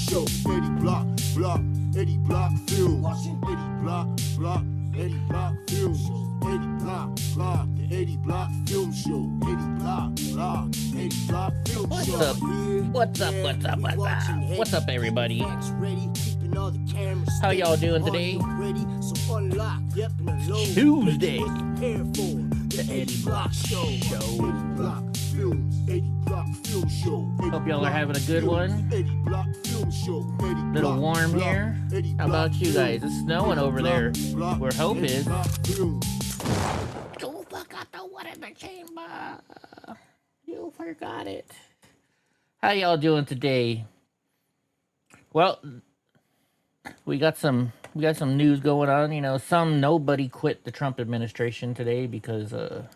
Show. Eddie Block, Eddie Block Films. Eddie Block, Eddie Block Films. Eddie Block, the Eddie Block Film Show. Eddie Block, Eddie Block Film Show. What's up, everybody? How y'all doing today? Tuesday. The Eddie Block Show. Hope y'all are having a good one. Little warm here. How about you guys? It's snowing over there where Hope is. You forgot the one in the chamber. You forgot it. How y'all doing today? Well, we got some news going on. You know, nobody quit the Trump administration today because of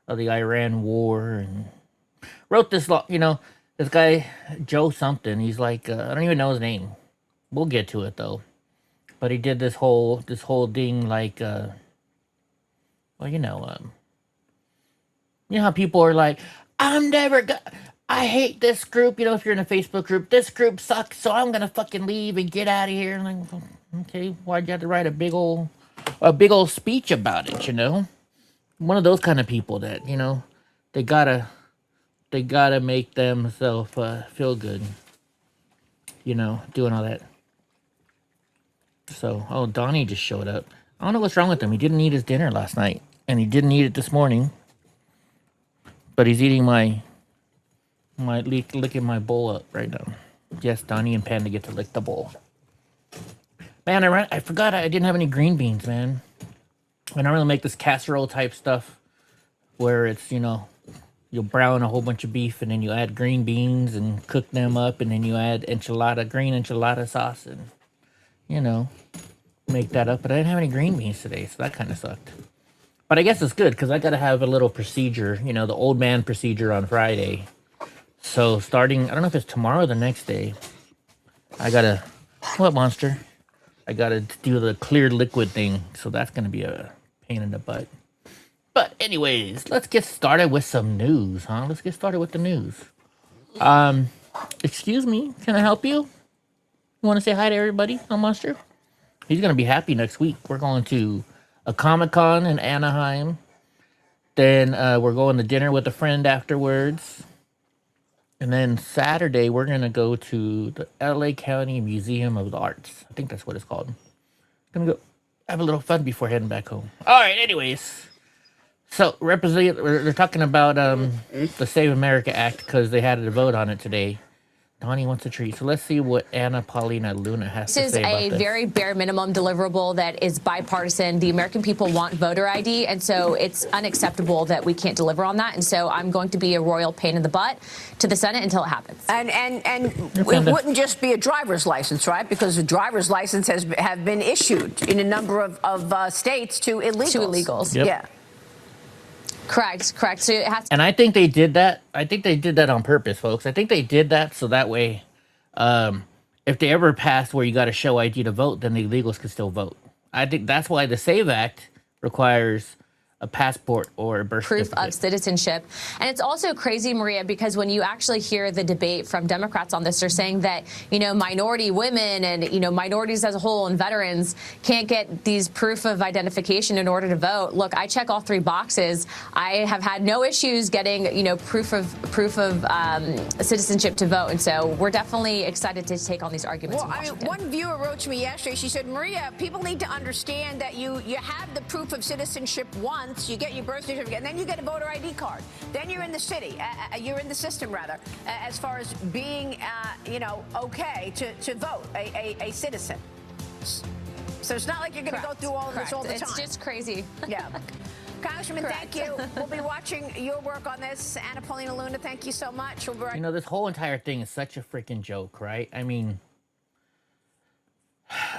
the Iran war, and wrote this law. You know, this guy Joe something. He's like, I don't even know his name. We'll get to it though. But he did this whole thing like, well, you know how people are like, I hate this group. You know, if you're in a Facebook group, this group sucks, so I'm gonna fucking leave and get out of here. And like, okay, why'd you have to write a big old speech about it? You know, one of those kind of people that, you know, they gotta make themselves feel good. You know, doing all that. So, oh, Donnie just showed up. I don't know what's wrong with him. He didn't eat his dinner last night, and he didn't eat it this morning. But he's eating licking my bowl up right now. Yes, Donnie and Panda get to lick the bowl. Man, I forgot I didn't have any green beans, man. I normally make this casserole type stuff where it's, you know, you'll brown a whole bunch of beef and then you add green beans and cook them up, and then you add green enchilada sauce and, you know, make that up. But I didn't have any green beans today, so that kind of sucked. But I guess it's good because I got to have a little procedure, you know, the old man procedure on Friday. So starting, I don't know if it's tomorrow or the next day, I got to, what monster? I got to do the clear liquid thing. So that's going to be a pain in the butt. But anyways, let's get started with some news, huh? Let's get started with the news. Excuse me, can I help you? You want to say hi to everybody on Monster? He's going to be happy next week. We're going to a Comic-Con in Anaheim. Then we're going to dinner with a friend afterwards. And then Saturday, we're going to go to the LA County Museum of the Arts. I think that's what it's called. Going to go have a little fun before heading back home. All right, anyways. So, they're talking about the Save America Act because they had a vote on it today. Donnie wants a treat. So let's see what Anna Paulina Luna has to say about this. This is a very bare minimum deliverable that is bipartisan. The American people want voter ID, and so it's unacceptable that we can't deliver on that. And so I'm going to be a royal pain in the butt to the Senate until it happens. And it wouldn't just be a driver's license, right? Because a driver's license have been issued in a number of states to illegals. To illegals. Yep. Yeah. Correct. So it has to. And I think they did that. I think they did that on purpose, folks. I think they did that so that way, if they ever passed where you got to show ID to vote, then the illegals could still vote. I think that's why the SAVE Act requires a passport or a birth Proof certificate. of citizenship. And it's also crazy, Maria, because when you actually hear the debate from Democrats on this, they're saying that, you know, minority women and, you know, minorities as a whole and veterans can't get these proof of identification in order to vote. Look, I check all three boxes. I have had no issues getting, you know, proof of citizenship to vote. And so we're definitely excited to take on these arguments in Washington. One viewer wrote to me yesterday. She said, Maria, people need to understand that you have the proof of citizenship once. You get your birth certificate, and then you get a voter ID card. Then you're in the city. You're in the system, rather, as far as being, you know, okay to vote, a citizen. So it's not like you're going to go through all of this all the time. It's just crazy. Yeah. Congressman, thank you. We'll be watching your work on this. Anna Paulina Luna, thank you so much. We'll be right. You know, this whole entire thing is such a freaking joke, right? I mean,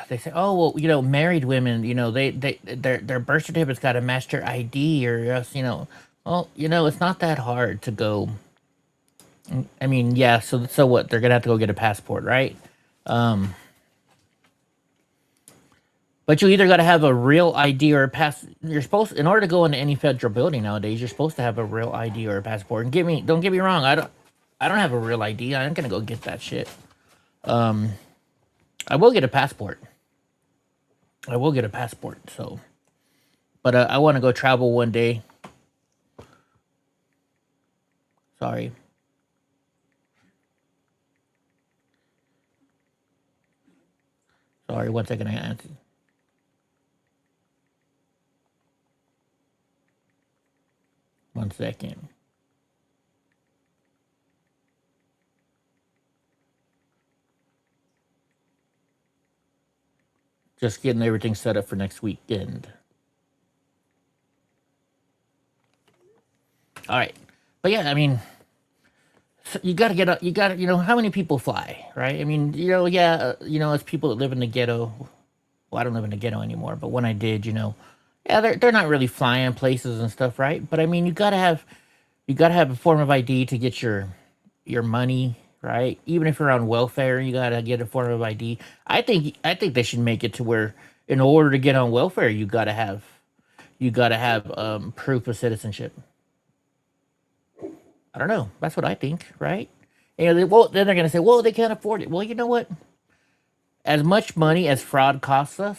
they say, oh, well, you know, married women, you know, their birth certificate's got to match their ID or else, you know. Well, you know, it's not that hard to go. I mean, yeah, so what? They're going to have to go get a passport, right? But you either got to have a real ID or a pass. You're supposed, in order to go into any federal building nowadays, you're supposed to have a real ID or a passport. And don't get me wrong, I don't have a real ID. I ain't going to go get that shit. I will get a passport. I will get a passport. So, but I want to go travel one day. Sorry. Sorry, 1 second. I answered. One second. Just getting everything set up for next weekend. All right. But yeah, I mean, so you got to get up. You got to, how many people fly, right? I mean, as people that live in the ghetto. Well, I don't live in the ghetto anymore, but when I did, yeah, they're not really flying places and stuff, right? But I mean, you got to have a form of ID to get your money, right? Even if you're on welfare, you got to get a form of ID. I think they should make it to where in order to get on welfare, you got to have proof of citizenship. I don't know. That's what I think, right? Then they're going to say, well, they can't afford it. Well, you know what? As much money as fraud costs us,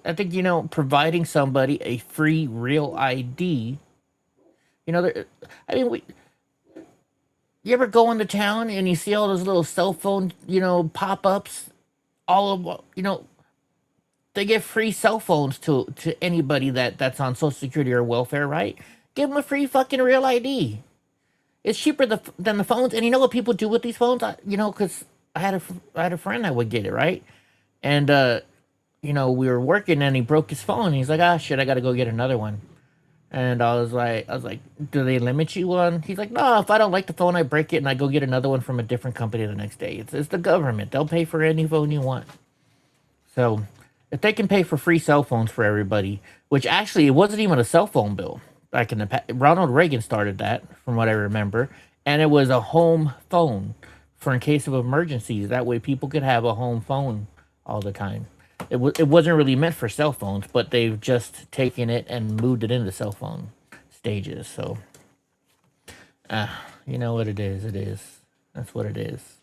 I think providing somebody a free real ID, you ever go into town and you see all those little cell phone, pop-ups, they give free cell phones to anybody that's on Social Security or welfare, right? Give them a free fucking real ID. It's cheaper than the phones. And you know what people do with these phones? Because I had a friend that would get it, right? And, we were working and he broke his phone. He's like, ah, shit, I got to go get another one. And I was like, do they limit you on? He's like, no, if I don't like the phone, I break it and I go get another one from a different company the next day. It's the government. They'll pay for any phone you want. So if they can pay for free cell phones for everybody, which actually it wasn't even a cell phone bill. Back in the past, Ronald Reagan started that, from what I remember, and it was a home phone for in case of emergencies. That way, people could have a home phone all the time. It wasn't really meant for cell phones, but they've just taken it and moved it into cell phone stages. So, you know what it is. It is. That's what it is.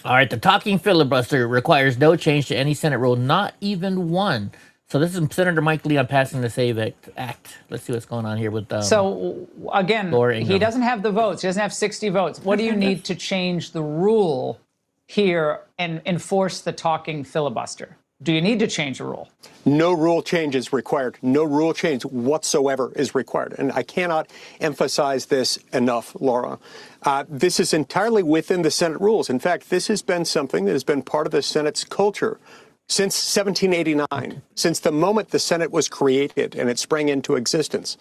All right, the talking filibuster requires no change to any Senate rule, not even one. So this is Senator Mike Lee on passing the SAVE Act. Let's see what's going on here with So, again, he doesn't have the votes. He doesn't have 60 votes. What do you need to change the rule here and enforce the talking filibuster? Do you need to change the rule? No rule change is required. No rule change whatsoever is required. And I cannot emphasize this enough, Laura. This is entirely within the Senate rules. In fact, this has been something that has been part of the Senate's culture since 1789, since the moment the Senate was created and it sprang into existence.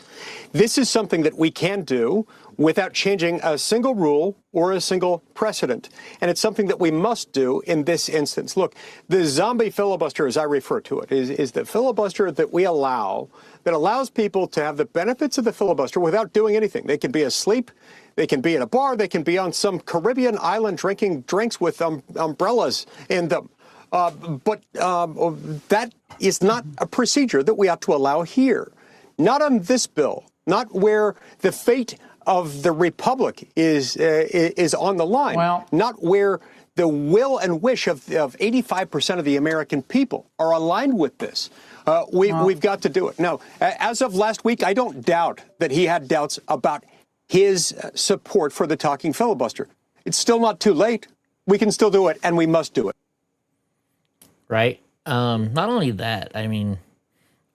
This is something that we can do without changing a single rule or a single precedent. And it's something that we must do in this instance. Look, the zombie filibuster, as I refer to it, is the filibuster that we allow, that allows people to have the benefits of the filibuster without doing anything. They can be asleep. They can be at a bar. They can be on some Caribbean island drinking drinks with umbrellas in them. But that is not a procedure that we ought to allow here. Not on this bill. Not where the fate of the republic is on the line. Well, not where the will and wish of 85% of the American people are aligned with this. We've got to do it. Now, as of last week, I don't doubt that he had doubts about his support for the talking filibuster. It's still not too late. We can still do it, and we must do it. Right? Not only that, I mean,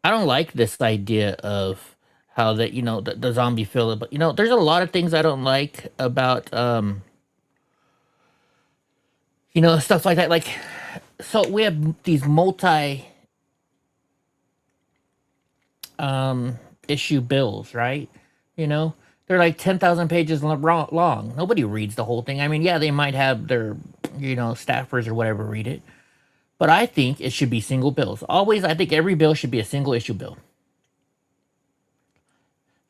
I don't like this idea of how that, the zombie filibuster. There's a lot of things I don't like about, stuff like that. Like, so we have these issue bills, right? They're like 10,000 pages long. Nobody reads the whole thing. I mean, yeah, they might have their, staffers or whatever read it. But I think it should be single bills. Always, I think every bill should be a single issue bill.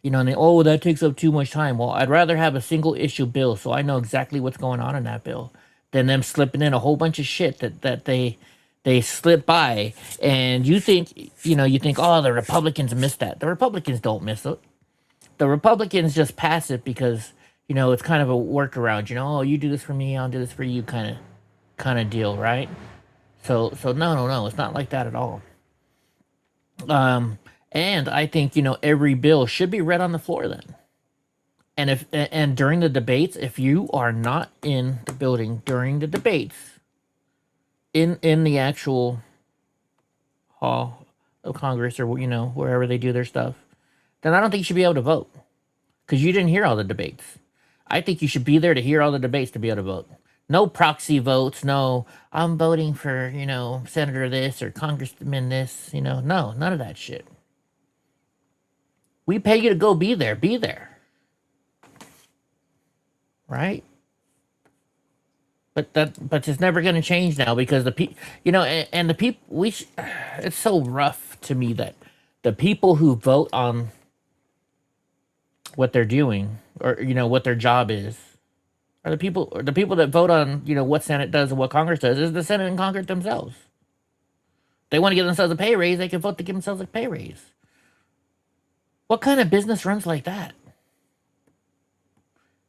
And that takes up too much time. Well, I'd rather have a single issue bill so I know exactly what's going on in that bill than them slipping in a whole bunch of shit that they slip by. And you think, oh, the Republicans missed that. The Republicans don't miss it. The Republicans just pass it because, you know, it's kind of a workaround, you know, oh, you do this for me, I'll do this for you kind of deal, right? So no, it's not like that at all. And I think, you know, every bill should be read on the floor then. And during the debates, if you are not in the building during the debates, in the actual hall of Congress, or, you know, wherever they do their stuff, then I don't think you should be able to vote, because you didn't hear all the debates. I think you should be there to hear all the debates to be able to vote. No proxy votes. No, I'm voting for, you know, Senator this or Congressman this. You know, no, none of that shit. We pay you to go be there. Be there. Right? But it's never going to change now, because the people, you know, and the people, it's so rough to me that the people who vote on what they're doing, or, you know, what their job is, are the people that vote on, you know, what Senate does and what Congress does, is the Senate and Congress themselves. They want to give themselves a pay raise, they can vote to give themselves a pay raise. What kind of business runs like that?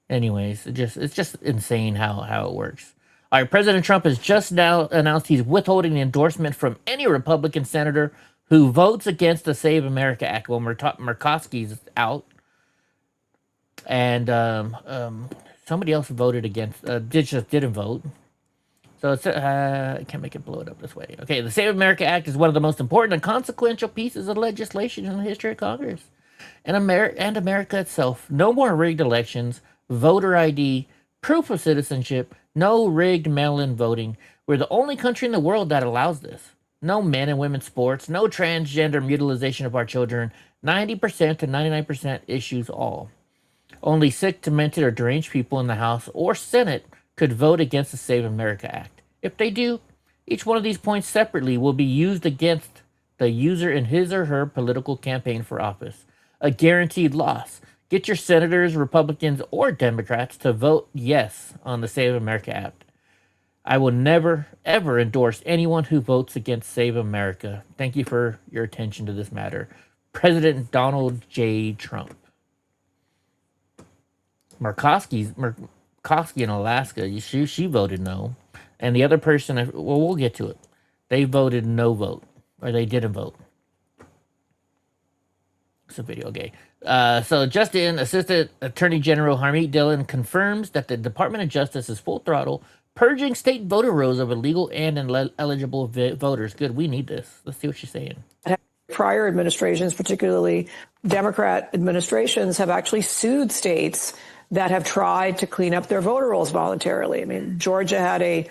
Anyways, it's just insane how it works. All right, President Trump has just now announced he's withholding the endorsement from any Republican senator who votes against the Save America Act. Well, Murkowski's out, and somebody else voted against. Didn't vote. So it's I can't make it blow it up this way. Okay, the Save America Act is one of the most important and consequential pieces of legislation in the history of Congress and America itself. No more rigged elections, voter ID, proof of citizenship, no rigged mail-in voting. We're the only country in the world that allows this. No men and women's sports, no transgender mutilization of our children. 90% to 99% issues all. Only sick, demented, or deranged people in the House or Senate could vote against the Save America Act. If they do, each one of these points separately will be used against the user in his or her political campaign for office. A guaranteed loss. Get your senators, Republicans, or Democrats to vote yes on the Save America Act. I will never, ever endorse anyone who votes against Save America. Thank you for your attention to this matter. President Donald J. Trump. Murkowski in Alaska, she voted no. And the other person, well, we'll get to it. They voted no vote. Or they didn't vote. It's a video, okay. So Justin, Assistant Attorney General Harmeet Dillon confirms that the Department of Justice is full throttle, purging state voter rolls of illegal and ineligible voters. Good, we need this. Let's see what she's saying. Prior administrations, particularly Democrat administrations, have actually sued states that have tried to clean up their voter rolls voluntarily. I mean, Georgia had I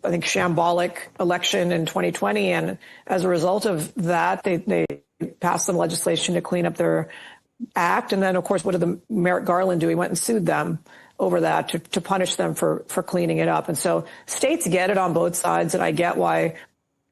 think, shambolic election in 2020, and as a result of that, they passed some legislation to clean up their act. And then, of course, what did Merrick Garland do? He went and sued them over that to punish them for cleaning it up. And so states get it on both sides, and I get why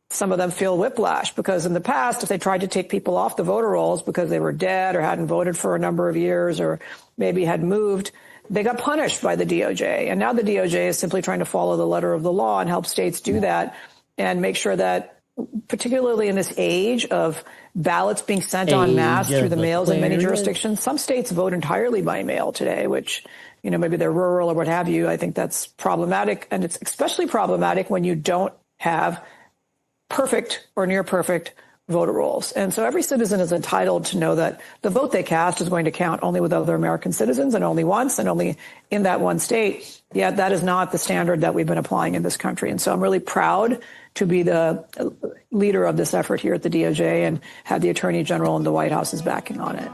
some of them feel whiplash, because in the past, if they tried to take people off the voter rolls because they were dead or hadn't voted for a number of years or maybe had moved, they got punished by the DOJ. And now the DOJ is simply trying to follow the letter of the law and help states do that and make sure that, particularly in this age of ballots being sent en masse through the mails in many jurisdictions, some states vote entirely by mail today, which, you know, maybe they're rural or what have you. I think that's problematic. And it's especially problematic when you don't have perfect or near perfect voter rolls. And so every citizen is entitled to know that the vote they cast is going to count only with other American citizens and only once and only in that one state. Yet that is not the standard that we've been applying in this country. And so I'm really proud to be the leader of this effort here at the DOJ and have the Attorney General and the White House's backing on it.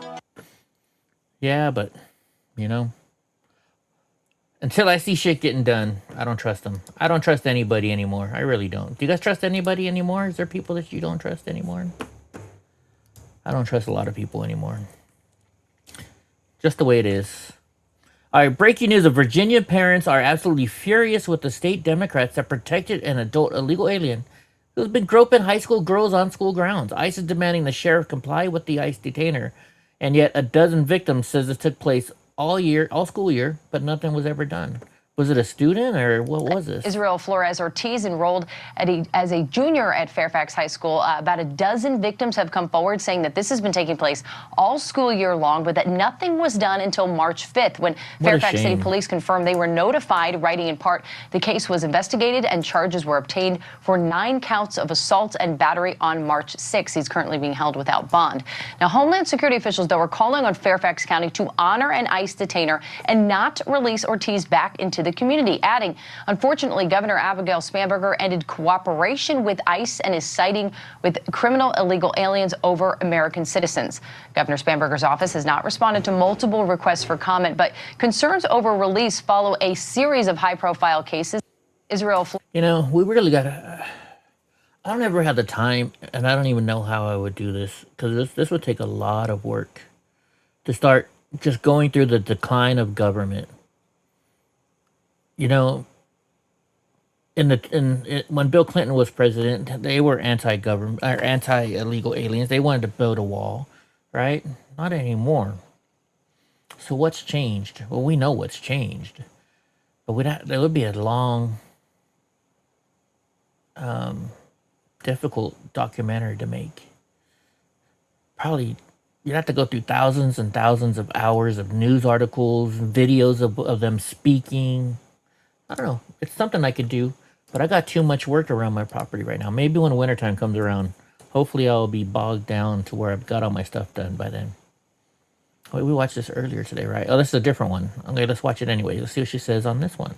Yeah, but, you know, until I see shit getting done, I don't trust them. I don't trust anybody anymore. I really don't. Do you guys trust anybody anymore? Is there people that you don't trust anymore? I don't trust a lot of people anymore. Just the way it is. All right, breaking news. Virginia parents are absolutely furious with the state Democrats that protected an adult illegal alien who's been groping high school girls on school grounds. ICE is demanding the sheriff comply with the ICE detainer. And yet a dozen victims says this took place all school year, but nothing was ever done. Was it a student or what was this? Israel Flores Ortiz enrolled as a junior at Fairfax High School. About a dozen victims have come forward saying that this has been taking place all school year long, but that nothing was done until March 5th when Fairfax City Police confirmed they were notified, writing in part, the case was investigated and charges were obtained for 9 counts of assault and battery on March 6th. He's currently being held without bond. Now, Homeland Security officials, though, are calling on Fairfax County to honor an ICE detainer and not release Ortiz back into the community, adding, unfortunately, Governor Abigail Spanberger ended cooperation with ICE and is siding with criminal illegal aliens over American citizens. Governor Spanberger's office has not responded to multiple requests for comment, but concerns over release follow a series of high-profile cases. Israel, you know, we really gotta. I don't ever have the time, and I don't even know how I would do this, because this would take a lot of work to start just going through the decline of government. You know, when Bill Clinton was president, they were anti-government or anti-illegal aliens. They wanted to build a wall, right? Not anymore. So what's changed? Well, we know what's changed, but there would be a long, difficult documentary to make. Probably you'd have to go through thousands and thousands of hours of news articles, videos of them speaking. I don't know. It's something I could do, but I got too much work around my property right now. Maybe when wintertime comes around, hopefully I'll be bogged down to where I've got all my stuff done by then. Oh, we watched this earlier today, right? Oh, this is a different one. Okay, let's watch it anyway. Let's see what she says on this one.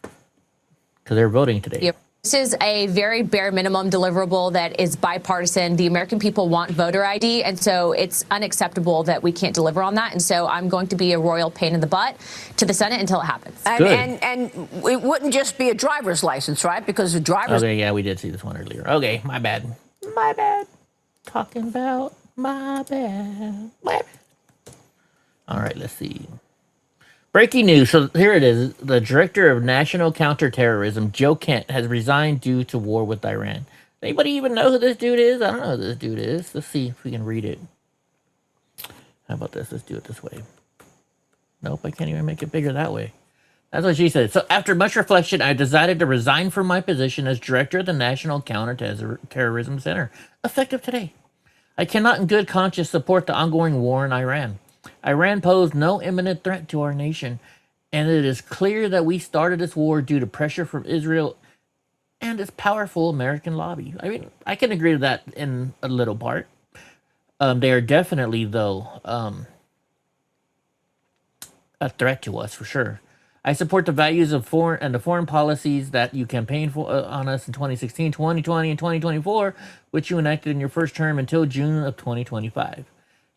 Because they're voting today. Yep. This is a very bare minimum deliverable that is bipartisan. The American people want voter ID, and so it's unacceptable that we can't deliver on that. And so I'm going to be a royal pain in the butt to the Senate until it happens. And it wouldn't just be a driver's license, right? Because the driver's... Okay, yeah, we did see this one earlier. Okay, my bad. My bad. Talking about my bad. My bad. All right, let's see. Breaking news. So here it is. The director of national counterterrorism, Joe Kent, has resigned due to war with Iran. Anybody even know who this dude is? I don't know who this dude is. Let's see if we can read it. How about this? Let's do it this way. Nope, I can't even make it bigger that way. That's what she said. So after much reflection, I decided to resign from my position as director of the National Counterterrorism Center, effective today. I cannot in good conscience support the ongoing war in Iran. Iran posed no imminent threat to our nation, and it is clear that we started this war due to pressure from Israel and its powerful American lobby. I mean, I can agree with that in a little part. They are definitely, though, a threat to us, for sure. I support the values of the foreign policies that you campaigned for on us in 2016, 2020, and 2024, which you enacted in your first term until June of 2025.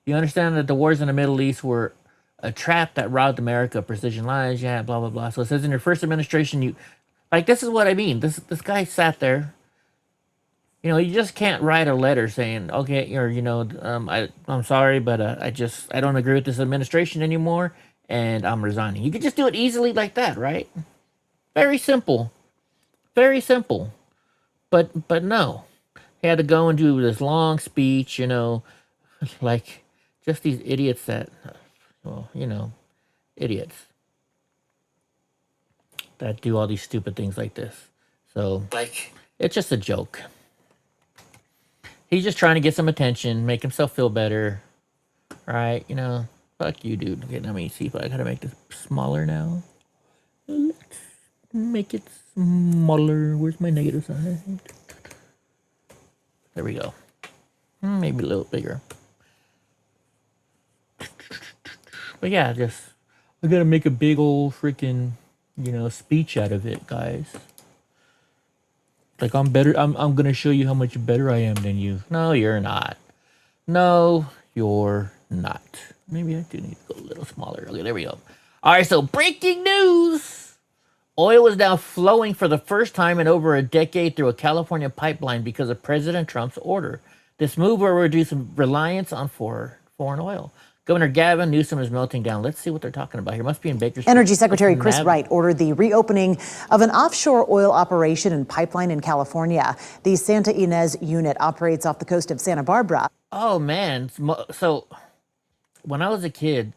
You understand that the wars in the Middle East were a trap that robbed America of precision lives, yeah, blah, blah, blah. So it says in your first administration, this is what I mean. This guy sat there. You know, you just can't write a letter saying, okay, or, you know, I'm sorry, but I don't agree with this administration anymore, and I'm resigning. You could just do it easily like that, right? Very simple. Very simple. But no. He had to go and do this long speech, you know, like... Just these idiots that, well, you know, idiots that do all these stupid things like this. So, it's just a joke. He's just trying to get some attention, make himself feel better, right? You know, fuck you, dude. Okay, let me see if I gotta make this smaller now. Let's make it smaller. Where's my negative side? There we go. Maybe a little bigger. But yeah, I gotta make a big old freaking, you know, speech out of it, guys. Like, I'm better, I'm gonna show you how much better I am than you. No, you're not. No, you're not. Maybe I do need to go a little smaller. Okay, there we go. All right, so breaking news. Oil is now flowing for the first time in over a decade through a California pipeline because of President Trump's order. This move will reduce reliance on foreign oil. Governor Gavin Newsom is melting down. Let's see what they're talking about here. Must be in Bakersfield. Energy Secretary Chris Wright ordered the reopening of an offshore oil operation and pipeline in California. The Santa Ynez unit operates off the coast of Santa Barbara. Oh, man. So when I was a kid,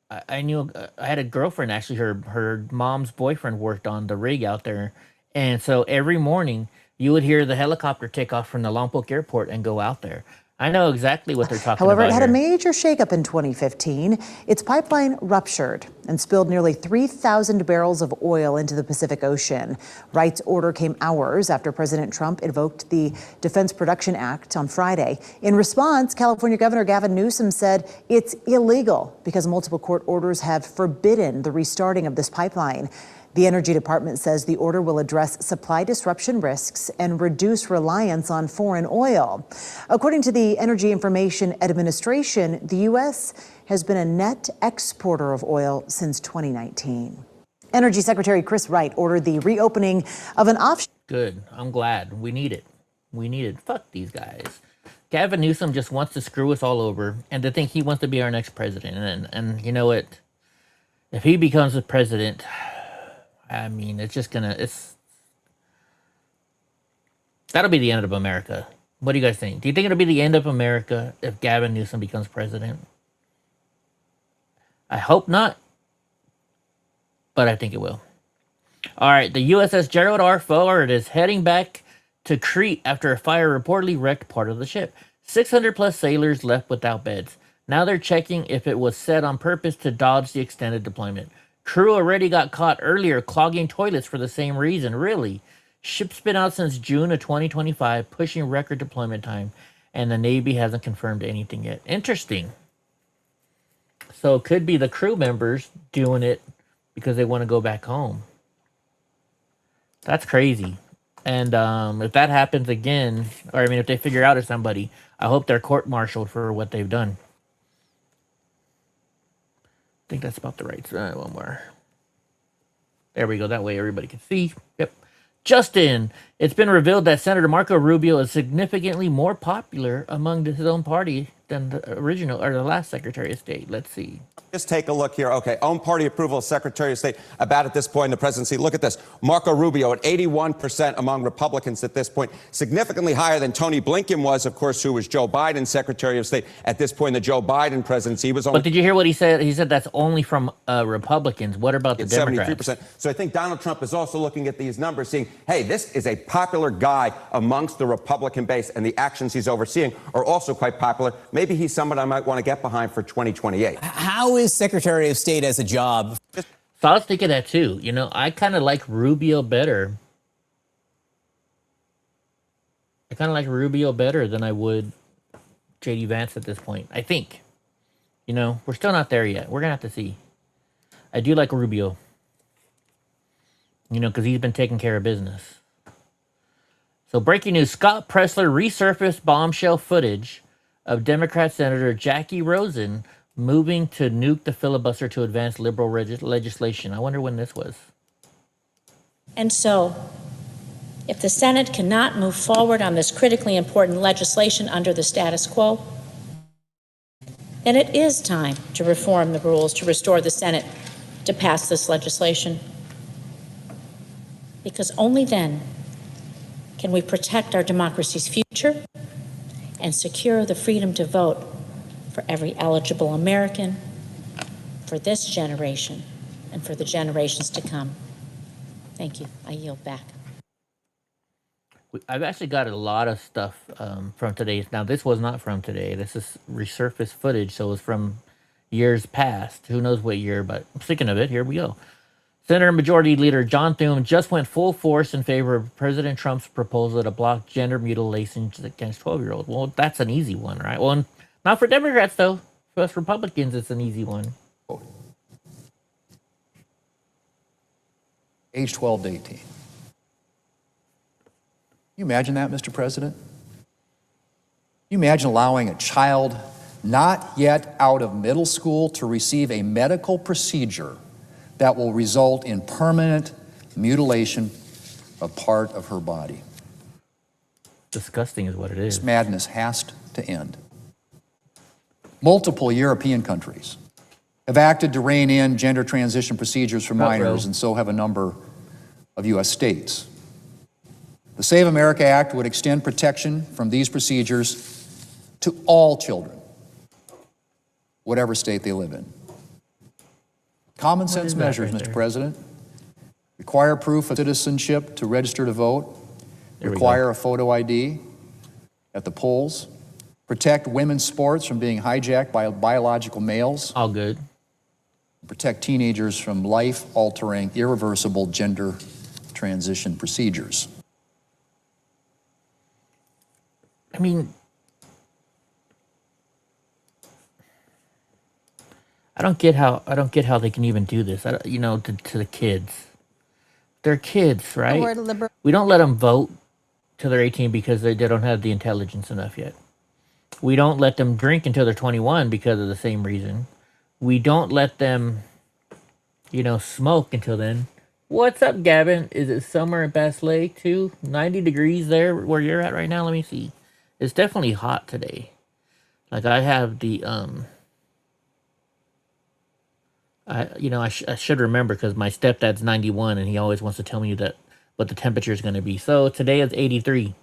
I knew I had a girlfriend actually. Her mom's boyfriend worked on the rig out there, and so every morning you would hear the helicopter take off from the Lompoc Airport and go out there. I know exactly what they're talking However, about. it had here. a major shakeup in 2015. Its pipeline ruptured and spilled nearly 3,000 barrels of oil into the Pacific Ocean. Wright's order came hours after President Trump invoked the Defense Production Act on Friday. In response, California Governor Gavin Newsom said it's illegal because multiple court orders have forbidden the restarting of this pipeline. The Energy Department says the order will address supply disruption risks and reduce reliance on foreign oil. According to the Energy Information Administration, the U.S. has been a net exporter of oil since 2019. Energy Secretary Chris Wright ordered the reopening of an offshore. Good. I'm glad. We need it. We need it. Fuck these guys. Gavin Newsom just wants to screw us all over and to think he wants to be our next president. And you know what? If he becomes the president, I mean, it's just gonna, that'll be the end of America. What do you guys think? Do you think it'll be the end of America if Gavin Newsom becomes president? I hope not, but I think it will. All right, the USS Gerald R. Ford is heading back to Crete after a fire reportedly wrecked part of the ship. 600 plus sailors left without beds. Now they're checking if it was set on purpose to dodge the extended deployment. Crew already got caught earlier clogging toilets for the same reason. Really? Ship's been out since June of 2025, pushing record deployment time, and the Navy hasn't confirmed anything yet. Interesting. So it could be the crew members doing it because they want to go back home. That's crazy. And if that happens again, or I mean, if they figure out it's somebody, I hope they're court-martialed for what they've done. I think that's about the right. One more. There we go. That way everybody can see. Yep. Justin, it's been revealed that Senator Marco Rubio is significantly more popular among his own party than the original or the last Secretary of State. Let's see. Just take a look here. Okay, own party approval of Secretary of State about at this point in the presidency. Look at this. Marco Rubio at 81% among Republicans at this point, significantly higher than Tony Blinken was, of course, who was Joe Biden's Secretary of State at this point in the Joe Biden presidency. He was only. But did you hear what he said? He said that's only from Republicans. What about the Democrats? 73%. So I think Donald Trump is also looking at these numbers, seeing, hey, this is a popular guy amongst the Republican base, and the actions he's overseeing are also quite popular. Maybe he's someone I might want to get behind for 2028. How is Secretary of State as a job? So I was thinking that too. You know, I kind of like Rubio better. I kind of like Rubio better than I would J.D. Vance at this point. I think. You know, we're still not there yet. We're going to have to see. I do like Rubio. You know, because he's been taking care of business. So breaking news, Scott Presler resurfaced bombshell footage of Democrat Senator Jackie Rosen moving to nuke the filibuster to advance liberal legislation. I wonder when this was. And so, if the Senate cannot move forward on this critically important legislation under the status quo, then it is time to reform the rules to restore the Senate to pass this legislation. Because only then can we protect our democracy's future and secure the freedom to vote for every eligible American, for this generation, and for the generations to come. Thank you. I yield back. I've actually got a lot of stuff from today. Now, this was not from today. This is resurfaced footage, so it was from years past. Who knows what year, but I'm thinking of it. Here we go. Senator Majority Leader John Thune just went full force in favor of President Trump's proposal to block gender mutilations against 12-year-olds. Well, that's an easy one, right? Well, not for Democrats, though. For us Republicans, it's an easy one. Age 12 to 18. Can you imagine that, Mr. President? Can you imagine allowing a child not yet out of middle school to receive a medical procedure that will result in permanent mutilation of part of her body? Disgusting is what it is. This madness has to end. Multiple European countries have acted to rein in gender transition procedures for minors, and so have a number of U.S. states. The Save America Act would extend protection from these procedures to all children, whatever state they live in. Common sense measures, Mr. President. Require proof of citizenship to register to vote. Require a photo ID at the polls. Protect women's sports from being hijacked by biological males. All good. Protect teenagers from life-altering, irreversible gender transition procedures. I mean, I don't get how they can even do this. You know, to the kids. They're kids, right? We don't let them vote till they're 18 because they don't have the intelligence enough yet. We don't let them drink until they're 21 because of the same reason. We don't let them, you know, smoke until then. What's up, Gavin? Is it summer in Bass Lake too? 90 degrees there where you're at right now? Let me see. It's definitely hot today. Like I have the I should remember because my stepdad's 91 and he always wants to tell me that what the temperature is going to be. So today is 83.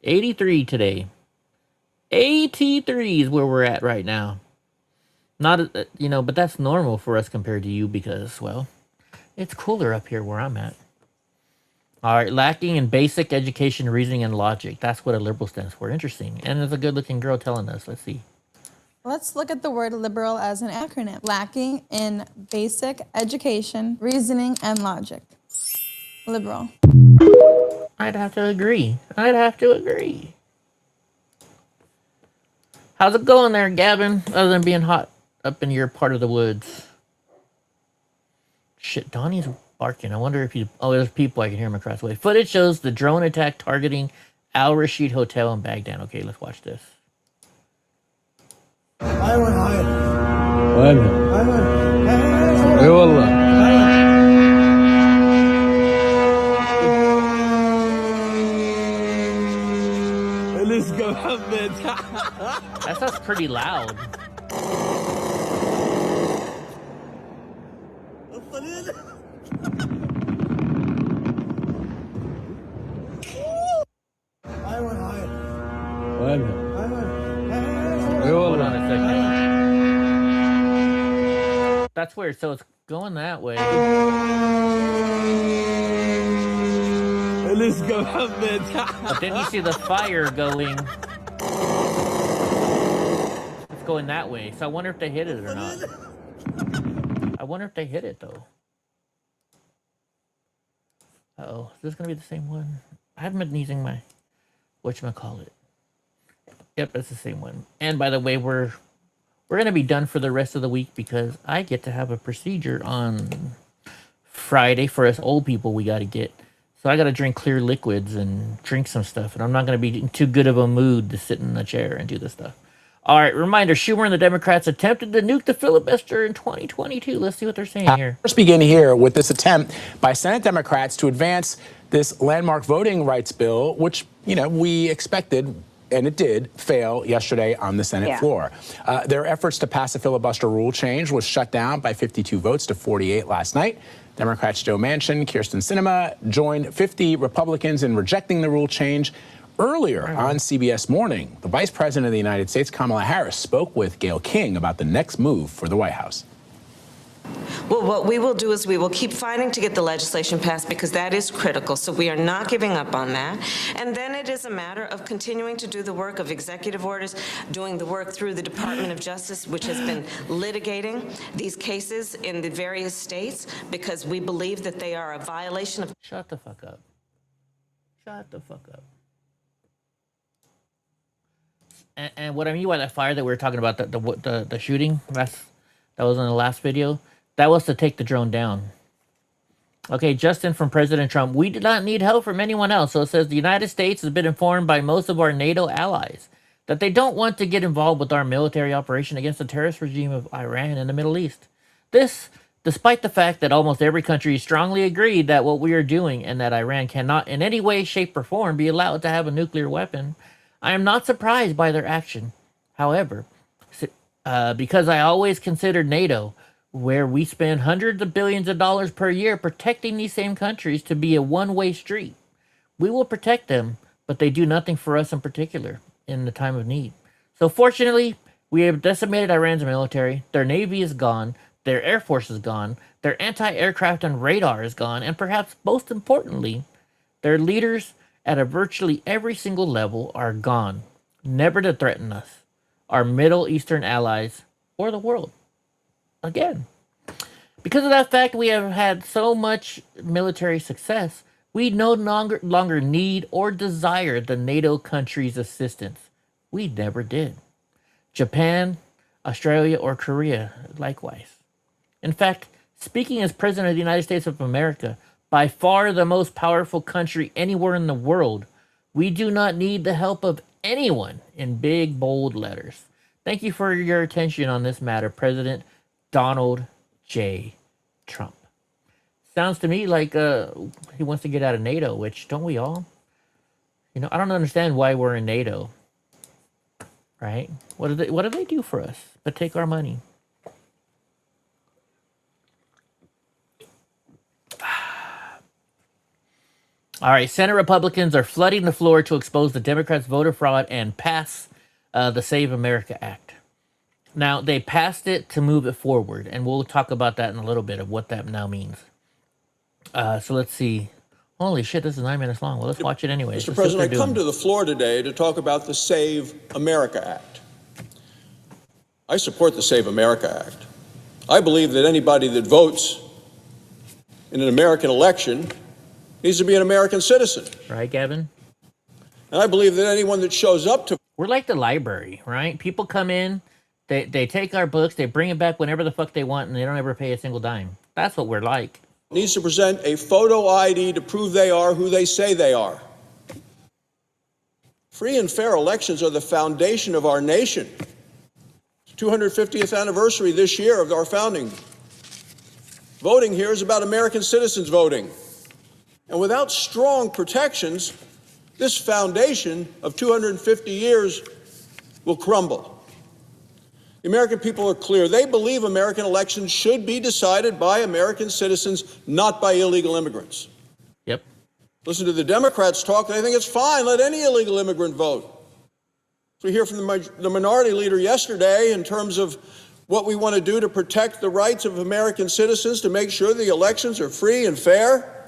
83 today. 83 is where we're at right now. Not, but that's normal for us compared to you because, well, it's cooler up here where I'm at. All right, lacking in basic education, reasoning, and logic. That's what a liberal stands for. Interesting. And there's a good-looking girl telling us. Let's see. Let's look at the word liberal as an acronym. Lacking in basic education, reasoning, and logic. Liberal. I'd have to agree. How's it going there, Gavin? Other than being hot up in your part of the woods. Shit, Donnie's barking. I wonder if you... Oh, there's people. I can hear him across the way. Footage shows the drone attack targeting Al Rashid Hotel in Baghdad. Okay, let's watch this. That sounds pretty loud. Hold on a second. That's weird. So it's going that way. But then you see the fire going. It's going that way. So I wonder if they hit it or not. I wonder if they hit it though. Uh-oh. Is this going to be the same one? I haven't been using my... whatchamacallit. Yep, that's the same one. And by the way, we're going to be done for the rest of the week because I get to have a procedure on Friday for us old people we got to get. So I got to drink clear liquids and drink some stuff. And I'm not going to be in too good of a mood to sit in a chair and do this stuff. All right, reminder, Schumer and the Democrats attempted to nuke the filibuster in 2022. Let's see what they're saying here. Let's begin here with this attempt by Senate Democrats to advance this landmark voting rights bill, which, we expected, and it did, fail yesterday on the Senate floor. Their efforts to pass a filibuster rule change was shut down by 52 votes to 48 last night. Democrats Joe Manchin, Kyrsten Sinema joined 50 Republicans in rejecting the rule change. Earlier on CBS Morning, the Vice President of the United States, Kamala Harris, spoke with Gayle King about the next move for the White House. Well, what we will do is we will keep fighting to get the legislation passed because that is critical. So we are not giving up on that. And then it is a matter of continuing to do the work of executive orders, doing the work through the Department of Justice, which has been litigating these cases in the various states because we believe that they are a violation of... Shut the fuck up. Shut the fuck up. And what I mean by that fire that we were talking about, the shooting, that was in the last video, that was to take the drone down. Okay, Justin from President Trump, we did not need help from anyone else. So it says the United States has been informed by most of our NATO allies that they don't want to get involved with our military operation against the terrorist regime of Iran in the Middle East. This, despite the fact that almost every country strongly agreed that what we are doing and that Iran cannot in any way, shape, or form be allowed to have a nuclear weapon. I am not surprised by their action. However, because I always considered NATO, where we spend hundreds of billions of dollars per year protecting these same countries, to be a one-way street. We will protect them, but they do nothing for us in particular in the time of need. So fortunately, we have decimated Iran's military. Their navy is gone. Their air force is gone. Their anti-aircraft and radar is gone, and perhaps most importantly, their leaders at a virtually every single level are gone, never to threaten us, our Middle Eastern allies, or the world. Again. Because of that fact, we have had so much military success, we no longer need or desire the NATO countries' assistance. We never did. Japan, Australia, or Korea, likewise. In fact, speaking as President of the United States of America, by far the most powerful country anywhere in the world, we do not need the help of anyone, in big, bold letters. Thank you for your attention on this matter, President Donald J. Trump. Sounds to me like he wants to get out of NATO, which don't we all? You know, I don't understand why we're in NATO. Right? What do they do for us but take our money? All right, Senate Republicans are flooding the floor to expose the Democrats' voter fraud and pass the Save America Act. Now, they passed it to move it forward, and we'll talk about that in a little bit of what that now means. So let's see. Holy shit, this is 9 minutes long. Well, let's watch it anyway. Mr. President, I come to the floor today to talk about the Save America Act. I support the Save America Act. I believe that anybody that votes in an American election needs to be an American citizen. Right, Gavin? And I believe that anyone that shows up to... We're like the library, right? People come in, they take our books, they bring it back whenever the fuck they want, and they don't ever pay a single dime. That's what we're like. Needs to present a photo ID to prove they are who they say they are. Free and fair elections are the foundation of our nation. 250th anniversary this year of our founding. Voting here is about American citizens voting. And without strong protections, this foundation of 250 years will crumble. The American people are clear. They believe American elections should be decided by American citizens, not by illegal immigrants. Yep. Listen to the Democrats talk. They think it's fine. Let any illegal immigrant vote. We hear from the minority leader yesterday in terms of what we want to do to protect the rights of American citizens, to make sure the elections are free and fair.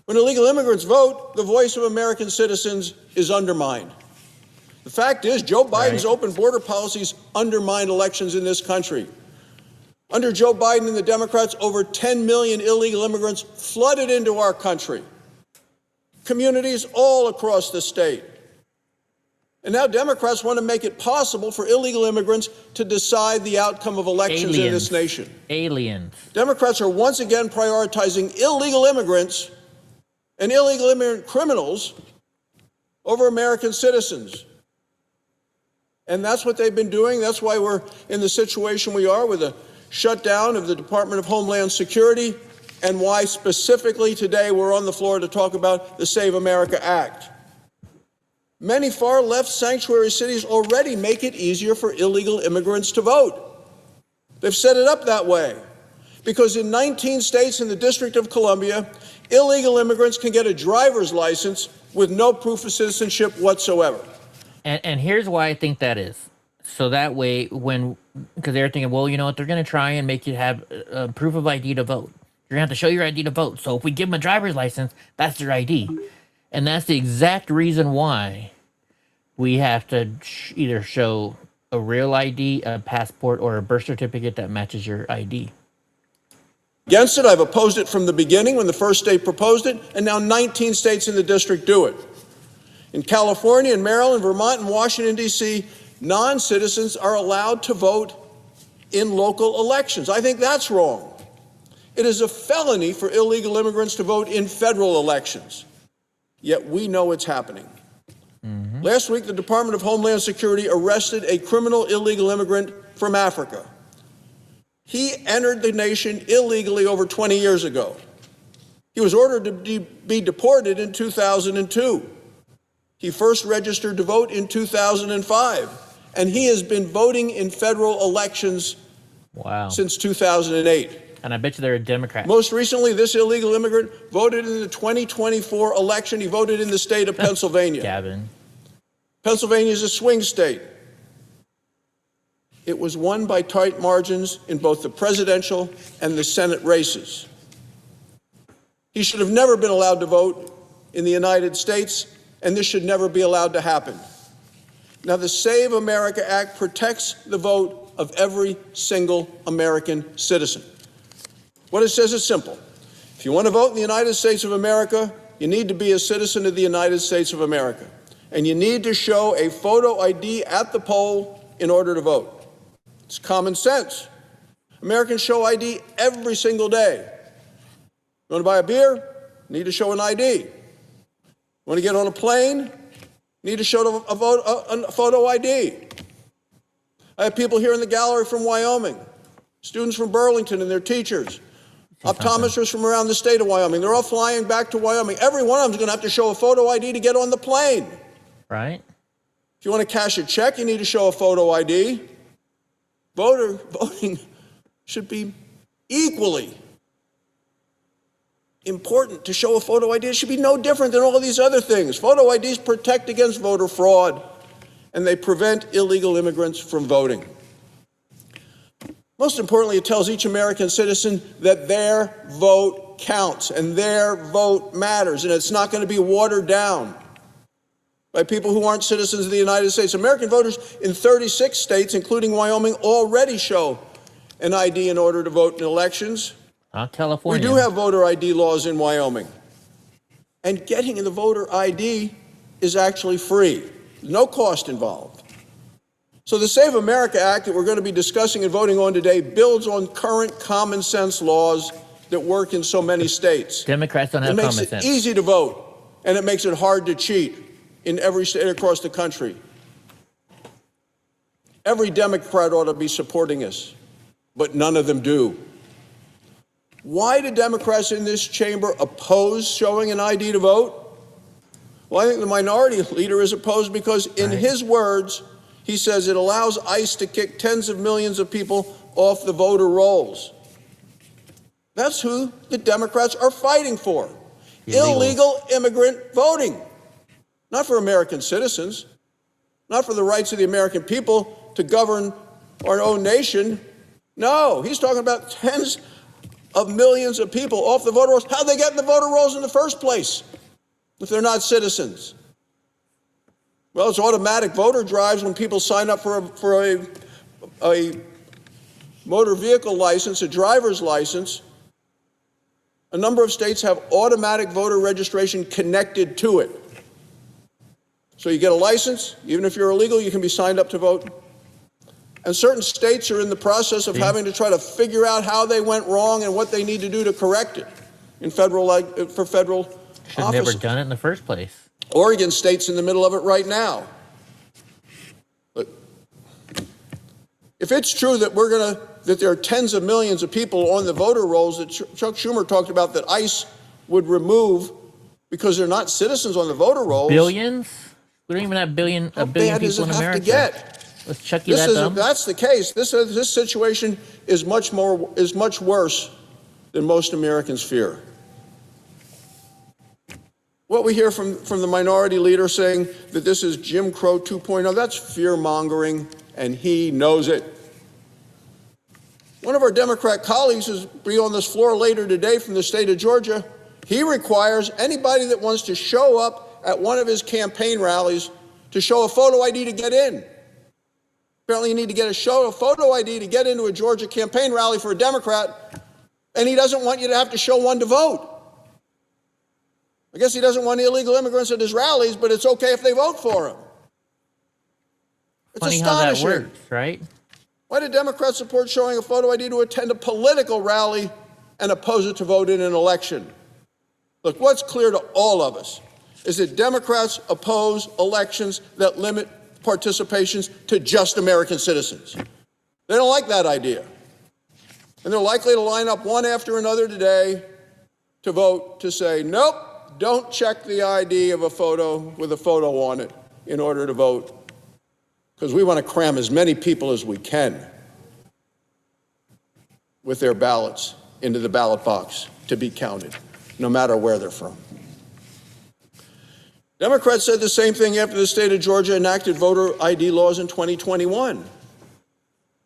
When illegal immigrants vote, the voice of American citizens is undermined. The fact is, Joe Biden's open border policies undermined elections in this country. Under Joe Biden and the Democrats, over 10 million illegal immigrants flooded into our country. Communities all across the state. And now Democrats want to make it possible for illegal immigrants to decide the outcome of elections in this nation. Aliens. Democrats are once again prioritizing illegal immigrants and illegal immigrant criminals over American citizens. And that's what they've been doing. That's why we're in the situation we are with a shutdown of the Department of Homeland Security, and why specifically today we're on the floor to talk about the Save America Act. Many far-left sanctuary cities already make it easier for illegal immigrants to vote. They've set it up that way because in 19 states in the District of Columbia, illegal immigrants can get a driver's license with no proof of citizenship whatsoever. And here's why I think that is. So that way, because they're thinking, well, you know what, they're going to try and make you have proof of ID to vote. You're going to have to show your ID to vote. So if we give them a driver's license, that's their ID. And that's the exact reason why we have to either show a real ID, a passport, or a birth certificate that matches your ID. Against it, I've opposed it from the beginning when the first state proposed it, and now 19 states in the district do it. In California, in Maryland, Vermont, and Washington, D.C., non-citizens are allowed to vote in local elections. I think that's wrong. It is a felony for illegal immigrants to vote in federal elections. Yet we know it's happening. Last week, the Department of Homeland Security arrested a criminal illegal immigrant from Africa. He entered the nation illegally over 20 years ago. He was ordered to be deported in 2002. He first registered to vote in 2005, and he has been voting in federal elections since 2008. And I bet you they're a Democrat. Most recently, this illegal immigrant voted in the 2024 election. He voted in the state of Pennsylvania. Gavin. Pennsylvania is a swing state. It was won by tight margins in both the presidential and the Senate races. He should have never been allowed to vote in the United States, and this should never be allowed to happen. Now, the Save America Act protects the vote of every single American citizen. What it says is simple. If you want to vote in the United States of America, you need to be a citizen of the United States of America. And you need to show a photo ID at the poll in order to vote. It's common sense. Americans show ID every single day. You want to buy a beer? You need to show an ID. You want to get on a plane? You need to show a photo ID. I have people here in the gallery from Wyoming, students from Burlington and their teachers, optometrists from around the state of Wyoming. They're all flying back to Wyoming. Every one of them is going to have to show a photo ID to get on the plane. Right. If you want to cash a check, you need to show a photo ID. Voting should be equally important to show a photo ID. It should be no different than all of these other things. Photo IDs protect against voter fraud, and they prevent illegal immigrants from voting. Most importantly, it tells each American citizen that their vote counts and their vote matters, and it's not going to be watered down by people who aren't citizens of the United States. American voters in 36 states, including Wyoming, already show an ID in order to vote in elections. California. We do have voter ID laws in Wyoming. And getting the voter ID is actually free. No cost involved. So the Save America Act that we're going to be discussing and voting on today builds on current common sense laws that work in so many states. Democrats don't have common sense. It makes it easy to vote, and it makes it hard to cheat in every state across the country. Every Democrat ought to be supporting us, but none of them do. Why do Democrats in this chamber oppose showing an ID to vote? Well, I think the minority leader is opposed because, in his words, he says it allows ICE to kick tens of millions of people off the voter rolls. That's who the Democrats are fighting for. Illegal immigrant voting. Not for American citizens, not for the rights of the American people to govern our own nation. No, he's talking about tens of millions of people off the voter rolls. How'd they get in the voter rolls in the first place if they're not citizens? Well, it's automatic voter drives when people sign up for a motor vehicle license, a driver's license. A number of states have automatic voter registration connected to it. So you get a license, even if you're illegal, you can be signed up to vote. And certain states are in the process of having to try to figure out how they went wrong and what they need to do to correct it in federal offices. Should have never done it in the first place. Oregon State's in the middle of it right now. But if it's true that that there are tens of millions of people on the voter rolls that Chuck Schumer talked about that ICE would remove because they're not citizens on the voter rolls. Billions? We don't even have a billion people in America. Let's check you that dumb. If that's the case, this situation is much worse than most Americans fear. What we hear from the minority leader saying that this is Jim Crow 2.0, that's fear-mongering, and he knows it. One of our Democrat colleagues will be on this floor later today from the state of Georgia. He requires anybody that wants to show up at one of his campaign rallies to show a photo ID to get in. Apparently you need to get a photo ID to get into a Georgia campaign rally for a Democrat, and he doesn't want you to have to show one to vote. I guess he doesn't want illegal immigrants at his rallies, but it's okay if they vote for him. It's funny astonishing. How that works, right? Why do Democrats support showing a photo ID to attend a political rally and oppose it to vote in an election? Look, what's clear to all of us is that Democrats oppose elections that limit participations to just American citizens. They don't like that idea. And they're likely to line up one after another today to vote to say, nope, don't check the ID of a photo with a photo on it in order to vote, because we want to cram as many people as we can with their ballots into the ballot box to be counted, no matter where they're from. Democrats said the same thing after the state of Georgia enacted voter ID laws in 2021.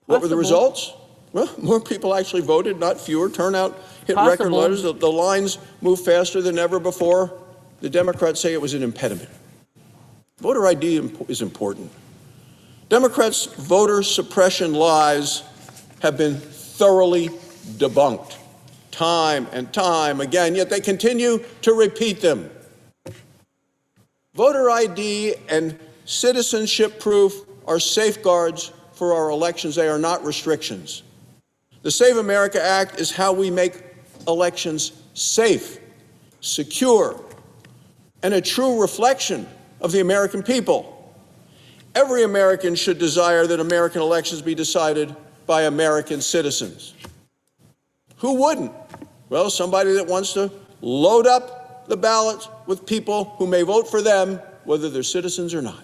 What were the results? Well, more people actually voted, not fewer. Turnout hit record lows. The lines moved faster than ever before. The Democrats say it was an impediment. Voter ID is important. Democrats' voter suppression lies have been thoroughly debunked time and time again, yet they continue to repeat them. Voter ID and citizenship proof are safeguards for our elections. They are not restrictions. The Save America Act is how we make elections safe, secure, and a true reflection of the American people. Every American should desire that American elections be decided by American citizens. Who wouldn't? Well, somebody that wants to load up the ballots with people who may vote for them, whether they're citizens or not.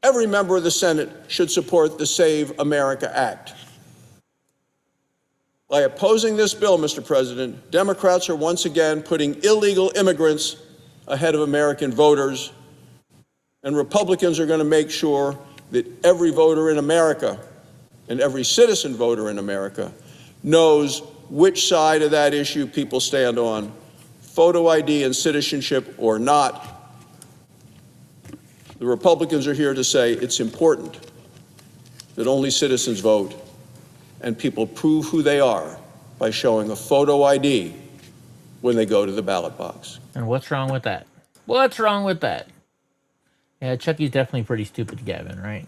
Every member of the Senate should support the Save America Act. By opposing this bill, Mr. President, Democrats are once again putting illegal immigrants ahead of American voters, and Republicans are going to make sure that every voter in America and every citizen voter in America knows which side of that issue people stand on, photo ID and citizenship or not. The Republicans are here to say it's important that only citizens vote and people prove who they are by showing a photo ID when they go to the ballot box. And what's wrong with that? What's wrong with that? Yeah, Chucky's definitely pretty stupid, Gavin, right?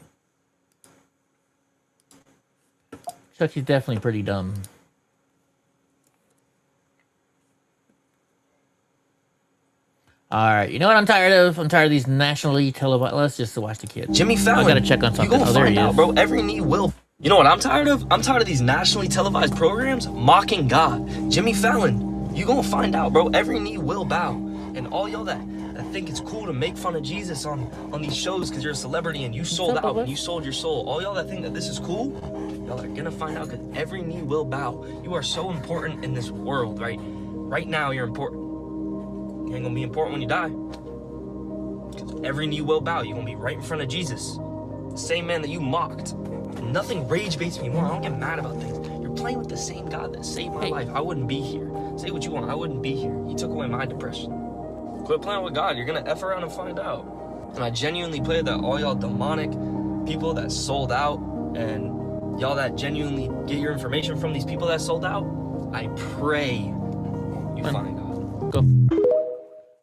Chucky's definitely pretty dumb. All right, you know what I'm tired of? I'm tired of these nationally televised. Let's just watch the kid. Jimmy Fallon. I gotta check on something. You there he out, is. bro. Every knee will. You know what I'm tired of? I'm tired of these nationally televised programs mocking God. Jimmy Fallon, you gonna find out, bro. Every knee will bow. And all y'all that think it's cool to make fun of Jesus on these shows because you're a celebrity and you sold out and you sold your soul. All y'all that think that this is cool, y'all are gonna find out because every knee will bow. You are so important in this world, right? Right now, you're important. You ain't gonna be important when you die. Because every knee will bow. You're gonna be right in front of Jesus. The same man that you mocked. Nothing rage baits me more. I don't get mad about things. You're playing with the same God that saved my life. I wouldn't be here. Say what you want. I wouldn't be here. He took away my depression. Quit playing with God. You're gonna F around and find out. And I genuinely pray that all y'all demonic people that sold out and y'all that genuinely get your information from these people that sold out, I pray you find God. Go.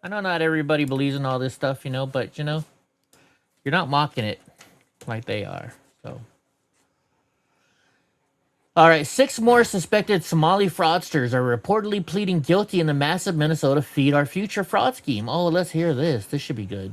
I know not everybody believes in all this stuff, you know, but, you know, you're not mocking it like they are, so. All right, 6 more suspected Somali fraudsters are reportedly pleading guilty in the massive Minnesota Feed Our Future fraud scheme. Oh, let's hear this. This should be good.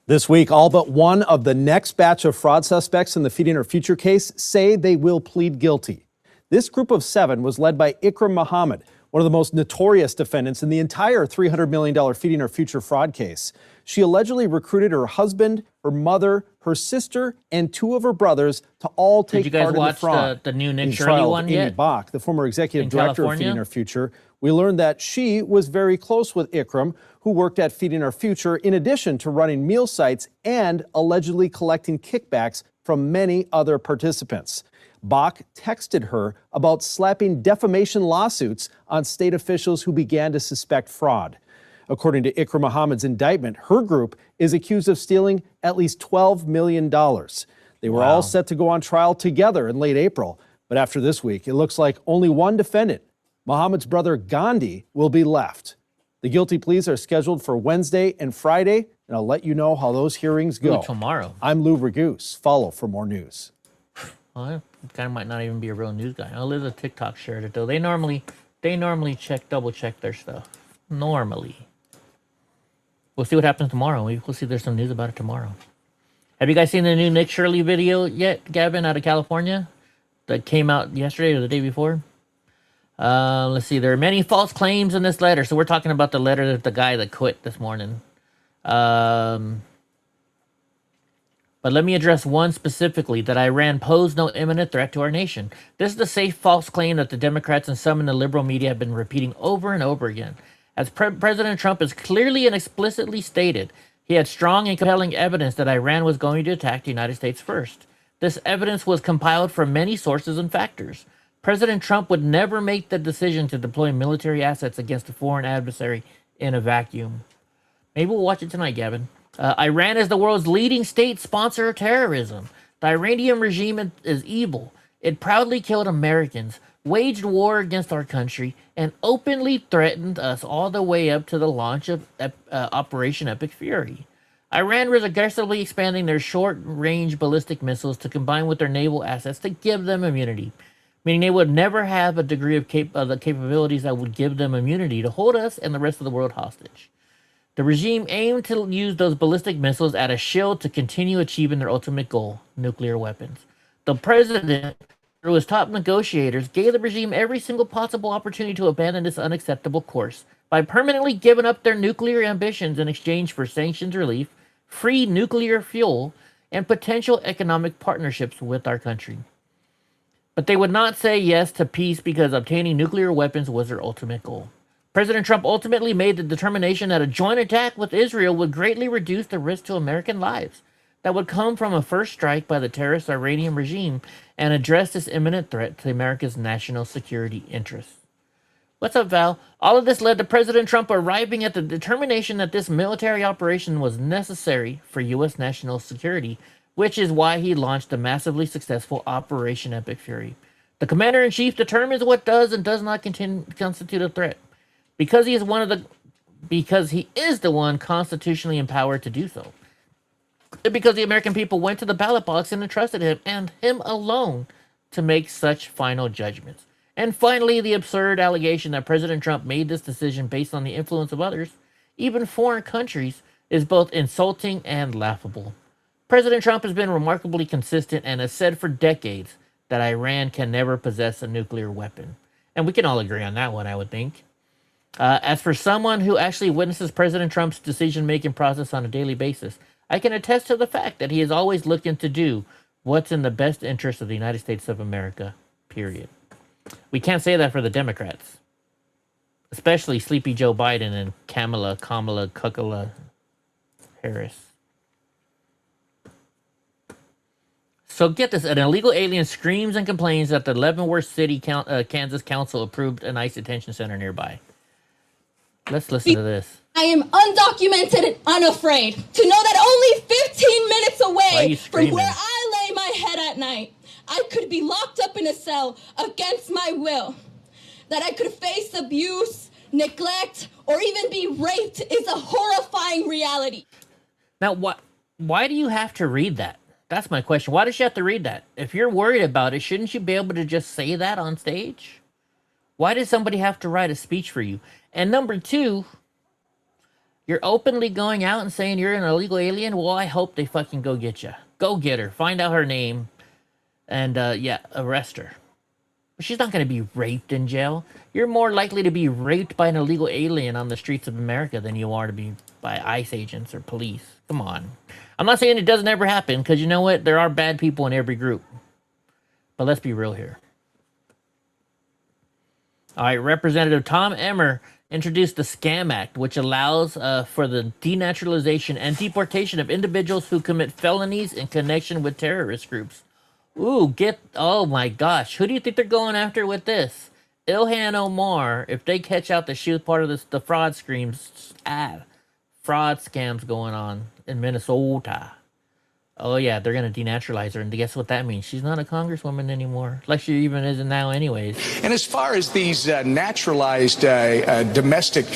This week, all but one of the next batch of fraud suspects in the Feeding Our Future case say they will plead guilty. This group of 7 was led by Ikram Muhammad, one of the most notorious defendants in the entire $300 million Feeding Our Future fraud case. She allegedly recruited her husband, her mother, her sister, and 2 of her brothers to all take part in the fraud. The new Nick In Shirley trial, one Amy yet? Bach, the former executive In director California? of Feeding Our Future, we learned that she was very close with Ikram, who worked at Feeding Our Future, in addition to running meal sites and allegedly collecting kickbacks from many other participants. Bach texted her about slapping defamation lawsuits on state officials who began to suspect fraud. According to Ikram Muhammad's indictment, her group is accused of stealing at least $12 million. They were all set to go on trial together in late April. But after this week, it looks like only one defendant, Muhammad's brother Gandhi, will be left. The guilty pleas are scheduled for Wednesday and Friday, and I'll let you know how those hearings go. Ooh, tomorrow. I'm Lou Ragoose. Follow for more news. Well, that guy might not even be a real news guy. Oh, there's a TikTok shared it though. They normally double check their stuff. Normally. We'll see what happens tomorrow. We'll see if there's some news about it tomorrow. Have you guys seen the new Nick Shirley video yet, Gavin, out of California? That came out yesterday or the day before? Let's see. There are many false claims in this letter. So we're talking about the letter that the guy that quit this morning. But let me address one specifically, that Iran posed no imminent threat to our nation. This is the safe false claim that the Democrats and some in the liberal media have been repeating over and over again. As President Trump has clearly and explicitly stated, he had strong and compelling evidence that Iran was going to attack the United States first. This evidence was compiled from many sources and factors. President Trump would never make the decision to deploy military assets against a foreign adversary in a vacuum. Maybe we'll watch it tonight, Gavin. Iran is the world's leading state sponsor of terrorism. The Iranian regime is evil. It proudly killed Americans, waged war against our country, and openly threatened us all the way up to the launch of Operation Epic Fury. Iran was aggressively expanding their short-range ballistic missiles to combine with their naval assets to give them immunity, meaning they would never have a degree of the capabilities that would give them immunity to hold us and the rest of the world hostage. The regime aimed to use those ballistic missiles as a shield to continue achieving their ultimate goal, nuclear weapons. The president, through his top negotiators, gave the regime every single possible opportunity to abandon this unacceptable course by permanently giving up their nuclear ambitions in exchange for sanctions relief, free nuclear fuel, and potential economic partnerships with our country. But they would not say yes to peace because obtaining nuclear weapons was their ultimate goal. President Trump ultimately made the determination that a joint attack with Israel would greatly reduce the risk to American lives that would come from a first strike by the terrorist Iranian regime and address this imminent threat to America's national security interests. What's up, Val? All of this led to President Trump arriving at the determination that this military operation was necessary for U.S. national security, which is why he launched the massively successful Operation Epic Fury. The commander-in-chief determines what does and does not constitute a threat. Because he is the one constitutionally empowered to do so. And because the American people went to the ballot box and entrusted him, and him alone, to make such final judgments. And finally, the absurd allegation that President Trump made this decision based on the influence of others, even foreign countries, is both insulting and laughable. President Trump has been remarkably consistent and has said for decades that Iran can never possess a nuclear weapon. And we can all agree on that one, I would think. As for someone who actually witnesses President Trump's decision-making process on a daily basis, I can attest to the fact that he is always looking to do what's in the best interest of the United States of America, period. We can't say that for the Democrats, especially Sleepy Joe Biden and Kamala Harris. So get this, an illegal alien screams and complains that the Leavenworth City, Kansas Council approved an ICE detention center nearby. Let's listen to this. I am undocumented and unafraid to know that only 15 minutes away from where I lay my head at night, I could be locked up in a cell against my will. That I could face abuse, neglect, or even be raped is a horrifying reality. Now, why do you have to read that? That's my question. Why does she have to read that? If you're worried about it, shouldn't you be able to just say that on stage? Why does somebody have to write a speech for you? And number two, you're openly going out and saying you're an illegal alien? Well, I hope they fucking go get you. Go get her. Find out her name. And, arrest her. But she's not going to be raped in jail. You're more likely to be raped by an illegal alien on the streets of America than you are to be by ICE agents or police. Come on. I'm not saying it doesn't ever happen, because you know what? There are bad people in every group. But let's be real here. All right, Representative Tom Emmer introduced the SCAM Act, which allows for the denaturalization and deportation of individuals who commit felonies in connection with terrorist groups. Ooh, oh my gosh. Who do you think they're going after with this? Ilhan Omar, if they catch out that she was part of the fraud scams going on in Minnesota. Oh yeah, they're going to denaturalize her, and guess what that means? She's not a congresswoman anymore, like she even isn't now anyways. And as far as these naturalized domestic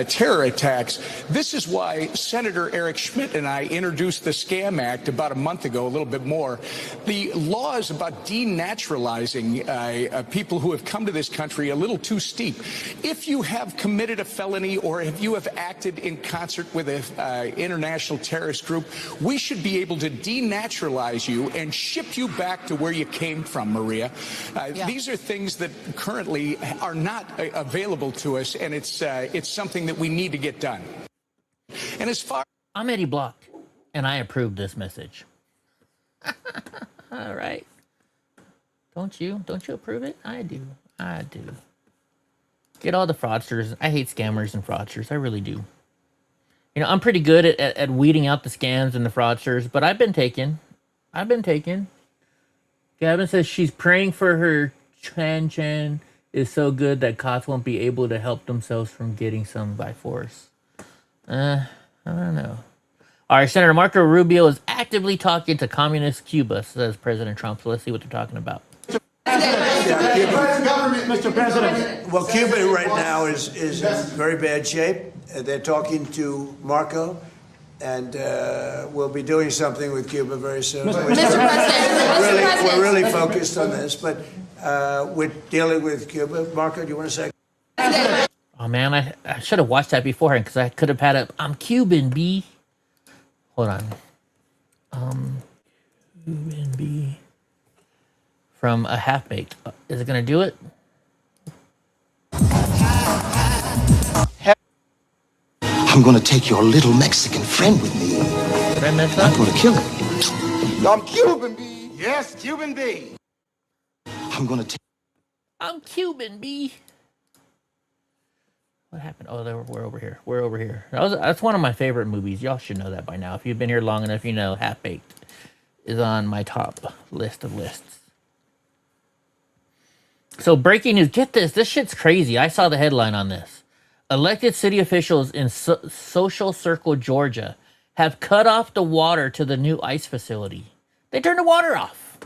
terror attacks, this is why Senator Eric Schmidt and I introduced the SCAM Act about a month ago, a little bit more. The laws about denaturalizing people who have come to this country a little too steep. If you have committed a felony or if you have acted in concert with an international terrorist group, we should be able to denaturalize you and ship you back to where you came from, Maria. These are things that currently are not available to us, and it's something that we need to get done. And as far I'm Eddie Block, and I approve this message. All right. Don't you approve it? I do. Get all the fraudsters. I hate scammers and fraudsters. I really do. You know, I'm pretty good at weeding out the scams and the fraudsters, but I've been taken. Gavin says she's praying for her Chan is so good that cops won't be able to help themselves from getting some by force. I don't know. All right, Senator Marco Rubio is actively talking to communist Cuba, says President Trump. So let's see what they're talking about. Mr. President. Well, Cuba right now is in very bad shape. They're talking to Marco, and we'll be doing something with Cuba very soon. Mr. President. We're really focused on this, but we're dealing with Cuba. Marco, do you want to say? Oh, man, I should have watched that beforehand because I could have had a, I'm Cuban, B. Hold on. Cuban, B. From a Half-Baked. Is it going to do it? I'm going to take your little Mexican friend with me. Did I mess up? I'm going to kill him. I'm Cuban, B. Yes, Cuban, B. I'm going to take... I'm Cuban, B. What happened? Oh, we're over here. We're over here. That's one of my favorite movies. Y'all should know that by now. If you've been here long enough, you know Half-Baked is on my top list of lists. So breaking news. Get this. This shit's crazy. I saw the headline on this. Elected city officials in Social Circle, Georgia, have cut off the water to the new ICE facility. They turned the water off.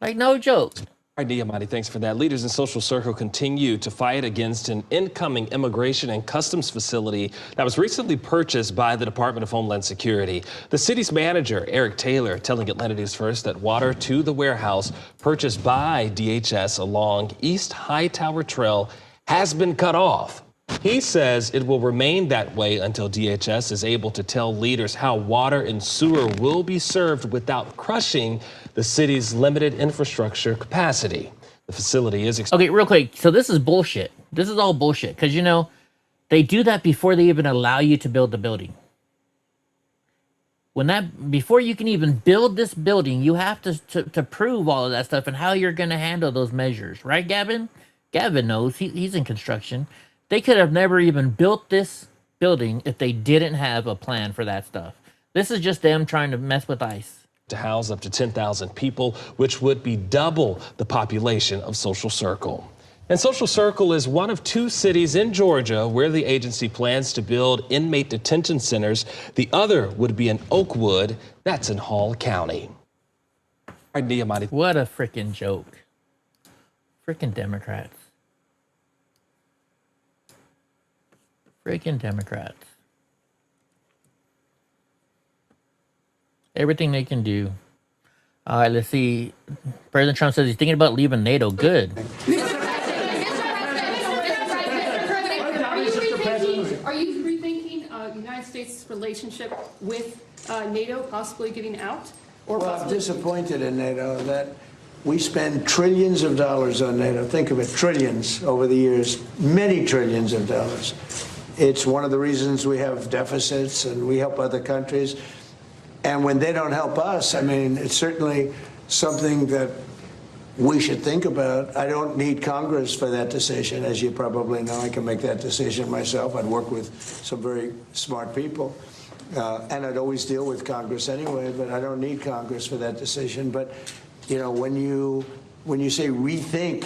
Like, no joke. All right, Diamante, thanks for that. Leaders in Social Circle continue to fight against an incoming immigration and customs facility that was recently purchased by the Department of Homeland Security. The city's manager, Eric Taylor, telling Atlanta News First that water to the warehouse purchased by DHS along East Hightower Trail has been cut off. He says it will remain that way until DHS is able to tell leaders how water and sewer will be served without crushing the city's limited infrastructure capacity. The facility is... Okay, real quick. So this is bullshit. This is all bullshit. Because, you know, they do that before they even allow you to build the building. Before you can even build this building, you have to prove all of that stuff and how you're going to handle those measures. Right, Gavin? Gavin knows. He's in construction. They could have never even built this building if they didn't have a plan for that stuff. This is just them trying to mess with ICE. To house up to 10,000 people, which would be double the population of Social Circle. And Social Circle is one of 2 cities in Georgia where the agency plans to build inmate detention centers. The other would be in Oakwood. That's in Hall County. What a freaking joke. Freaking Democrats. Freaking Democrats. Everything they can do. All right, let's see. President Trump says he's thinking about leaving NATO. Good. Are you rethinking the United States' relationship with NATO, possibly getting out? Well, I'm disappointed in NATO that we spend trillions of dollars on NATO. Think of it, trillions over the years, many trillions of dollars. It's one of the reasons we have deficits and we help other countries. And when they don't help us, I mean, it's certainly something that we should think about. I don't need Congress for that decision. As you probably know, I can make that decision myself. I'd work with some very smart people. And I'd always deal with Congress anyway, but I don't need Congress for that decision. But, you know, when you say rethink,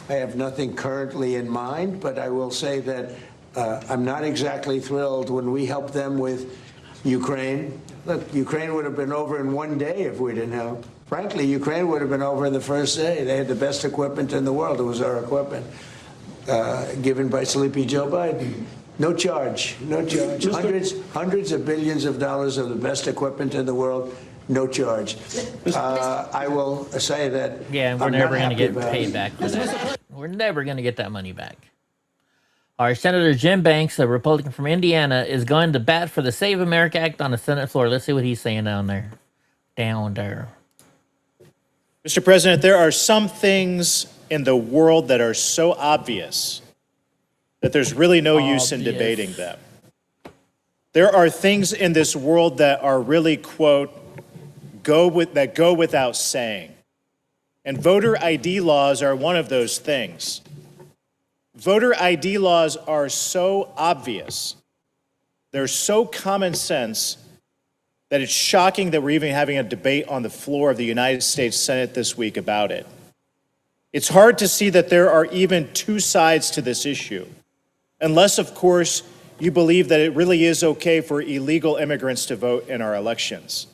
I have nothing currently in mind, but I will say that I'm not exactly thrilled when we help them with Ukraine. Look, Ukraine would have been over in one day if we didn't help. Frankly, Ukraine would have been over in the first day. They had the best equipment in the world. It was our equipment given by Sleepy Joe Biden. No charge, no charge. Hundreds of billions of dollars of the best equipment in the world, no charge. I will say that. Yeah, we're never going to get paid back for that. We're never going to get that money back. All right, Senator Jim Banks, a Republican from Indiana, is going to bat for the Save America Act on the Senate floor. Let's see what he's saying down there. Down there. Mr. President, there are some things in the world that are so obvious that there's really no use in debating them. There are things in this world that are really, quote, go without saying. And voter ID laws are one of those things. Voter ID laws are so obvious, they're so common sense, that it's shocking that we're even having a debate on the floor of the United States Senate this week about it. It's hard to see that there are even two sides to this issue, unless, of course, you believe that it really is okay for illegal immigrants to vote in our elections.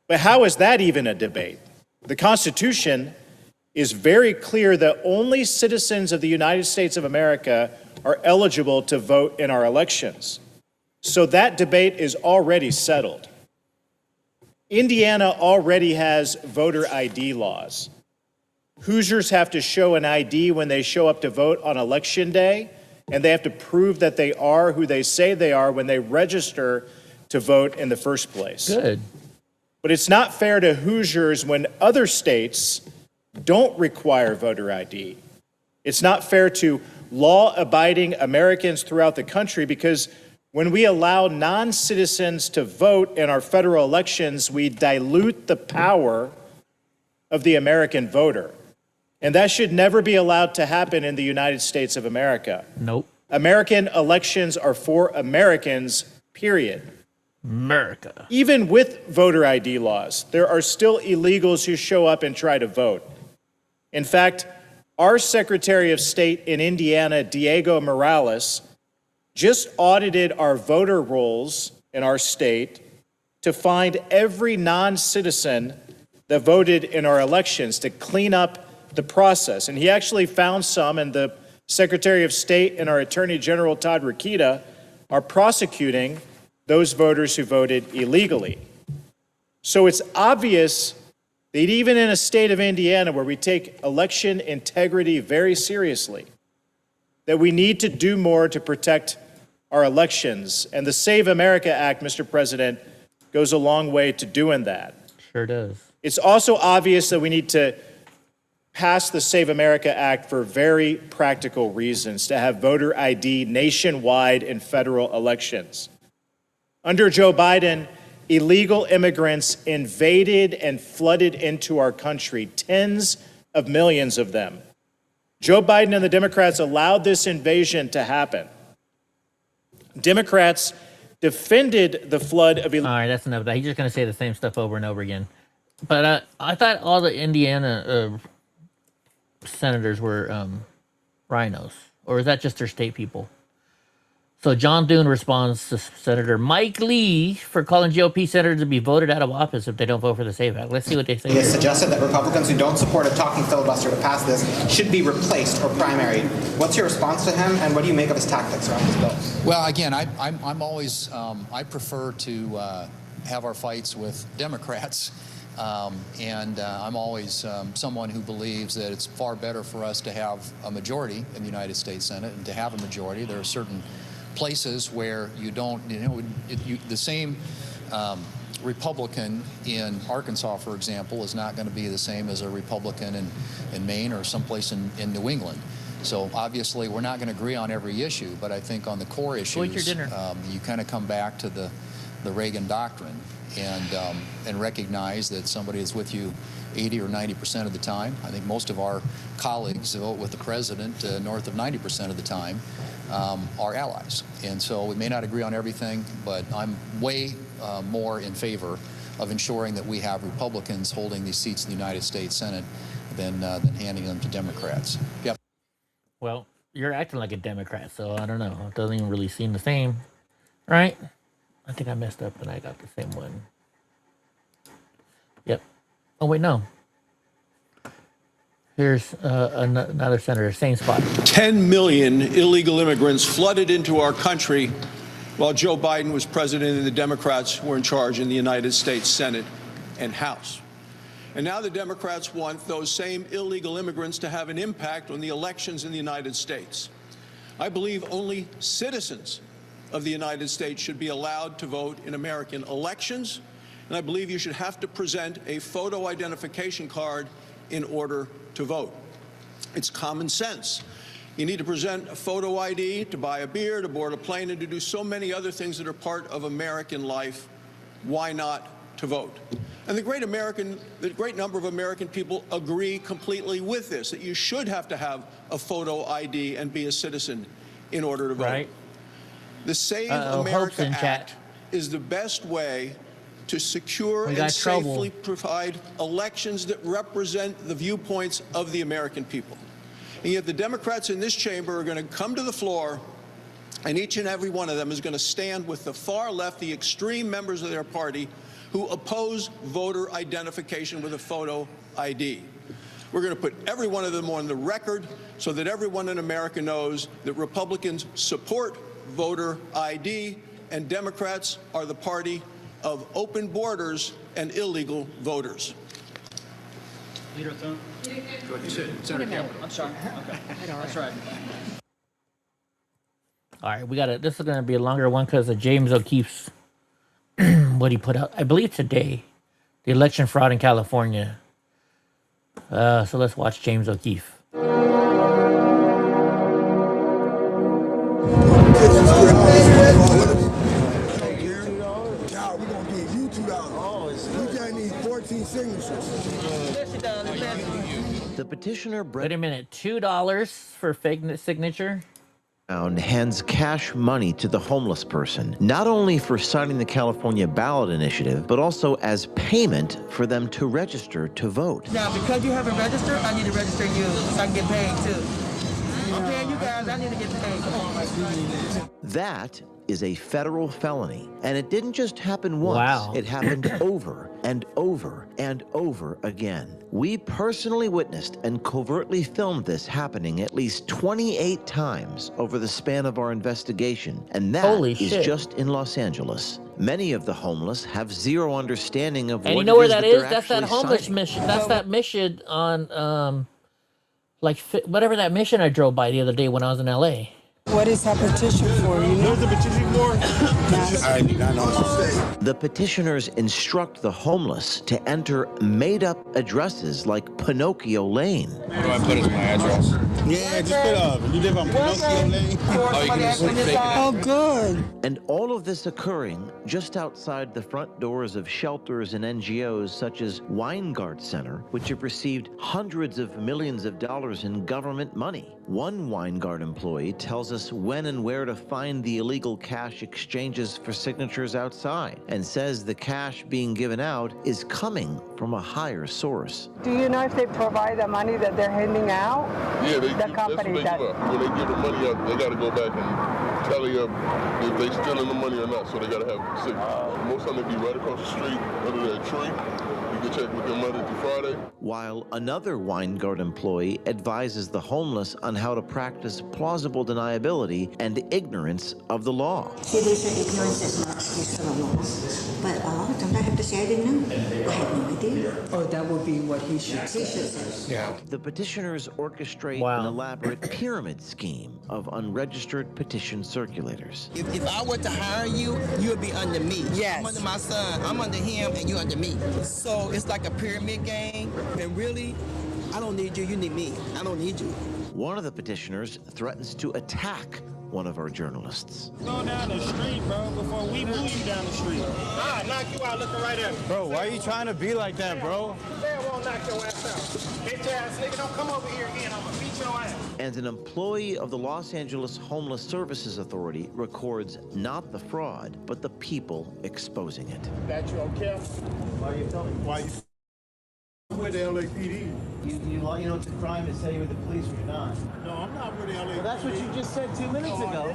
But how is that even a debate? The Constitution is very clear that only citizens of the United States of America are eligible to vote in our elections. So that debate is already settled. Indiana already has voter ID laws. Hoosiers have to show an ID when they show up to vote on Election Day, and they have to prove that they are who they say they are when they register to vote in the first place. Good. But it's not fair to Hoosiers when other states don't require voter ID. It's not fair to law-abiding Americans throughout the country because when we allow non-citizens to vote in our federal elections, we dilute the power of the American voter. And that should never be allowed to happen in the United States of America. Nope. American elections are for Americans, period. America. Even with voter ID laws, there are still illegals who show up and try to vote. In fact, our Secretary of State in Indiana, Diego Morales, just audited our voter rolls in our state to find every non-citizen that voted in our elections to clean up the process. And he actually found some, and the Secretary of State and our Attorney General, Todd Rokita, are prosecuting those voters who voted illegally. So it's obvious that even in a state of Indiana where we take election integrity very seriously, that we need to do more to protect our elections. And the Save America Act, Mr. President, goes a long way to doing that. Sure does. It's also obvious that we need to pass the Save America Act for very practical reasons, to have voter ID nationwide in federal elections. Under Joe Biden, illegal immigrants invaded and flooded into our country, tens of millions of them. Joe Biden and the Democrats allowed this invasion to happen. Democrats defended the flood of... All right, that's enough of that. He's just going to say the same stuff over and over again. But I thought all the Indiana senators were rhinos. Or is that just their state people? So John Thune responds to Senator Mike Lee for calling GOP senators to be voted out of office if they don't vote for the SAFE Act. Let's see what they say. He has suggested that Republicans who don't support a talking filibuster to pass this should be replaced or primaried. What's your response to him, and what do you make of his tactics around this bill? Well, again, I'm always, I prefer to have our fights with Democrats. I'm always someone who believes that it's far better for us to have a majority in the United States Senate and to have a majority. There are certain places where you don't, the same Republican in Arkansas, for example, is not going to be the same as a Republican in Maine or someplace in New England. So obviously we're not going to agree on every issue, but I think on the core issues, you kind of come back to the Reagan doctrine and recognize that somebody is with you 80 or 90% of the time. I think most of our colleagues vote with the president north of 90% of the time. Are allies. And so we may not agree on everything, but I'm way more in favor of ensuring that we have Republicans holding these seats in the United States Senate than handing them to Democrats. Yep. Well, you're acting like a Democrat, so I don't know. It doesn't even really seem the same, right? I think I messed up and I got the same one. Yep. Oh, wait, no. Here's another senator, same spot. 10 million illegal immigrants flooded into our country while Joe Biden was president and the Democrats were in charge in the United States Senate and House. And now the Democrats want those same illegal immigrants to have an impact on the elections in the United States. I believe only citizens of the United States should be allowed to vote in American elections, and I believe you should have to present a photo identification card in order to vote. It's common sense. You need to present a photo ID to buy a beer, to board a plane, and to do so many other things that are part of American life. Why not to vote? And the great number of American people agree completely with this, that you should have to have a photo ID and be a citizen in order to vote. Right. The Save America Act is the best way to secure We got and trouble. safely provide elections that represent the viewpoints of the American people. And yet the Democrats in this chamber are going to come to the floor, and each and every one of them is going to stand with the far left, the extreme members of their party who oppose voter identification with a photo ID. We're going to put every one of them on the record so that everyone in America knows that Republicans support voter ID and Democrats are the party of open borders and illegal voters. Leader Thune? Senator Campbell. I'm sorry. Okay. That's right. All right, we got it. This is going to be a longer one because of James O'Keefe's what he put out, I believe today, the election fraud in California. So let's watch James O'Keefe. The petitioner Wait a minute, $2 for fake signature? Hands cash money to the homeless person, not only for signing the California ballot initiative, but also as payment for them to register to vote. Now, because you haven't registered, I need to register you so I can get paid too. I'm paying you guys, I need to get paid. Come on. That is a federal felony. And it didn't just happen once. Wow. It happened over and over and over again. We personally witnessed and covertly filmed this happening at least 28 times over the span of our investigation. And that Holy is shit. just in Los Angeles. Many of the homeless have zero understanding of And what you know where it is that that is? they're That's that actually homeless signing. mission. That's that mission on, whatever that mission I drove by the other day when I was in LA. What is that petition for? You know the petition for? I do not know what to say. The petitioners instruct the homeless to enter made-up addresses like Pinocchio Lane. Where do I put as my address? Yeah, just put you live on Pinocchio Lane. Oh, you can just take it out. Oh, good. And all of this occurring just outside the front doors of shelters and NGOs such as Weingart Center, which have received hundreds of millions of dollars in government money. One Weingart employee tells us when and where to find the illegal cash exchanges for signatures outside, and says the cash being given out is coming from a higher source. Do you know if they provide the money that they're handing out? Yeah, the company that's what they give up. When they give the money out, they got to go back and tally up if they stealing the money or not, so they got to have signatures. Most of them they be right across the street under that tree. You can check with them Monday through Friday. While another Weingart employee advises the homeless on how to practice plausible deniability and ignorance of the law. See, they say ignorance is not excuse for the law, but a lot of times I have to say I didn't know. I had no idea. Oh, that would be what he should say. He should say. Yeah. The petitioners orchestrate an elaborate pyramid scheme of unregistered petition circulators. If I were to hire you, you would be under me. Yes. I'm under my son, I'm under him, and you're under me. So it's like a pyramid game, and really, I don't need you, you need me. I don't need you. One of the petitioners threatens to attack one of our journalists. Go down the street, bro, before we move you down the street. I'll knock you out looking right at me. Bro, why are you trying to be like that, bro? Say I won't knock your ass out. Bitch ass nigga, don't come over here again. I'm gonna beat your ass. And an employee of the Los Angeles Homeless Services Authority records not the fraud, but the people exposing it. That you okay? Why you telling me? Why you with the LAPD? You know it's a crime to say you're with the police when you're not. No, I'm not with the LAPD. Well, that's what you just said 2 minutes ago.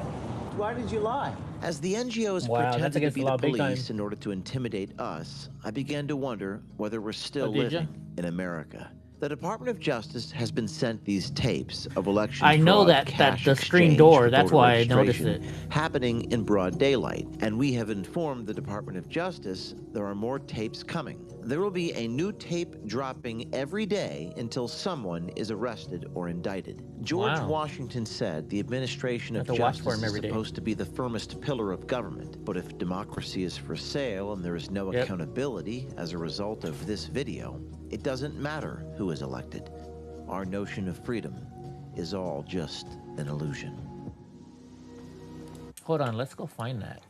Why did you lie? As the NGOs Wow, that's pretended to against be the the law big police time. in order to intimidate us, I began to wonder whether we're still Oh, did ya? living in America. The Department of Justice has been sent these tapes of election I know fraud, that cash the screen exchange door, for that's voter why I noticed registration it. happening in broad daylight, and we have informed the Department of Justice there are more tapes coming. There will be a new tape dropping every day until someone is arrested or indicted. George Wow. Washington said the administration of Have to watch for justice him is every day. supposed to be the firmest pillar of government. But if democracy is for sale and there is no Yep. accountability as a result of this video, it doesn't matter who is elected. Our notion of freedom is all just an illusion. Hold on, let's go find that.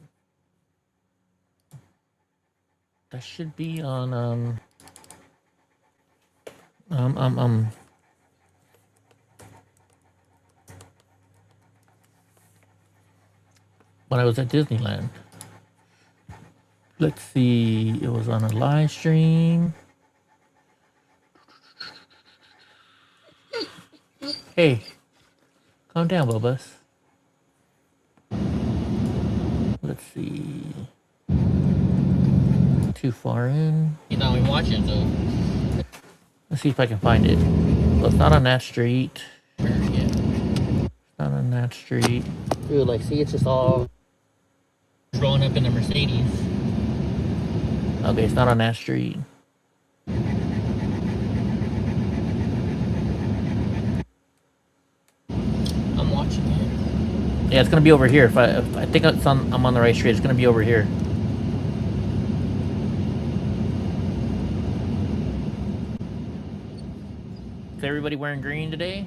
That should be on when I was at Disneyland. Let's see. It was on a live stream. Hey, calm down, Bobus. Let's see. Too far in. He's not even watching, so. Let's see if I can find it. Well, it's not on that street. Yeah. It's not on that street. Dude, like, see, it's just all growing up in the Mercedes. Okay, it's not on that street. I'm watching it. Yeah, it's gonna be over here. If I think I'm on the right street. It's gonna be over here. Is everybody wearing green today?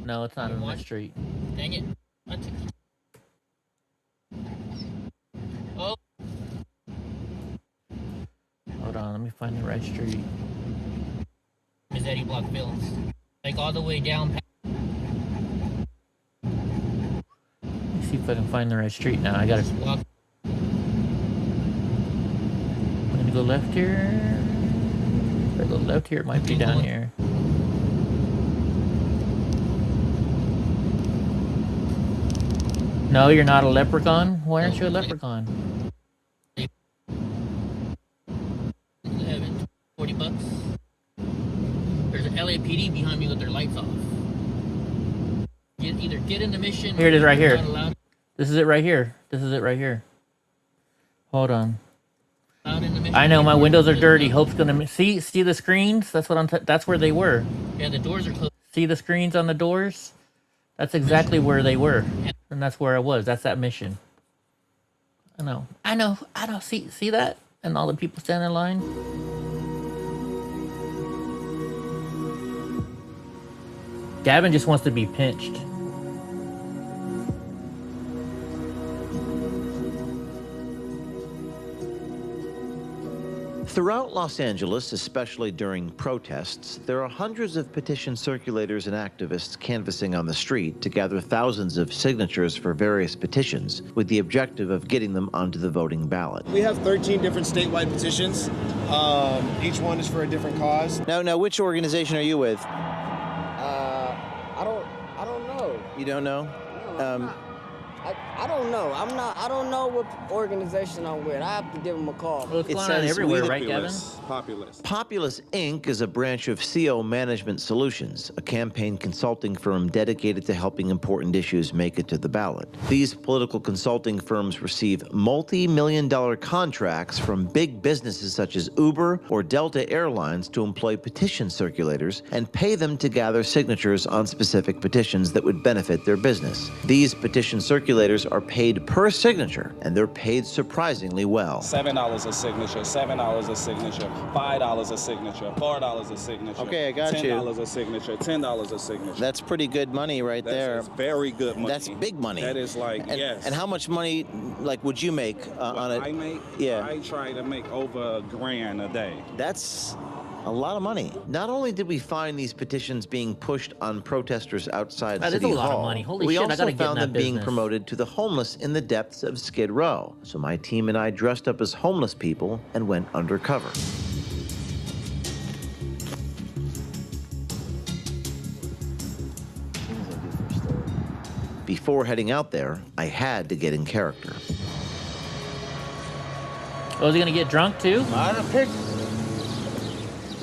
No, it's not on that street. Dang it. What? Oh. Hold on, let me find the right street. Is Eddie Block Films. Like all the way down. Let me see if I can find the right street now. I gotta. I'm gonna go left here. If I go left here, it might be down here. No, you're not a leprechaun? Why aren't you a leprechaun? 40 bucks. There's an LAPD behind me with their lights off. Either get in the mission. Here it is right here. Not allowed. This is it right here. This is it right here. Hold on. Allowed in the mission. I know my windows are dirty. Hope's gonna see the screens. That's what that's where they were. Yeah, the doors are closed. See the screens on the doors? That's exactly where they were, and that's where I was. That's that mission. I know. See that? And all the people standing in line. Gavin just wants to be pinched. Throughout Los Angeles, especially during protests, there are hundreds of petition circulators and activists canvassing on the street to gather thousands of signatures for various petitions with the objective of getting them onto the voting ballot. We have 13 different statewide petitions. Each one is for a different cause. Now, which organization are you with? I don't know. You don't know? No, I don't know. I don't know what organization I'm with. I have to give them a call. Well, it's going on everywhere, right, Gavin? Populous Inc. is a branch of CO Management Solutions, a campaign consulting firm dedicated to helping important issues make it to the ballot. These political consulting firms receive multi-million-dollar contracts from big businesses such as Uber or Delta Airlines to employ petition circulators and pay them to gather signatures on specific petitions that would benefit their business. These petition circulators are paid per signature, and they're paid surprisingly well. $7 a signature, $7 a signature, $5 a signature, $4 a signature. Okay, I got you. $10 a signature, $10 a signature. That's pretty good money right there. That's very good money. That's big money. That is like, yes. And how much money, like, would you make on it? I make? Yeah. I try to make over $1,000 a day. That's a lot of money. Not only did we find these petitions being pushed on protesters outside That is City a lot of Hall, money. Holy we shit, I also gotta get in found that them being business. promoted to the homeless in the depths of Skid Row. So my team and I dressed up as homeless people and went undercover. Before heading out there, I had to get in character. Oh, is he gonna get drunk too? Lot of pictures.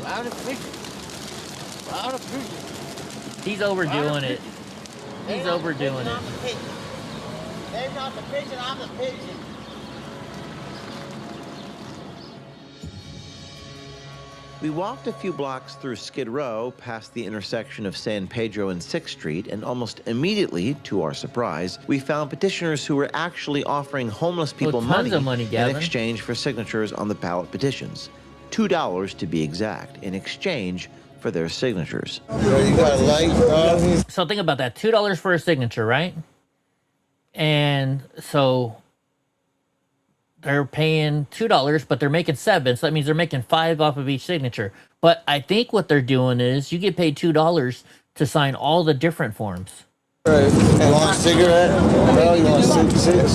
Lot of pictures. Lot of pictures. He's overdoing it. He's overdoing it. They're not the picture, I'm the picture. We walked a few blocks through Skid Row, past the intersection of San Pedro and 6th Street, and almost immediately, to our surprise, we found petitioners who were actually offering homeless people tons of money, in Gavin. exchange for signatures on the ballot petitions. $2 to be exact, in exchange for their signatures. You got a light, bro? So think about that. $2 for a signature, right? And so they're paying $2, but they're making $7, so that means they're making $5 off of each signature. But I think what they're doing is you get paid $2 to sign all the different forms. Right. You want a cigarette? Bro, you want a cigarette?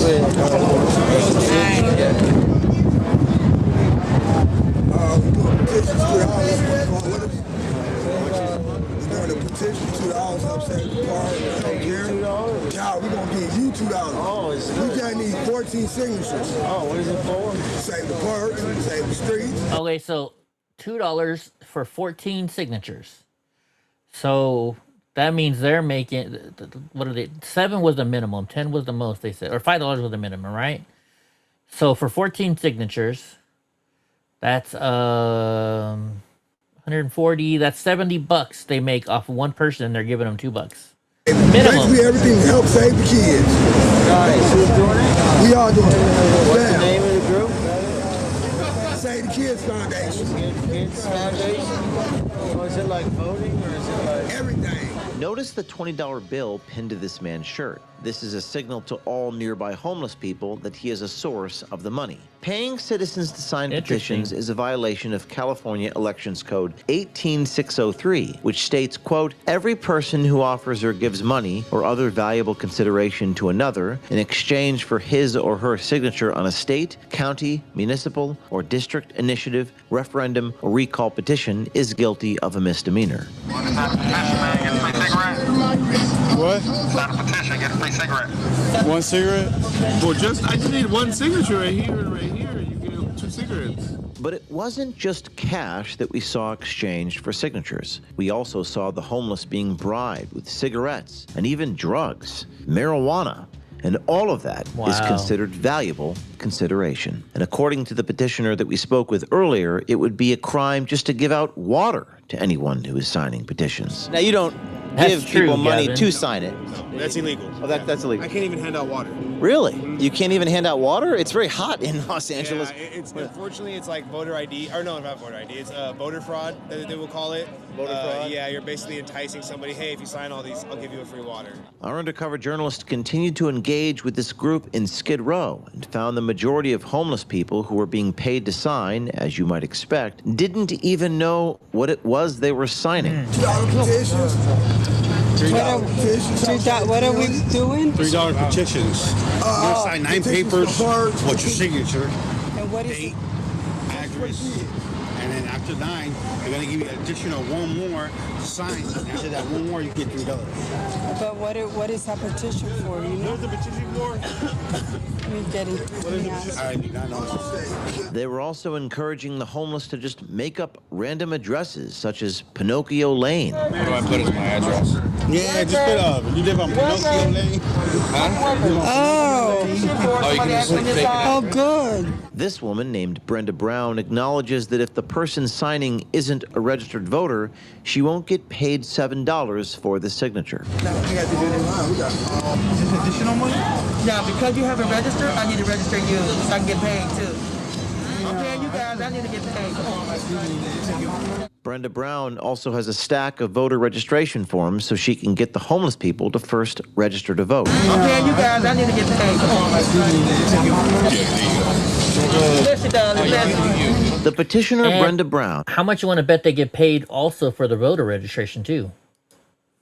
We're doing petitions to the house. We're doing a petition to the house upstate the park. I don't care. Now we're going to give you $2. Oh, is it? We got need 14 signatures. Oh, what is it for? Save the park, save the streets. Okay, so $2 for 14 signatures. So that means they're making, what are they? 7 was the minimum, 10 was the most, they said, or $5 was the minimum, right? So for 14 signatures, that's 140. That's $70 they make off of one person. They're giving them $2. Minimum. Basically, everything to help save the kids. Guys, who's doing it? We all doing it. What's the name of the group? Save the Kids Foundation. Kids Foundation? Or is it like voting, or is it like everything? Notice the $20 bill pinned to this man's shirt. This is a signal to all nearby homeless people that he is a source of the money. Paying citizens to sign petitions is a violation of California Elections Code 18603, which states, quote, every person who offers or gives money or other valuable consideration to another in exchange for his or her signature on a state, county, municipal, or district initiative, referendum, or recall petition is guilty of a misdemeanor. What? Sign a petition, get a free cigarette. 1 cigarette? Well, I just need 1 signature right here and right here. You get 2 cigarettes. But it wasn't just cash that we saw exchanged for signatures. We also saw the homeless being bribed with cigarettes and even drugs, marijuana. And all of that is considered valuable consideration. And according to the petitioner that we spoke with earlier, it would be a crime just to give out water to anyone who is signing petitions. Now, you don't give people money to sign it. That's illegal. Oh, that's illegal. I can't even hand out water. Really? You can't even hand out water? It's very hot in Los Angeles. Yeah, unfortunately, it's like voter ID, or no, not voter ID. It's voter fraud, they will call it. Voter fraud? Yeah, you're basically enticing somebody, hey, if you sign all these, I'll give you a free water. Our undercover journalist continued to engage with this group in Skid Row and found the majority of homeless people who were being paid to sign, as you might expect, didn't even know what it was they were signing. What are we doing? $3 petitions. You're gonna sign 9 papers. What's your signature? And what is date, address, and then after 9, they're gonna give you an additional 1 more to sign. After that 1 more, you get $3. But what is that petition for? You know What's the petition for? we're getting. I do not know. They were also encouraging the homeless to just make up random addresses, such as Pinocchio Lane. What do I put as my address? Yeah, just put you live on Pinocchio Lane. Oh, you can just take it out. oh, good. This woman, named Brenda Brown, acknowledges that if the person signing isn't a registered voter, she won't get paid $7 for the signature. Is this additional money? Yeah, because you haven't registered, I need to register you so I can get paid too. I'm paying you guys, I need to get paid. Brenda Brown also has a stack of voter registration forms so she can get the homeless people to first register to vote. I'm paying you guys, I need to get paid. The petitioner, Brenda Brown, how much you want to bet they get paid also for the voter registration too?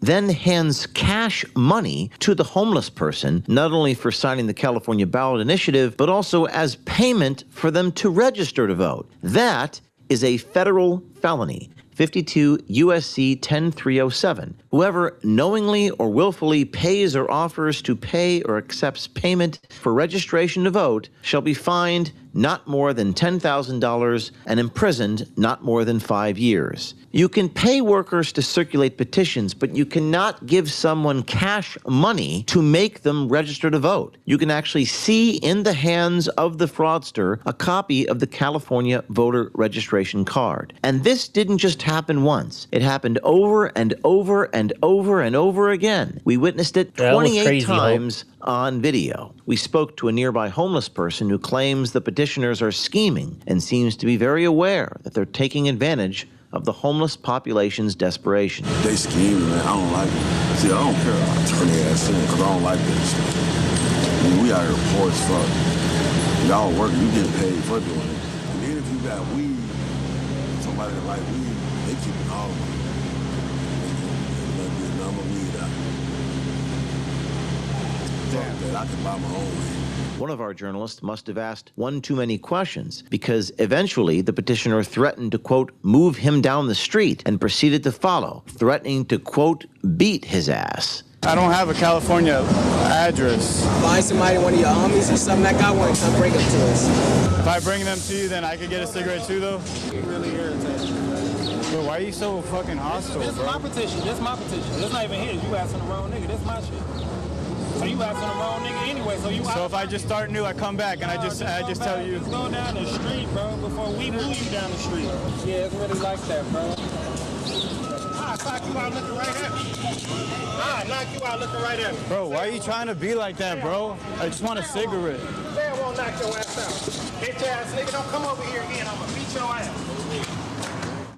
then hands cash money to the homeless person, not only for signing the California ballot initiative, but also as payment for them to register to vote. That is a federal felony. 52 U.S.C. 10307. Whoever knowingly or willfully pays or offers to pay or accepts payment for registration to vote shall be fined not more than $10,000 and imprisoned not more than 5 years. You can pay workers to circulate petitions, but you cannot give someone cash money to make them register to vote. You can actually see in the hands of the fraudster a copy of the California voter registration card. And this didn't just happen once. It happened over and over and over and over again. We witnessed it 28 times on video. We spoke to a nearby homeless person who claims the petitioners are scheming and seems to be very aware that they're taking advantage of the homeless population's desperation. They scheming, man. I don't like it. See, I don't care. I turn their ass in because I don't like this stuff. I mean, we out here poor as fuck. Y'all working, you get paid for doing it. And then if you got weed, somebody that like weed, they keep it all of them. Let me get number weed out. Fuck that, I can buy my own weed. One of our journalists must have asked one too many questions, because eventually the petitioner threatened to, quote, move him down the street and proceeded to follow, threatening to, quote, beat his ass. I don't have a California address. Find somebody, one of your homies or something that got one, come bring them to us. If I bring them to you, then I could get a cigarette too, though? You really irritating. But why are you so fucking hostile, This is bro? my petition. This is my petition. It's not even his. You asking the wrong nigga. This is my shit. So you asking the wrong nigga anyway. So if I just start new, I come back and I just tell you. Just go down the street, bro, before we move you down the street. Yeah, it's really like that, bro. I'll knock you out looking right at me. I'll knock you out looking right at me. Bro, why are you trying to be like that, bro? I just want a cigarette. Say I won't knock your ass out. Bitch ass nigga, don't come over here again. I'm gonna beat your ass.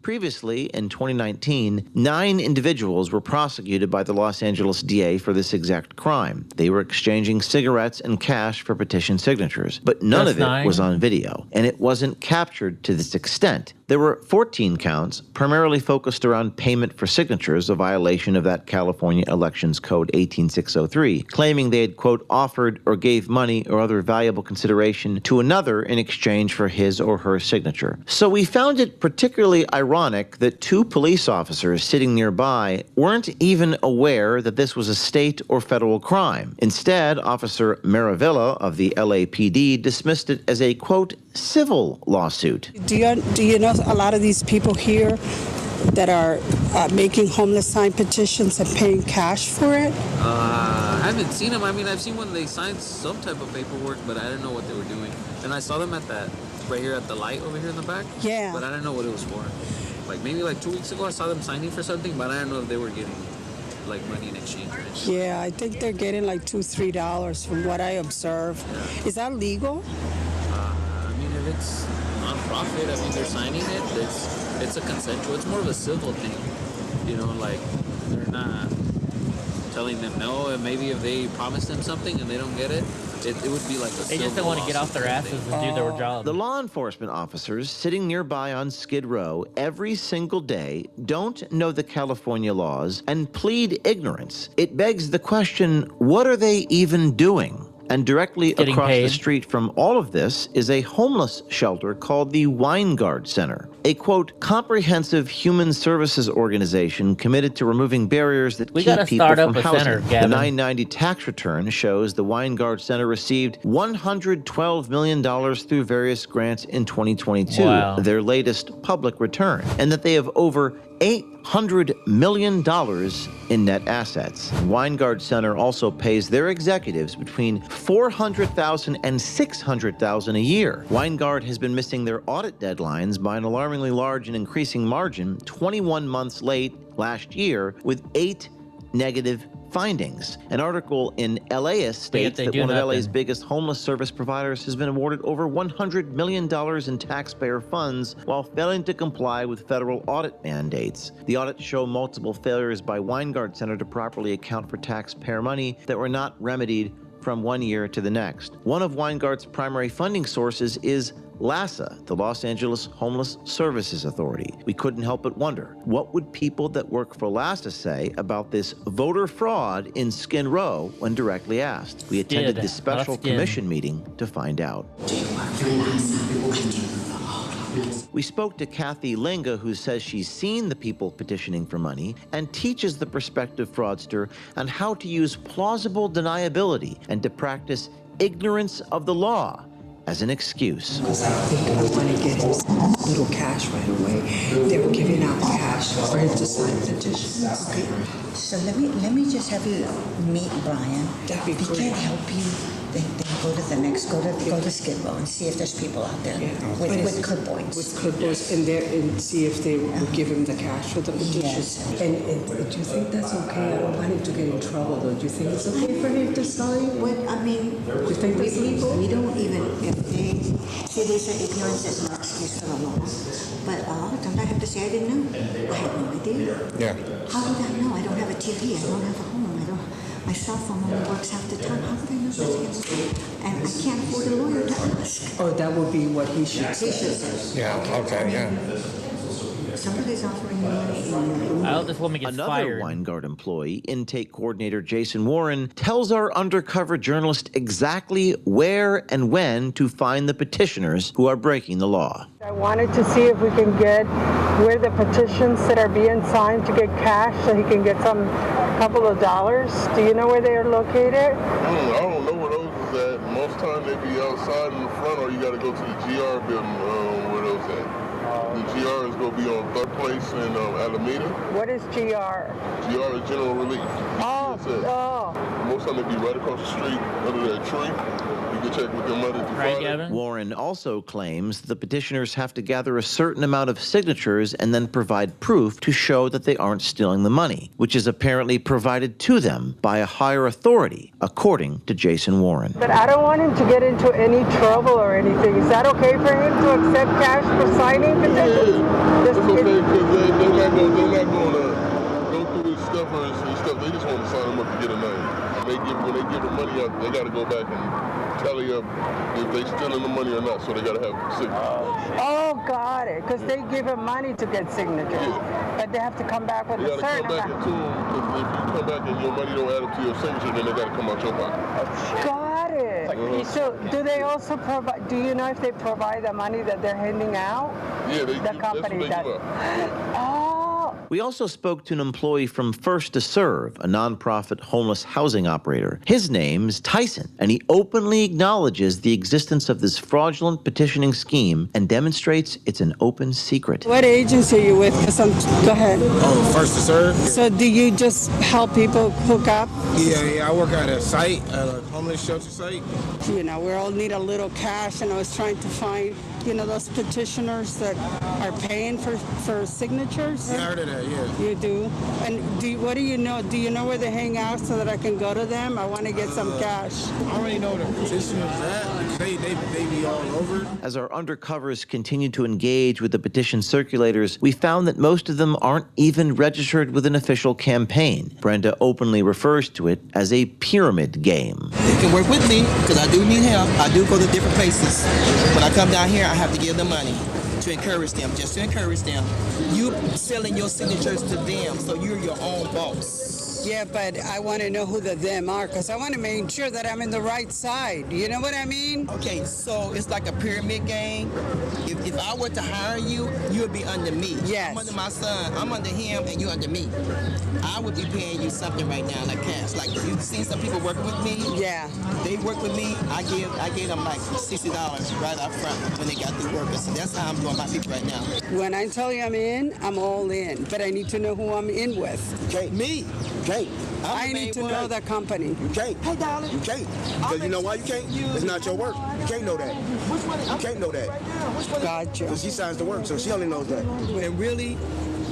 Previously, in 2019, 9 individuals were prosecuted by the Los Angeles DA for this exact crime. They were exchanging cigarettes and cash for petition signatures, but none of it was on video, and it wasn't captured to this extent. There were 14 counts, primarily focused around payment for signatures, a violation of that California Elections Code 18603, claiming they had, quote, offered or gave money or other valuable consideration to another in exchange for his or her signature. So we found it particularly ironic that 2 police officers sitting nearby weren't even aware that this was a state or federal crime. Instead, Officer Maravilla of the LAPD dismissed it as a, quote, civil lawsuit. Do you know a lot of these people here that are making homeless sign petitions and paying cash for it? I haven't seen them. I mean, I've seen when they signed some type of paperwork, but I didn't know what they were doing. And I saw them at that, right here at the light over here in the back. Yeah. But I didn't know what it was for. Like maybe like 2 weeks ago, I saw them signing for something, but I didn't know if they were getting like money in exchange or anything. Yeah, I think they're getting like $2-3 from what I observe. Yeah. Is that legal? I mean, if it's non-profit, I mean, they're signing it. It's a consensual. It's more of a civil thing, you know. Like they're not telling them no, and maybe if they promise them something and they don't get it, it would be like a They just don't want to get off their asses and do their job. The law enforcement officers sitting nearby on Skid Row every single day don't know the California laws and plead ignorance. It begs the question, what are they even doing? And directly across the street from all of this is a homeless shelter called the Weingard Center, a, quote, comprehensive human services organization committed to removing barriers that keep people from housing. The 990 tax return shows the Weingard Center received $112 million through various grants in 2022, their latest public return, and that they have over $800 million in net assets. Weingard Center also pays their executives between $400,000 and $600,000 a year. Weingard has been missing their audit deadlines by an alarmingly large and increasing margin, 21 months late last year, with 8 negative findings. An article in LAist states that one of LA's biggest homeless service providers has been awarded over $100 million in taxpayer funds while failing to comply with federal audit mandates. The audits show multiple failures by Weingard Center to properly account for taxpayer money that were not remedied from one year to the next. One of Weingard's primary funding sources is LASA, the Los Angeles Homeless Services Authority. We couldn't help but wonder, what would people that work for LASA say about this voter fraud in Skid Row when directly asked? We attended this special commission meeting to find out. We spoke to Kathy Linga, who says she's seen the people petitioning for money and teaches the prospective fraudster on how to use plausible deniability and to practice ignorance of the law as an excuse. Because I think I want to get him little cash right away. They were giving out cash for him to sign petitions. Okay. So let me just have you meet Brian. That'd be if he can't help you, then go to the next, go to Skid Row and see if there's people out there with clipboards. With clipboards and see if they will give him the cash for the petitions. Yes. And do you think that's okay? I don't want him to get in trouble though. Do you think it's okay for him to sign? What, I mean, do you think that's legal? We don't even, if they say ignorance is not excuse for the law. But a lot of times I have to say I didn't know. I had no idea. Yeah. How did I know? I don't have a TV. I don't have a home. My cell phone only works half the time. How did I know that's against the law? And I can't afford a lawyer to ask. Oh, that would be what he should say. He should say. Yeah, okay, yeah. somebody's offering you money. I hope this woman gets Another fired. Weingart employee, intake coordinator Jason Warren, tells our undercover journalist exactly where and when to find the petitioners who are breaking the law. I wanted to see if we can get where the petitions that are being signed to get cash so he can get some couple of dollars. Do you know where they are located? I don't know where those is at. Most times they be outside in the front, or you got to go to the GR building where those at. The GR is going to be on 3rd Place in Alameda. What is GR? GR is General Relief. Most time they be right across the street under that tree. You can check with them Monday through Friday. Warren also claims the petitioners have to gather a certain amount of signatures and then provide proof to show that they aren't stealing the money, which is apparently provided to them by a higher authority, according to Jason Warren. But I don't want him to get into any trouble or anything. Is that okay for him to accept cash for signing petitions? It's okay because they're not going to go through his stuff or his stuff. They just want to sign him up to get a name. When they give the money out, they got to go back and tally up if they stealing the money or not. So they got to have signatures. Oh, got it. Because they give him money to get signatures, but they have to come back with a certain amount. They got to come back to them because if you come back and your money don't add up to your signature, then they got to come out your pocket. Got it. So do they also provide? Do you know if they provide the money that they're handing out? Yeah, the company that's what they give out. We also spoke to an employee from First to Serve, a nonprofit homeless housing operator. His name's Tyson, and he openly acknowledges the existence of this fraudulent petitioning scheme and demonstrates it's an open secret. What agency are you with? Go ahead. Oh, First to Serve. So do you just help people hook up? Yeah, I work at a site, a homeless shelter site. You know, we all need a little cash, and I was trying to find, you know, those petitioners that are paying for signatures. Yeah, I heard of that, yeah. You do? And what do you know? Do you know where they hang out so that I can go to them? I want to get some cash. I already know the petitioners at. They be all over. As our undercovers continue to engage with the petition circulators, we found that most of them aren't even registered with an official campaign. Brenda openly refers to it as a pyramid game. They can work with me because I do need help. I do go to different places. When I come down here, I have to give them money to encourage them, just to encourage them. You selling your signatures to them, so you're your own boss. Yeah, but I want to know who the them are because I want to make sure that I'm in the right side. You know what I mean? Okay, so it's like a pyramid game. If I were to hire you, you would be under me. Yes. I'm under my son. I'm under him, and you're under me. I would be paying you something right now, like cash. Like you've seen some people working with me. Yeah. They work with me. I gave them like $60 right up front when they got through working. So that's how I'm doing my people right now. When I tell you I'm in, I'm all in. But I need to know who I'm in with. Okay. Me. Okay. I need to know the company. You can't. Hey, darling. You can't. Because you know why you can't? It's not your work. You can't know that. You can't know that. Gotcha. Because she signs the work, so she only knows that. And really,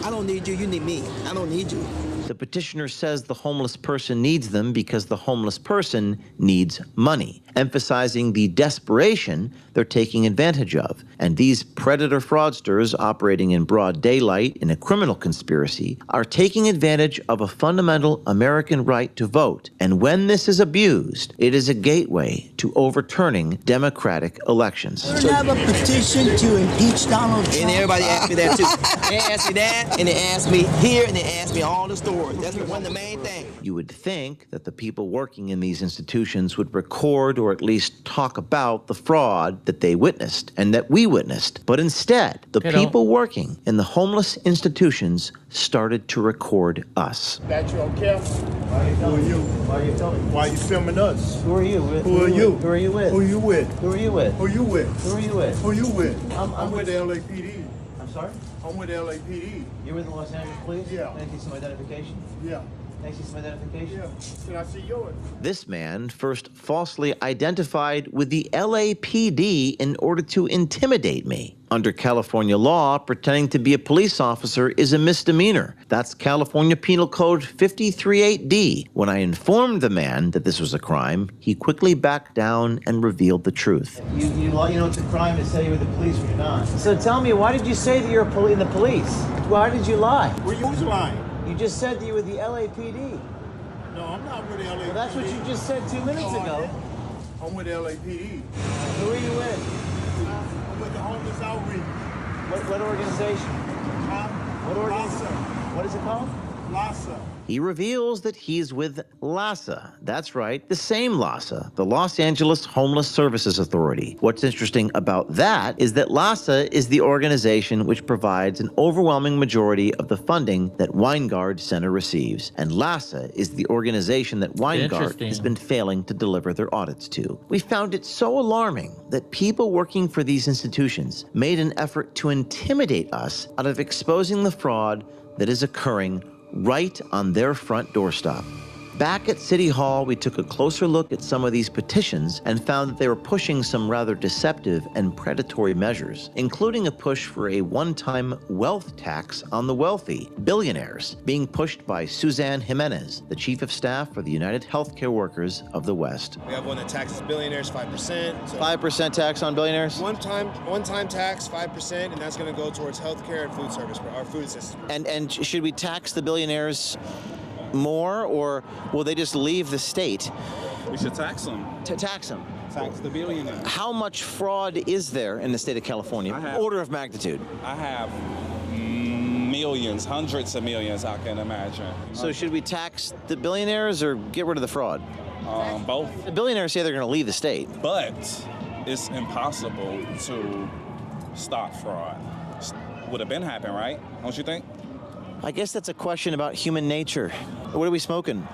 I don't need you. You need me. I don't need you. The petitioner says the homeless person needs them because the homeless person needs money, emphasizing the desperation they're taking advantage of. And these predator fraudsters operating in broad daylight in a criminal conspiracy are taking advantage of a fundamental American right to vote. And when this is abused, it is a gateway to overturning democratic elections. We have a petition to impeach Donald Trump. And everybody asked me that too. They asked me that, and they asked me here, and they asked me all the stories. That's one of the main things. You would think that the people working in these institutions would record or at least talk about the fraud that they witnessed and that we witnessed. But instead, the people working in the homeless institutions started to record us. That you don't care? Who are you? Why are you filming? Why are you filming us? Who are you? Who are you? Who are you with? Who are you with? Who are you with? Who are you with? Who are you with? Who are you with? I'm with the LAPD. I'm sorry? I'm with the LAPD. You're with the Los Angeles Police? Yeah. Can I see some identification? Yeah. Can I see some identification? Yeah. Can I see yours? This man first falsely identified with the LAPD in order to intimidate me. Under California law, pretending to be a police officer is a misdemeanor. That's California Penal Code 538D. When I informed the man that this was a crime, he quickly backed down and revealed the truth. You know it's a crime to say you're with the police when you're not. So tell me, why did you say that you're in the police? Why did you lie? Who's lying? You just said that you were the LAPD. No, I'm not with the LAPD. Well, that's what you just said 2 minutes ago. I'm with the LAPD. Who are you with? I'm with the homeless outreach. What organization? What organization? What is it called? LASA. He reveals that he's with LASA. That's right, the same LASA, the Los Angeles Homeless Services Authority. What's interesting about that is that LASA is the organization which provides an overwhelming majority of the funding that Weingard Center receives. And LASA is the organization that Weingard has been failing to deliver their audits to. We found it so alarming that people working for these institutions made an effort to intimidate us out of exposing the fraud that is occurring right on their front doorstep. Back at City Hall, we took a closer look at some of these petitions and found that they were pushing some rather deceptive and predatory measures, including a push for a one-time wealth tax on the wealthy, billionaires, being pushed by Suzanne Jimenez, the Chief of Staff for the United Healthcare Workers of the West. We have one that taxes billionaires 5%. So 5% tax on billionaires? One-time tax, 5%, and that's going to go towards healthcare and food service, our food assistance. And should we tax the billionaires more, or will they just leave the state? We should tax them. Tax them. Tax the billionaires. How much fraud is there in the state of California? Order of magnitude. I have millions, hundreds of millions, I can imagine. So should we tax the billionaires or get rid of the fraud? Both. The billionaires say they're going to leave the state. But it's impossible to stop fraud. Would have been happening, right? Don't you think? I guess that's a question about human nature. What are we smoking?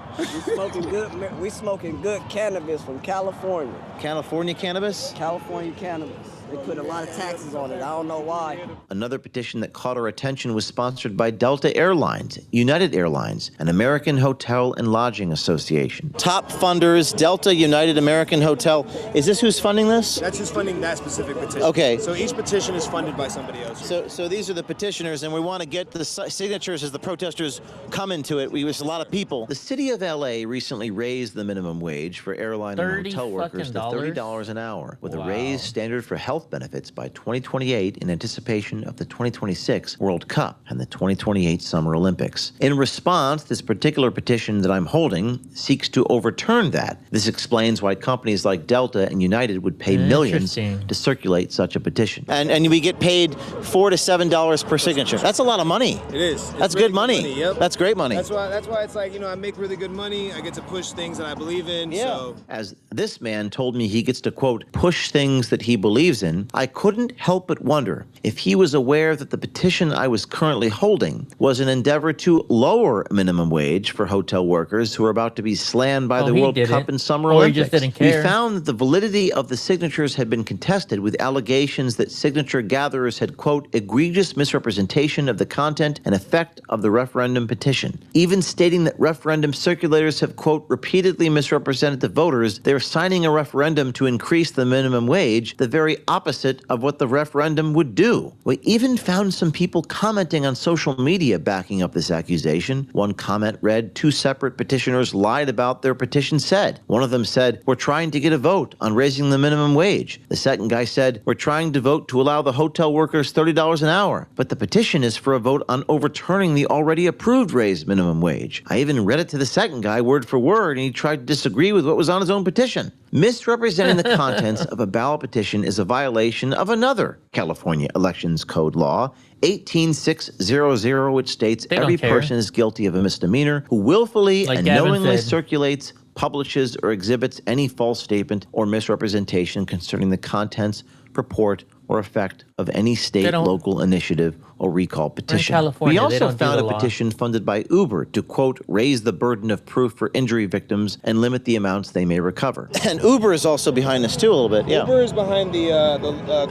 We smoking good cannabis from California. California cannabis? California cannabis. They put a lot of taxes on it. I don't know why. Another petition that caught our attention was sponsored by Delta Airlines, United Airlines, and American Hotel and Lodging Association. Top funders, Delta, United, American Hotel. Is this who's funding this? That's who's funding that specific petition. Okay. So each petition is funded by somebody else. So these are the petitioners, and we want to get the signatures as the protesters come into it. There's a lot of people. The city of LA recently raised the minimum wage for airline and hotel workers to $30 an hour, with a raised standard for health benefits by 2028 in anticipation of the 2026 World Cup and the 2028 Summer Olympics. In response, this particular petition that I'm holding seeks to overturn that. This explains why companies like Delta and United would pay millions to circulate such a petition. And we get paid $4 to $7 per signature. That's a lot of money. It is. That's really good money. Yep. That's great money. That's why it's like, I make really good money. I get to push things that I believe in. Yeah. So. As this man told me he gets to, quote, push things that he believes in, I couldn't help but wonder if he was aware that the petition I was currently holding was an endeavor to lower minimum wage for hotel workers who are about to be slammed by the World Cup and Summer Olympics. He just didn't care. We found that the validity of the signatures had been contested with allegations that signature gatherers had, quote, egregious misrepresentation of the content and effect of the referendum petition, even stating that referendum circulators have, quote, repeatedly misrepresented to voters they're signing a referendum to increase the minimum wage, the very opposite of what the referendum would do. We even found some people commenting on social media backing up this accusation. One comment read, 2 separate petitioners lied about their petition said. One of them said, we're trying to get a vote on raising the minimum wage. The second guy said, we're trying to vote to allow the hotel workers $30 an hour. But the petition is for a vote on overturning the already approved raised minimum wage. I even read it to the second guy word for word, and he tried to disagree with what was on his own petition. Misrepresenting the contents of a ballot petition is a violation of another California Elections Code law, 18600, which states every person is guilty of a misdemeanor who willfully and knowingly circulates, publishes, or exhibits any false statement or misrepresentation concerning the contents, purport, or effect of any state, local initiative, or recall petition. We also found a petition funded by Uber to, quote, raise the burden of proof for injury victims and limit the amounts they may recover. And Uber is also behind this too a little bit, yeah. Uber is behind the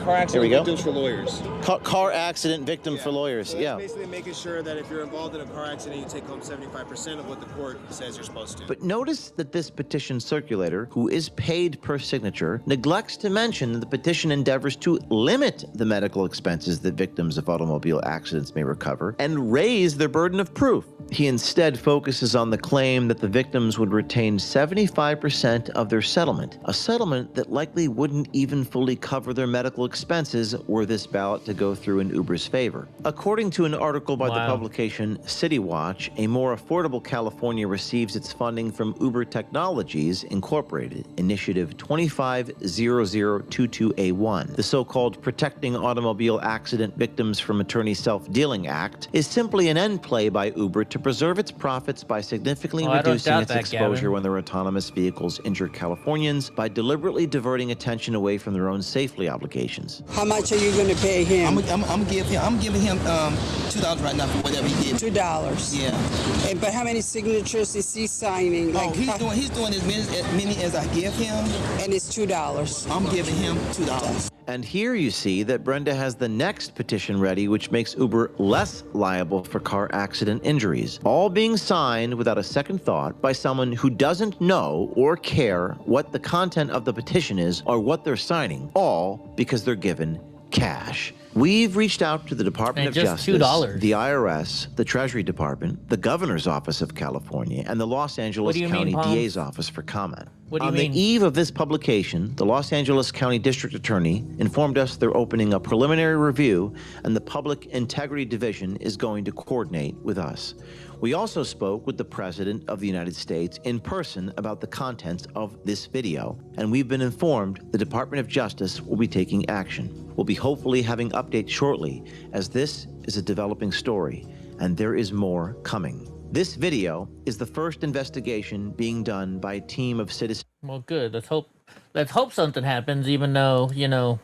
car accident victims for lawyers. Car accident victim for lawyers, so basically making sure that if you're involved in a car accident, you take home 75% of what the court says you're supposed to. But notice that this petition circulator, who is paid per signature, neglects to mention that the petition endeavors to limit the medical expenses that victims of automobile accidents may recover and raise their burden of proof. He instead focuses on the claim that the victims would retain 75% of their settlement, a settlement that likely wouldn't even fully cover their medical expenses were this ballot to go through in Uber's favor. According to an article by the publication City Watch, a more affordable California receives its funding from Uber Technologies Incorporated, Initiative 250022A1, the so-called Protecting Automobile Accident Victims from Attorney Self-Dealing Act is simply an end play by Uber to preserve its profits by significantly reducing its exposure when their autonomous vehicles injure Californians by deliberately diverting attention away from their own safety obligations. How much are you going to pay him? I'm giving him $2 right now for whatever he did. $2. Yeah. But how many signatures is he signing? Like he's doing as many as I give him. And it's $2. I'm giving him $2. And here you see that Brenda has the next petition ready, which makes Uber less liable for car accident injuries, all being signed without a second thought by someone who doesn't know or care what the content of the petition is or what they're signing, all because they're given cash. We've reached out to the Department of Justice, $2. the IRS, the Treasury Department, the Governor's Office of California, and the Los Angeles County DA's office for comment. On the eve of this publication, the Los Angeles County District Attorney informed us they're opening a preliminary review, and the Public Integrity Division is going to coordinate with us. We also spoke with the President of the United States in person about the contents of this video, and we've been informed the Department of Justice will be taking action. We'll be hopefully having updates shortly, as this is a developing story, and there is more coming. This video is the first investigation being done by a team of citizens. Well, good. Let's hope something happens, even though, you know,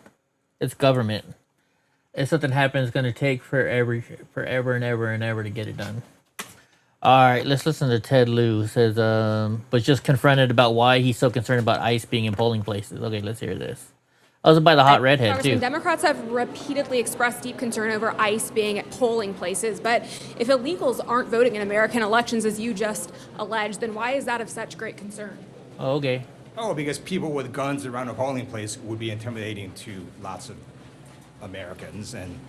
it's government. If something happens, it's going to take forever and ever to get it done. All right, let's listen to Ted Lieu. It says, was just confronted about why he's so concerned about ICE being in polling places. Okay, let's hear this. I was by the hot redhead, Congressman, too. Democrats have repeatedly expressed deep concern over ICE being at polling places. But if illegals aren't voting in American elections, as you just alleged, then why is that of such great concern? Oh, okay. Oh, because people with guns around a polling place would be intimidating to lots of Americans. And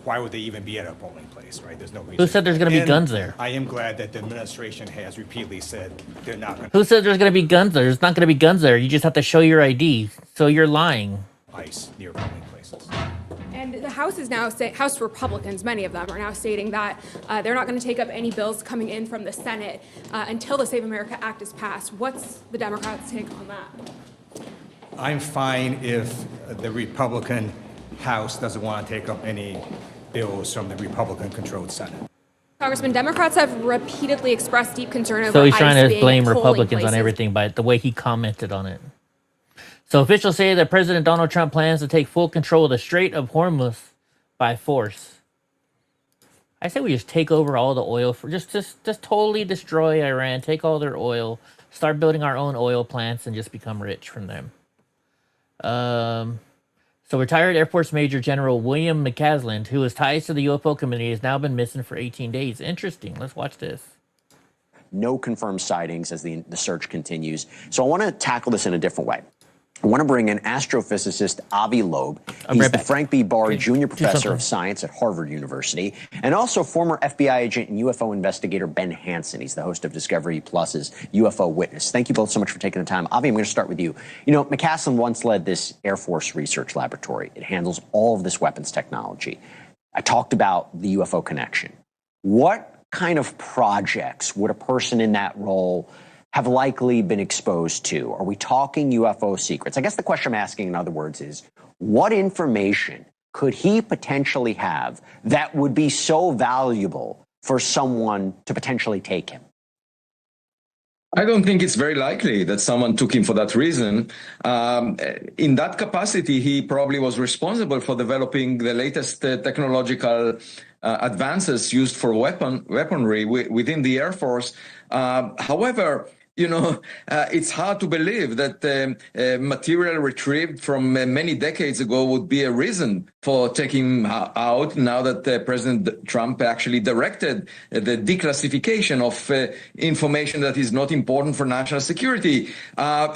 why would they even be at a polling place, right? There's no reason. Who said there's going to be guns there? I am glad that the administration has repeatedly said they're not going to. Who said there's going to be guns there? There's not going to be guns there. You just have to show your ID. So you're lying. ICE near polling places. And the House is now, House Republicans, many of them, are now stating that they're not going to take up any bills coming in from the Senate until the Save America Act is passed. What's the Democrats' take on that? I'm fine if the Republican House doesn't want to take up any bills from the Republican-controlled Senate. Congressman, Democrats have repeatedly expressed deep concern over So he's ICE trying to being blame at polling Republicans on places. everything by the way he commented on it. So officials say that President Donald Trump plans to take full control of the Strait of Hormuz by force. I say we just take over all the oil for just totally destroy Iran, take all their oil, start building our own oil plants, and just become rich from them. So retired Air Force Major General William McCaslin, who is ties to the UFO community, has now been missing for 18 days. Interesting. Let's watch this. No confirmed sightings as the search continues. So I want to tackle this in a different way. I want to bring in astrophysicist Avi Loeb. He's the Frank B. Barr Jr. Professor of Science at Harvard University, and also former FBI agent and UFO investigator Ben Hansen. He's the host of Discovery Plus's UFO Witness. Thank you both so much for taking the time. Avi, I'm going to start with you. You know, McCaslin once led this Air Force research laboratory. It handles all of this weapons technology. I talked about the UFO connection. What kind of projects would a person in that role have likely been exposed to? Are we talking UFO secrets? I guess the question I'm asking, in other words, is what information could he potentially have that would be so valuable for someone to potentially take him? I don't think it's very likely that someone took him for that reason. In that capacity, he probably was responsible for developing the latest technological advances used for weaponry within the Air Force. However, you know, it's hard to believe that material retrieved from many decades ago would be a reason for taking him out now that President Trump actually directed the declassification of information that is not important for national security.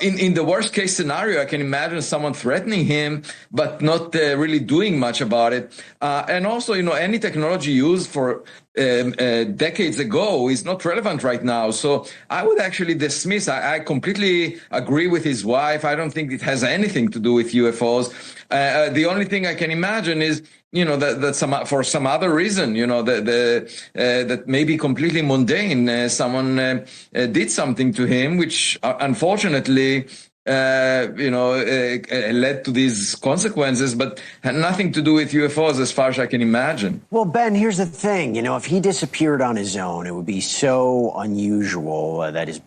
In the worst case scenario, I can imagine someone threatening him, but not really doing much about it. And also, you know, any technology used for decades ago is not relevant right now. So I would actually dismiss. I completely agree with his wife. I don't think it has anything to do with UFOs. The only thing I can imagine is, you know, that for some other reason, you know, that may be completely mundane. Someone did something to him, which unfortunately led to these consequences, but had nothing to do with UFOs as far as I can imagine. Well, Ben, here's the thing. If he disappeared on his own, it would be so unusual that his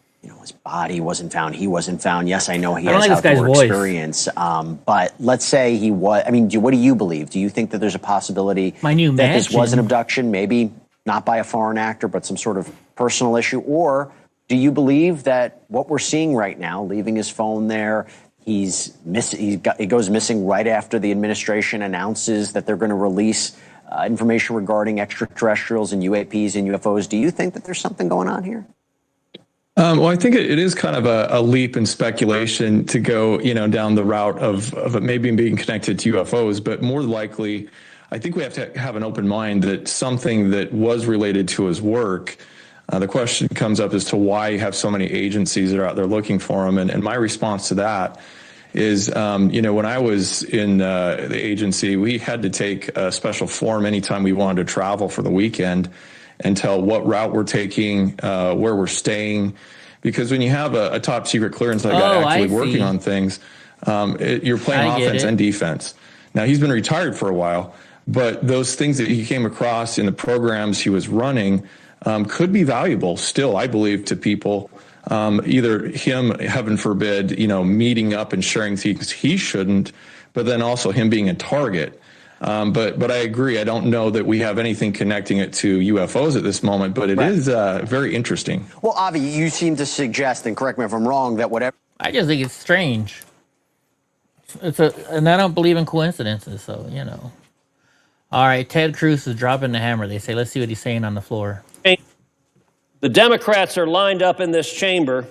body wasn't found. He wasn't found. Yes, I know he has outdoor experience. But let's say he was. I mean, what do you believe? Do you think that there's a possibility that this was an abduction, maybe not by a foreign actor, but some sort of personal issue? Or do you believe that what we're seeing right now, leaving his phone there, he goes missing right after the administration announces that they're going to release information regarding extraterrestrials and UAPs and UFOs? Do you think that there's something going on here? Well, I think it is kind of a leap in speculation to go, down the route of it maybe being connected to UFOs, but more likely, I think we have to have an open mind that something that was related to his work. The question comes up as to why you have so many agencies that are out there looking for him, and my response to that is, when I was in the agency, we had to take a special form anytime we wanted to travel for the weekend and tell what route we're taking, where we're staying. Because when you have a top secret clearance like that actually working on things, you're playing offense and defense. Now, he's been retired for a while, but those things that he came across in the programs he was running could be valuable still, I believe, to people. Either him, heaven forbid, meeting up and sharing things he shouldn't, but then also him being a target. But I agree. I don't know that we have anything connecting it to UFOs at this moment, but it is very interesting. Well, Avi, you seem to suggest, and correct me if I'm wrong, that whatever... I just think it's strange. And I don't believe in coincidences, so, All right, Ted Cruz is dropping the hammer, they say. Let's see what he's saying on the floor. The Democrats are lined up in this chamber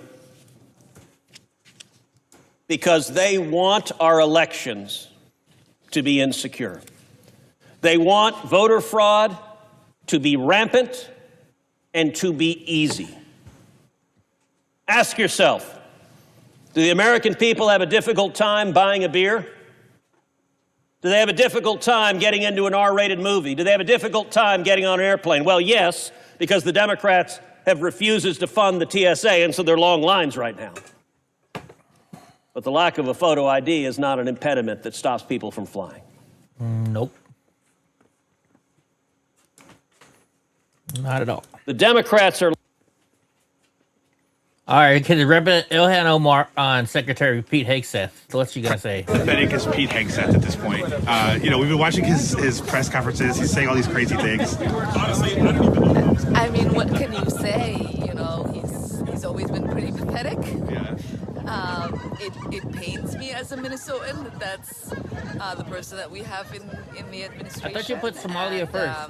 because they want our elections to be insecure. They want voter fraud to be rampant and to be easy. Ask yourself, do the American people have a difficult time buying a beer? Do they have a difficult time getting into an R-rated movie? Do they have a difficult time getting on an airplane? Well, yes, because the Democrats have refuses to fund the TSA, and so there are long lines right now. But the lack of a photo ID is not an impediment that stops people from flying. Nope. Not at all. The Democrats are... All right, can Representative Ilhan Omar on Secretary Pete Hegseth? What's you gonna say? Pathetic as Pete Hegseth at this point. We've been watching his press conferences. He's saying all these crazy things. I mean, what can you say? He's always been pretty pathetic. Yeah. It pains me as a Minnesotan that that's the person that we have in the administration. I thought you put Somalia first.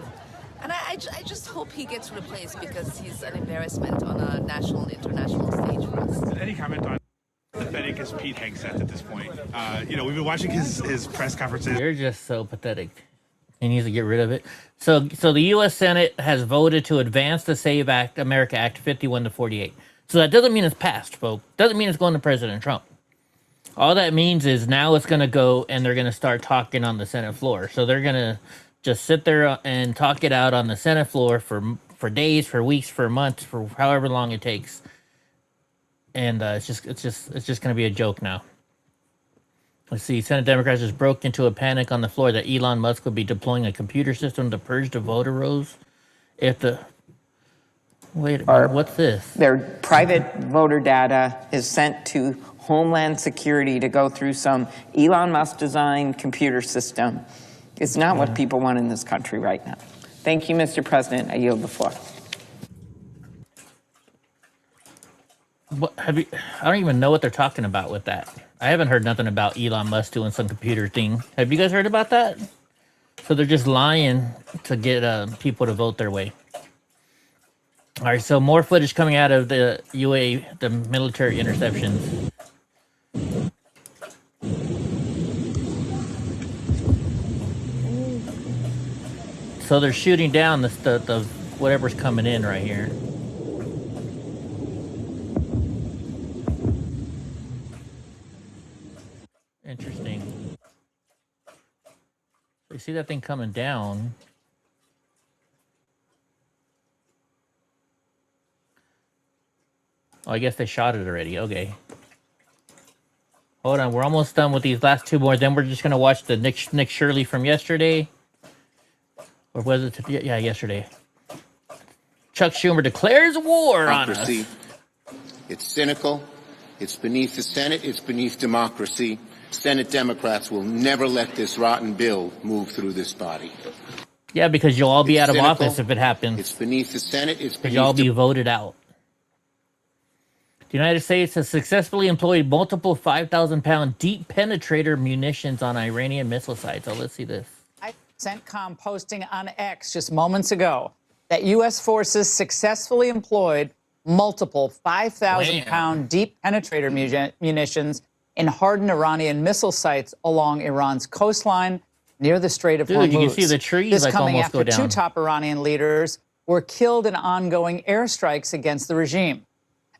And I just hope he gets replaced because he's an embarrassment on a national and international stage for us. Any comment on pathetic as Pete Hegseth at this point? We've been watching his press conferences. You're just so pathetic. He needs to get rid of it. So the U.S. Senate has voted to advance the Save America Act 51-48. So that doesn't mean it's passed, folks. Doesn't mean it's going to President Trump. All that means is now it's going to go and they're going to start talking on the Senate floor. So they're going to just sit there and talk it out on the Senate floor for days, for weeks, for months, for however long it takes. And it's just going to be a joke now. Let's see. Senate Democrats just broke into a panic on the floor that Elon Musk would be deploying a computer system to purge the voter rolls. Wait a minute, what's this? Their private voter data is sent to Homeland Security to go through some Elon Musk designed computer system. It's not what people want in this country right now. Thank you, Mr. President. I yield the floor. I don't even know what they're talking about with that. I haven't heard nothing about Elon Musk doing some computer thing. Have you guys heard about that? So they're just lying to get people to vote their way. All right, so more footage coming out of the the military interceptions. So they're shooting down the whatever's coming in right here. Interesting. So you see that thing coming down. Oh, I guess they shot it already. Okay. Hold on, we're almost done with these last two more. Then we're just gonna watch the Nick Shirley from yesterday, or was it? Yeah, yesterday. Chuck Schumer declares war on us. It's cynical. It's beneath the Senate. It's beneath democracy. Senate Democrats will never let this rotten bill move through this body. Yeah, because you'll all be out of office if it happens. It's beneath the Senate. It's because you'll all beneath be voted out. The United States has successfully employed multiple 5,000-pound deep penetrator munitions on Iranian missile sites. So let's see this. CENTCOM posting on X just moments ago that U.S. forces successfully employed multiple 5,000-pound deep penetrator munitions in hardened Iranian missile sites along Iran's coastline near the Strait of Hormuz. You can see the trees this like coming almost after go down. two top Iranian leaders were killed in ongoing airstrikes against the regime.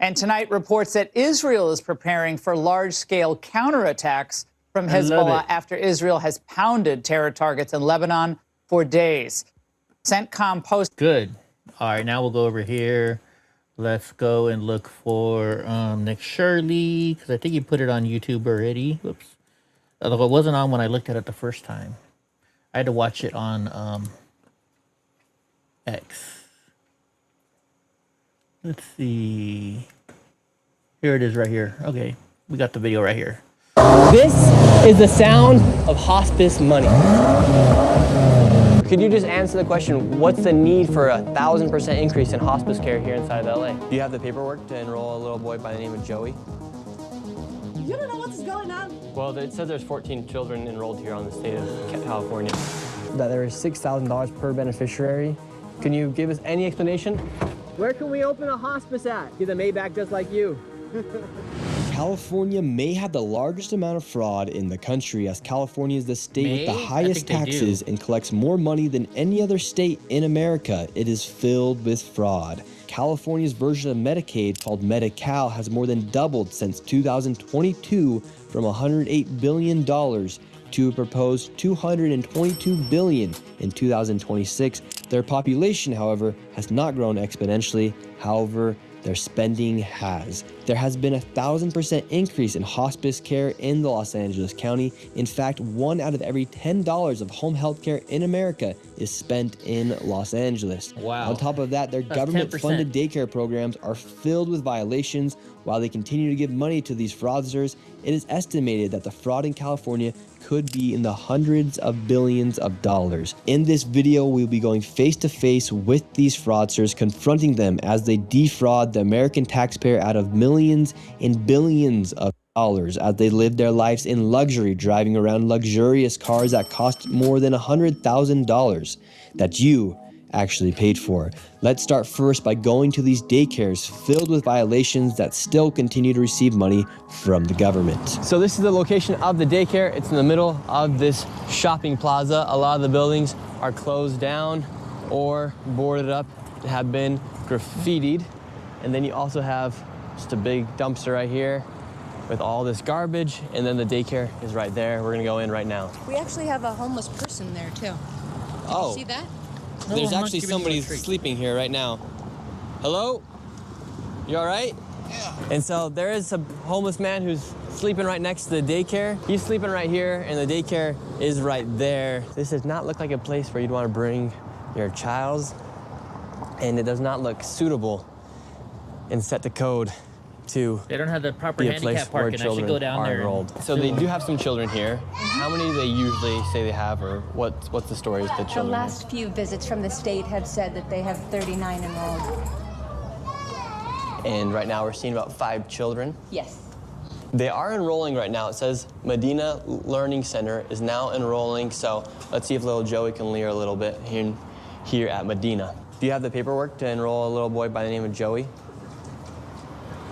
And tonight reports that Israel is preparing for large-scale counterattacks from Hezbollah after Israel has pounded terror targets in Lebanon for days. CENTCOM post. Good. All right, now we'll go over here. Let's go and look for Nick Shirley, because I think you put it on YouTube already. Whoops. Although it wasn't on when I looked at it the first time. I had to watch it on X. Let's see. Here it is right here. Okay, we got the video right here. This is the sound of hospice money. Could you just answer the question, what's the need for a 1,000% increase in hospice care here inside of LA? Do you have the paperwork to enroll a little boy by the name of Joey? You don't know what's going on? Well, it says there's 14 children enrolled here on the state of California. That there is $6,000 per beneficiary. Can you give us any explanation? Where can we open a hospice at? Get the Maybach just like you. California may have the largest amount of fraud in the country, as California is the state with the highest taxes and collects more money than any other state in America. It is filled with fraud. California's version of Medicaid, called Medi-Cal, has more than doubled since 2022 from $108 billion to a proposed $222 billion in 2026. Their population, however, has not grown exponentially. However, their spending has. There has been a 1,000% increase in hospice care in the Los Angeles County. In fact, 1 out of every $10 of home health care in America is spent in Los Angeles. Wow. On top of that, their government-funded daycare programs are filled with violations. While they continue to give money to these fraudsters, it is estimated that the fraud in California could be in the hundreds of billions of dollars. In this video, we'll be going face-to-face with these fraudsters, confronting them as they defraud the American taxpayer out of millions and billions of dollars as they live their lives in luxury, driving around luxurious cars that cost more than $100,000 that you actually paid for. Let's start first by going to these daycares filled with violations that still continue to receive money from the government. So this is the location of the daycare. It's in the middle of this shopping plaza. A lot of the buildings are closed down or boarded up, have been graffitied. And then you also have just a big dumpster right here with all this garbage, and then the daycare is right there. We're gonna go in right now. We actually have a homeless person there too. Oh. You see that? There's actually somebody sleeping here right now. Hello? You all right? Yeah. And so there is a homeless man who's sleeping right next to the daycare. He's sleeping right here, and the daycare is right there. This does not look like a place where you'd want to bring your child, and it does not look suitable and set the code to They don't have the proper be a place handicap where parking. I should children go down are there. enrolled. So they do have some children here. How many do they usually say they have, or what's the story with the The children? last few visits from the state have said that they have 39 enrolled. And right now we're seeing about 5 children. Yes. They are enrolling right now. It says Medina Learning Center is now enrolling, so let's see if little Joey can learn a little bit here at Medina. Do you have the paperwork to enroll a little boy by the name of Joey?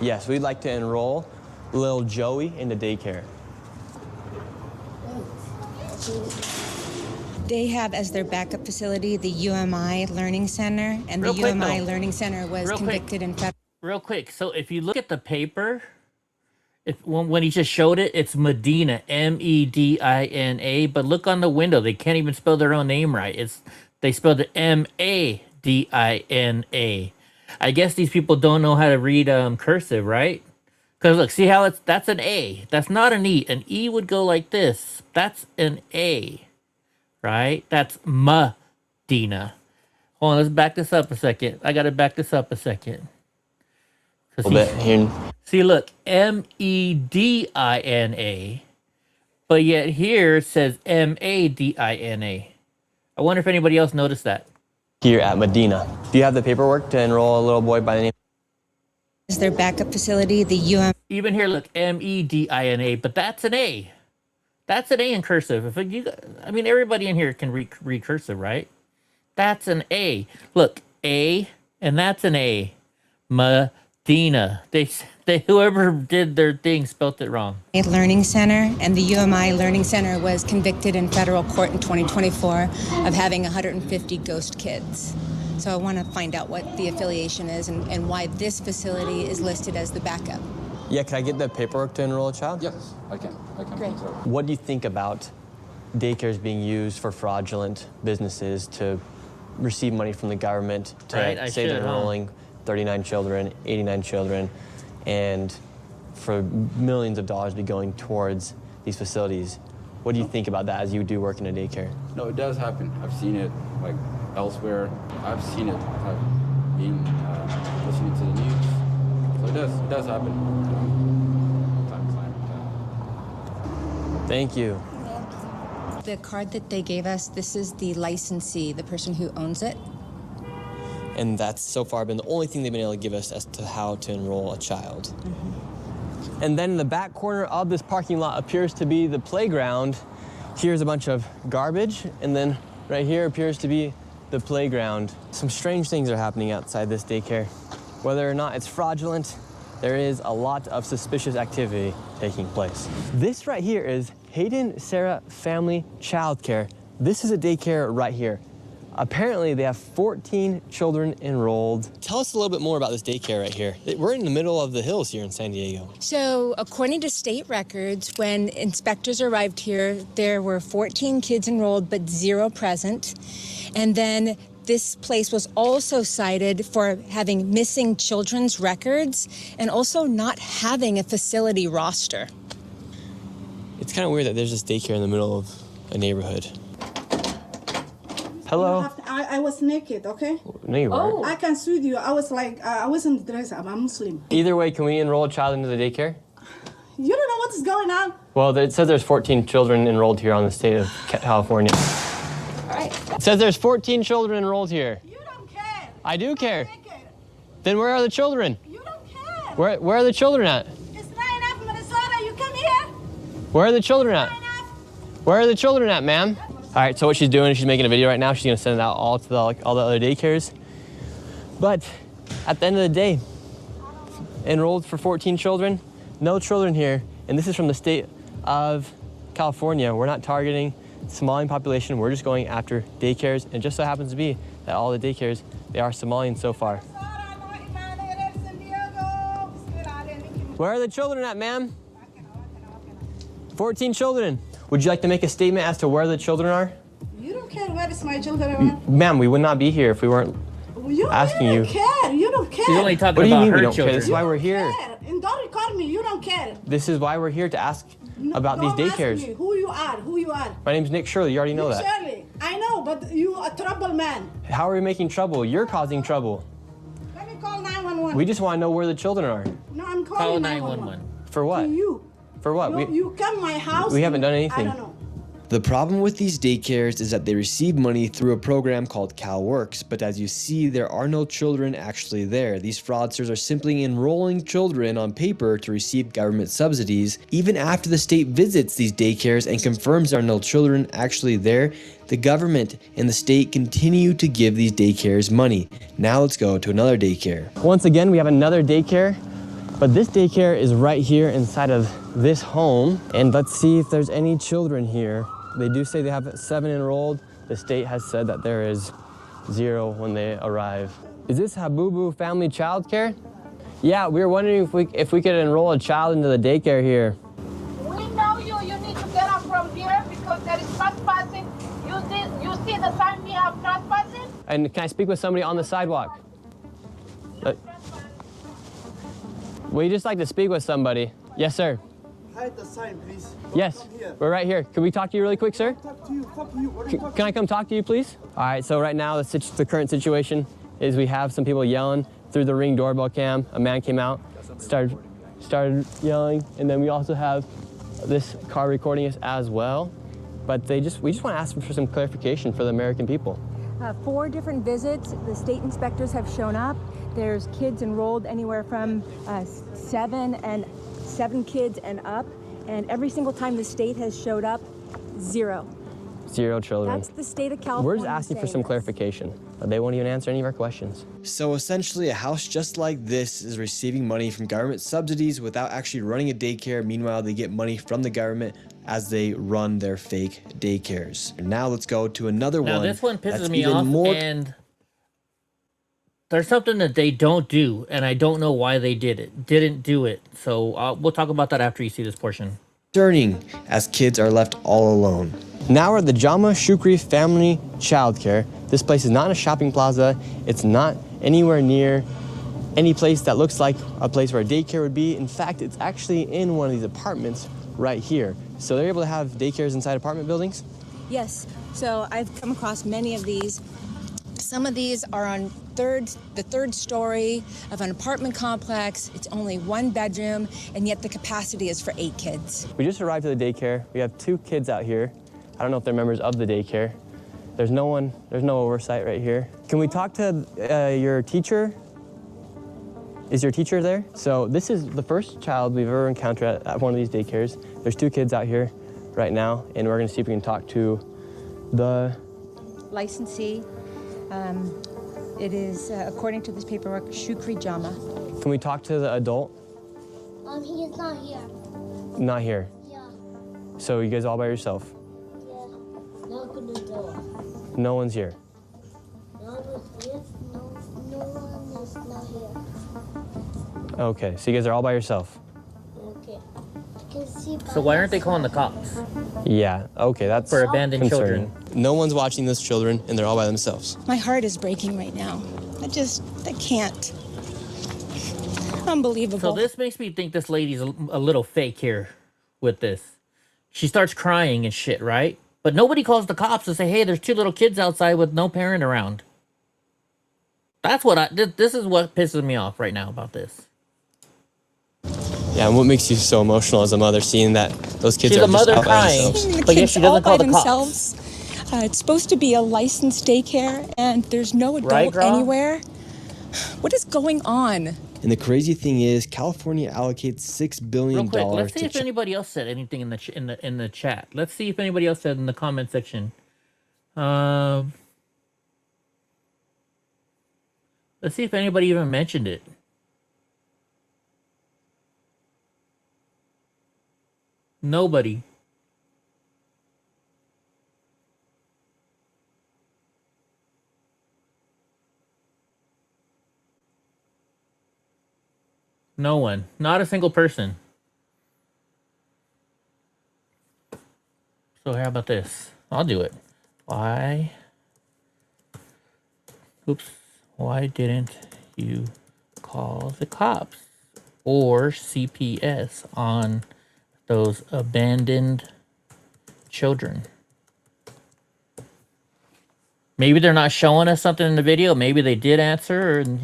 Yes, we'd like to enroll little Joey into daycare. They have as their backup facility the UMI Learning Center, and the UMI Learning Center was convicted in federal. Real quick, so if you look at the paper, when he just showed it, it's Medina, M-E-D-I-N-A, but look on the window, they can't even spell their own name right. They spelled it M-A-D-I-N-A. I guess these people don't know how to read cursive, right? Because look, see how that's an A. That's not an E. An E would go like this. That's an A, right? That's Medina. Hold on, let's back this up a second. I got to back this up a second. See, look, Medina, but yet here it says Madina. I wonder if anybody else noticed that. Here at Medina. Do you have the paperwork to enroll a little boy by the name? Is their backup facility, the Even here, look, Medina, but that's an A. That's an A in cursive. If you, I mean, everybody in here can read cursive, right? That's an A. Look, A, and that's an A. Medina. They whoever did their thing spelt it wrong. Learning Center, and the UMI Learning Center was convicted in federal court in 2024 of having 150 ghost kids. So I want to find out what the affiliation is and why this facility is listed as the backup. Yeah, can I get the paperwork to enroll a child? Yes, I can. Great. What do you think about daycares being used for fraudulent businesses to receive money from the government to say they're enrolling 39 children, 89 children, and for millions of dollars be going towards these facilities? What do you think about that as you do work in a daycare? No, it does happen. I've seen it like elsewhere. I've seen it. I've been listening to the news. So it does happen. Time to time. Thank you. The card that they gave us, this is the licensee, the person who owns it. And that's so far been the only thing they've been able to give us as to how to enroll a child. And then in the back corner of this parking lot appears to be the playground. Here's a bunch of garbage, and then right here appears to be the playground. Some strange things are happening outside this daycare. Whether or not it's fraudulent, there is a lot of suspicious activity taking place. This right here is Hayden Sarah Family Childcare. This is a daycare right here. Apparently, they have 14 children enrolled. Tell us a little bit more about this daycare right here. We're in the middle of the hills here in San Diego. So, according to state records, when inspectors arrived here, there were 14 kids enrolled, but 0 present. And then this place was also cited for having missing children's records and also not having a facility roster. It's kind of weird that there's this daycare in the middle of a neighborhood. Hello? I was naked, okay? No, you weren't. I can sue you. I was like, I wasn't dressed. I'm a Muslim. Either way, can we enroll a child into the daycare? You don't know what is going on. Well, it says there's 14 children enrolled here on the state of California. All right. It says there's 14 children enrolled here. You don't care. I do care. Then where are the children? You don't care. Where are the children at? It's not enough, Minnesota. You come here. Where are the children at? Where are the children at, ma'am? All right, so what she's doing is she's making a video right now. She's gonna send it out all to all the other daycares. But at the end of the day, enrolled for 14 children, no children here. And this is from the state of California. We're not targeting Somalian population. We're just going after daycares. And it just so happens to be that all the daycares, they are Somalian so far. Where are the children at, ma'am? 14 children. Would you like to make a statement as to where the children are? You don't care where is my children are. Ma'am, we would not be here if we weren't asking you. You don't care. You don't care. She's only talking What do you about mean her we don't children. care? This is why we're here. And don't record me. You don't care. This is why we're here to ask about these Don't ask daycares. me who you are. Who you are. My name's Nick Shirley. You already know that. Shirley, I know, but you a trouble man. How are we making trouble? You're causing trouble. Let me call 911. We just want to know where the children are. No, I'm calling 911. For what? To you. For what? You come to my house. We haven't done anything. I don't know. The problem with these daycares is that they receive money through a program called CalWorks, but as you see, there are no children actually there. These fraudsters are simply enrolling children on paper to receive government subsidies. Even after the state visits these daycares and confirms there are no children actually there, the government and the state continue to give these daycares money. Now let's go to another daycare. Once again, we have another daycare, but this daycare is right here inside of this home. And let's see if there's any children here. They do say they have 7 enrolled. The state has said that there is 0 when they arrive. Is this Habubu Family Childcare? Yeah, we were wondering if we could enroll a child into the daycare here. We know you. You need to get up from here because there is trespassing. You see the sign we have trespassing? And can I speak with somebody on the sidewalk? We'd just like to speak with somebody. Yes, sir. Hide the sign, please. Yes, we're right here. Can we talk to you really quick, sir? Talk to you. Fuck you. What are you talking Can I come talk to you, please? All right, so right now the current situation is we have some people yelling through the Ring doorbell cam. A man came out, started yelling, and then we also have this car recording us as well. But we just want to ask for some clarification for the American people. 4 different visits. The state inspectors have shown up. There's kids enrolled anywhere from 7 kids and up. And every single time the state has showed up, 0. 0 children. That's the state of California. We're just asking for some clarification. They won't even answer any of our questions. So essentially, a house just like this is receiving money from government subsidies without actually running a daycare. Meanwhile, they get money from the government as they run their fake daycares. And now let's go to another one. Now this one pisses me off, and there's something that they don't do, and I don't know why they didn't do it. So we'll talk about that after you see this portion. Concerning, as kids are left all alone. Now we're at the Jama Shukri Family Childcare. This place is not in a shopping plaza. It's not anywhere near any place that looks like a place where a daycare would be. In fact, it's actually in one of these apartments right here. So they're able to have daycares inside apartment buildings? Yes. So I've come across many of these. Some of these are on the third story of an apartment complex. It's only 1 bedroom, and yet the capacity is for 8 kids. We just arrived at the daycare. We have 2 kids out here. I don't know if they're members of the daycare. There's no oversight right here. Can we talk to your teacher? Is your teacher there? So this is the first child we've ever encountered at one of these daycares. There's 2 kids out here right now, and we're gonna see if we can talk to the licensee. It is, according to this paperwork, Shukri Jama. Can we talk to the adult? He is not here. Not here? Yeah. So you guys all by yourself? Yeah. Open the door. No one's here? No one is not here. Okay, so you guys are all by yourself? Okay. I can see. So why aren't they calling the cops? Yeah, okay, that's for abandoned children. No one's watching those children, and they're all by themselves. My heart is breaking right now. I can't. Unbelievable. So this makes me think this lady's a little fake here with this. She starts crying and shit, right? But nobody calls the cops to say, hey, there's 2 little kids outside with no parent around. That's what this is what pisses me off right now about this. Yeah, and what makes you so emotional as a mother seeing that those kids She's are a mother just out crying, by themselves? but yet she doesn't call the themselves. It's supposed to be a licensed daycare, and there's no adult Right, Gra? anywhere. What is going on? And the crazy thing is, California allocates $6 billion Real quick, let's see to if anybody else said anything in the chat. Let's see if anybody else said in the comment section. Let's see if anybody even mentioned it. Nobody. No one. Not a single person. So how about this? I'll do it. Why didn't you call the cops or CPS on those abandoned children? Maybe they're not showing us something in the video. Maybe they did answer, and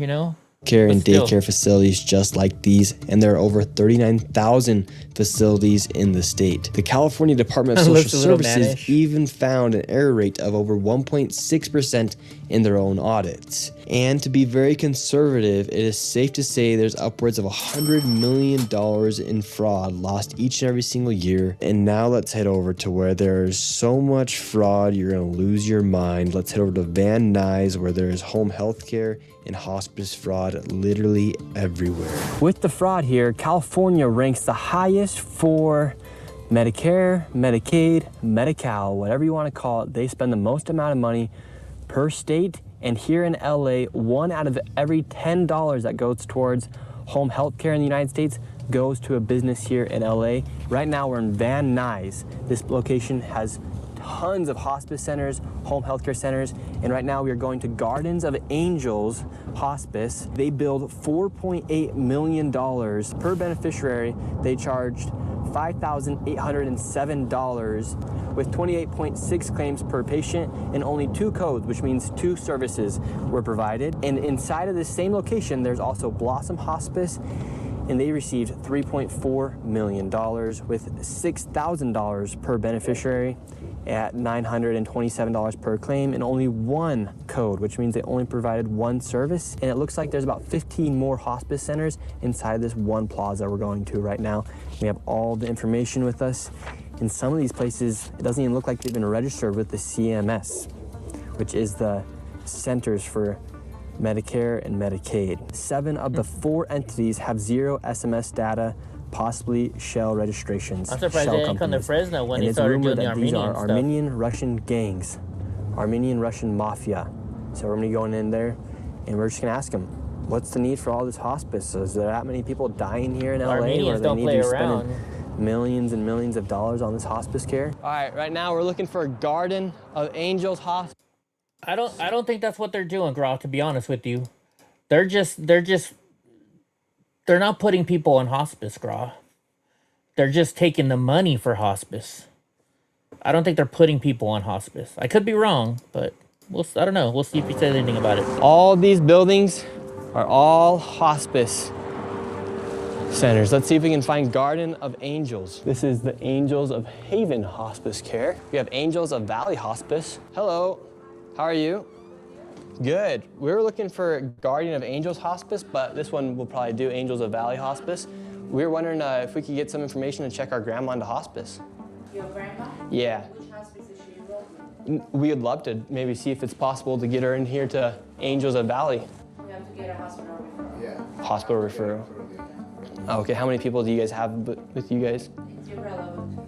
care and daycare facilities just like these, and there are over 39,000 facilities in the state. The California Department of Social Services even found an error rate of over 1.6% in their own audits. And to be very conservative, it is safe to say there's upwards of $100 million in fraud lost each and every single year. And now let's head over to where there's so much fraud, you're gonna lose your mind. Let's head over to Van Nuys, where there's home health care and hospice fraud literally everywhere. With the fraud here, California ranks the highest for Medicare, Medicaid, Medi-Cal, whatever you want to call it. They spend the most amount of money per state. And here in LA, 1 out of every $10 that goes towards home health care in the United States goes to a business here in LA. Right now we're in Van Nuys. This location has tons of hospice centers, home healthcare centers, and right now we are going to Gardens of Angels Hospice. They billed $4.8 million per beneficiary. They charged $5,807 with 28.6 claims per patient and only 2 codes, which means 2 services were provided. And inside of this same location, there's also Blossom Hospice, and they received $3.4 million with $6,000 per beneficiary at $927 per claim and only 1 code, which means they only provided 1 service. And it looks like there's about 15 more hospice centers inside this one plaza we're going to right now. We have all the information with us. In some of these places, it doesn't even look like they've been registered with the CMS, which is the Centers for Medicare and Medicaid. 7 of the 4 entities have 0 SMS data, possibly shell registrations. I'm surprised they didn't come to Fresno when they started doing the Armenian stuff. These are Armenian Russian gangs, Armenian Russian mafia. So we're gonna be going in there and we're just gonna ask them, what's the need for all this hospice? Is there that many people dying here in LA where they need to be spending millions and millions of dollars on this hospice care? All right, right now we're looking for a Garden of Angels Hospice. I don't think that's what they're doing, Gra, to be honest with you. They're not putting people on hospice, Gra. They're just taking the money for hospice. I don't think they're putting people on hospice. I could be wrong, but I don't know. We'll see if he says anything about it. All these buildings are all hospice centers. Let's see if we can find Garden of Angels. This is the Angels of Haven Hospice Care. We have Angels of Valley Hospice. Hello. How are you? Good. We were looking for Guardian of Angels Hospice, but this one will probably do Angels of Valley Hospice. We were wondering if we could get some information to check our grandma into hospice. Your grandma? Yeah. Which hospice is she enrolled in? We would love to maybe see if it's possible to get her in here to Angels of Valley. We have to get a hospital referral. Yeah. Hospital referral. Oh, okay. How many people do you guys have with you guys? It's irrelevant.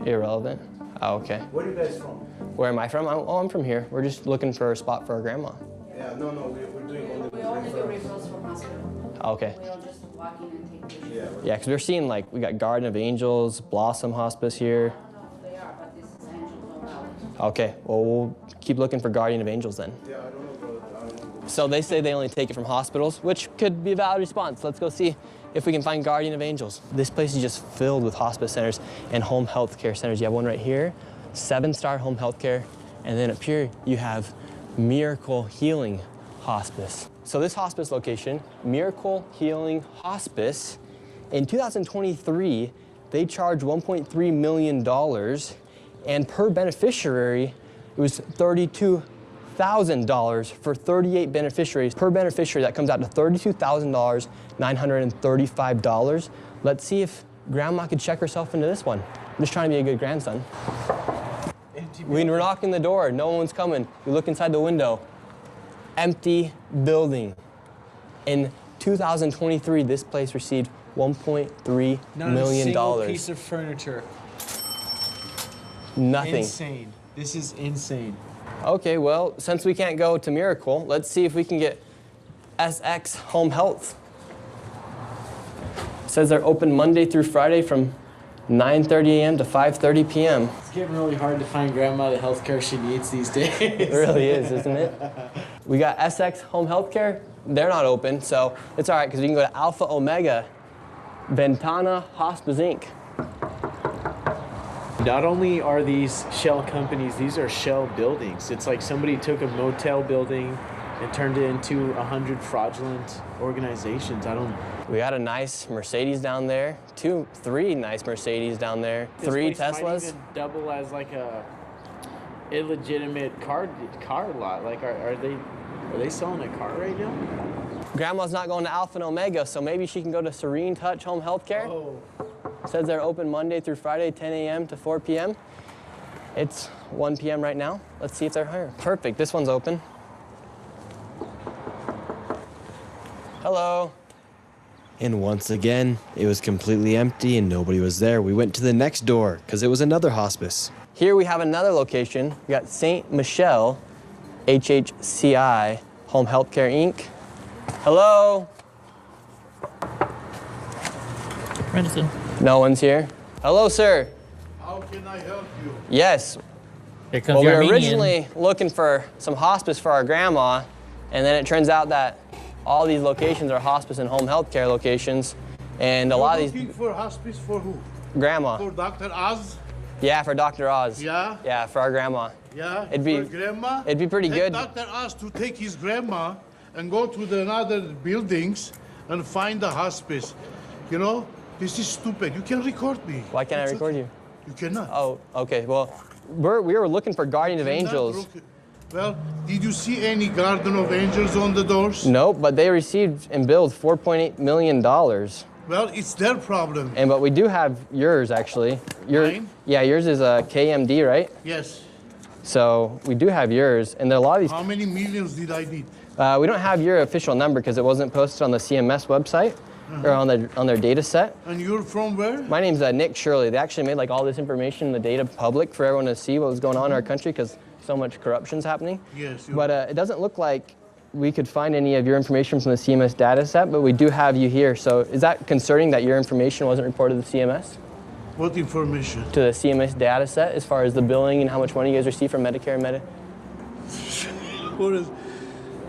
Irrelevant? Oh, okay. Where are you guys from? Where am I from? I'm from here. We're just looking for a spot for our grandma. Yeah, no, we're doing only We only do referrals from hospital. Okay. We don't just walk in and take pictures. Yeah, because we're seeing like, we got Garden of Angels, Blossom Hospice here. No, they are, but this is Angels of Valley. Okay, well, we'll keep looking for Guardian of Angels then. Yeah, I don't know, bro. So they say they only take it from hospitals, which could be a valid response. Let's go see if we can find Guardian of Angels. This place is just filled with hospice centers and home health care centers. You have one right here, 7-star home health care. And then up here, you have Miracle Healing Hospice. So this hospice location, Miracle Healing Hospice, in 2023, they charged $1.3 million, and per beneficiary, it was $32,000 for 38 beneficiaries. Per beneficiary, that comes out to $32,935. Let's see if Grandma could check herself into this one. I'm just trying to be a good grandson. We're knocking the door, no one's coming. We look inside the window. Empty building. In 2023, this place received $1.3 million. Not a single piece of furniture. Nothing. Insane. This is insane. Okay, well, since we can't go to Miracle, let's see if we can get SX Home Health. It says they're open Monday through Friday from 9:30 a.m. to 5:30 p.m. It's getting really hard to find Grandma the health care she needs these days. It really is, isn't it? We got SX Home Health Care. They're not open, so it's all right because we can go to Alpha Omega Ventana Hospice Inc. Not only are these shell companies, these are shell buildings. It's like somebody took a motel building and turned it into 100 fraudulent organizations. We got a nice Mercedes down there. 3 nice Mercedes down there. 3 This place Teslas. might even double as like a illegitimate car lot. Like, are they selling a car right now? Grandma's not going to Alpha and Omega, so maybe she can go to Serene Touch Home Health Care. Oh. Says they're open Monday through Friday, 10 a.m. to 4 p.m. It's 1 p.m. right now. Let's see if they're here. Perfect, this one's open. Hello. And once again, it was completely empty and nobody was there. We went to the next door because it was another hospice. Here we have another location. We got St. Michelle, HHCI, Home Healthcare Inc. Hello? Medicine. No one's here. Hello, sir. How can I help you? Yes. Here comes Well, we the were Armenian. originally looking for some hospice for our grandma, and then it turns out that all these locations are hospice and home health care locations, and a lot of these. Looking for hospice for who? Grandma. For Dr. Oz? Yeah, for Dr. Oz. Yeah? Yeah, for our grandma. Yeah, It'd be, for grandma? It'd be pretty good. Dr. Oz to take his grandma and go to the other buildings and find the hospice. You know, this is stupid. You can record me. Why can't I record you? You cannot. Oh, okay. Well, we were looking for Guardian of Angels. Well, did you see any Garden of Angels on the doors? Nope, but they received and billed $4.8 million. Well, it's their problem. But we do have yours, actually. Mine? Yeah, yours is a KMD, right? Yes. So we do have yours, and there are a lot of these. How many millions did I need? We don't have your official number because it wasn't posted on the CMS website or on their data set. And you're from where? My name's Nick Shirley. They actually made like all this information, the data public for everyone to see what was going on in our country because so much corruption's happening. Yes. But it doesn't look like we could find any of your information from the CMS data set, but we do have you here. So is that concerning that your information wasn't reported to the CMS? What information? To the CMS data set as far as the billing and how much money you guys receive from Medicare and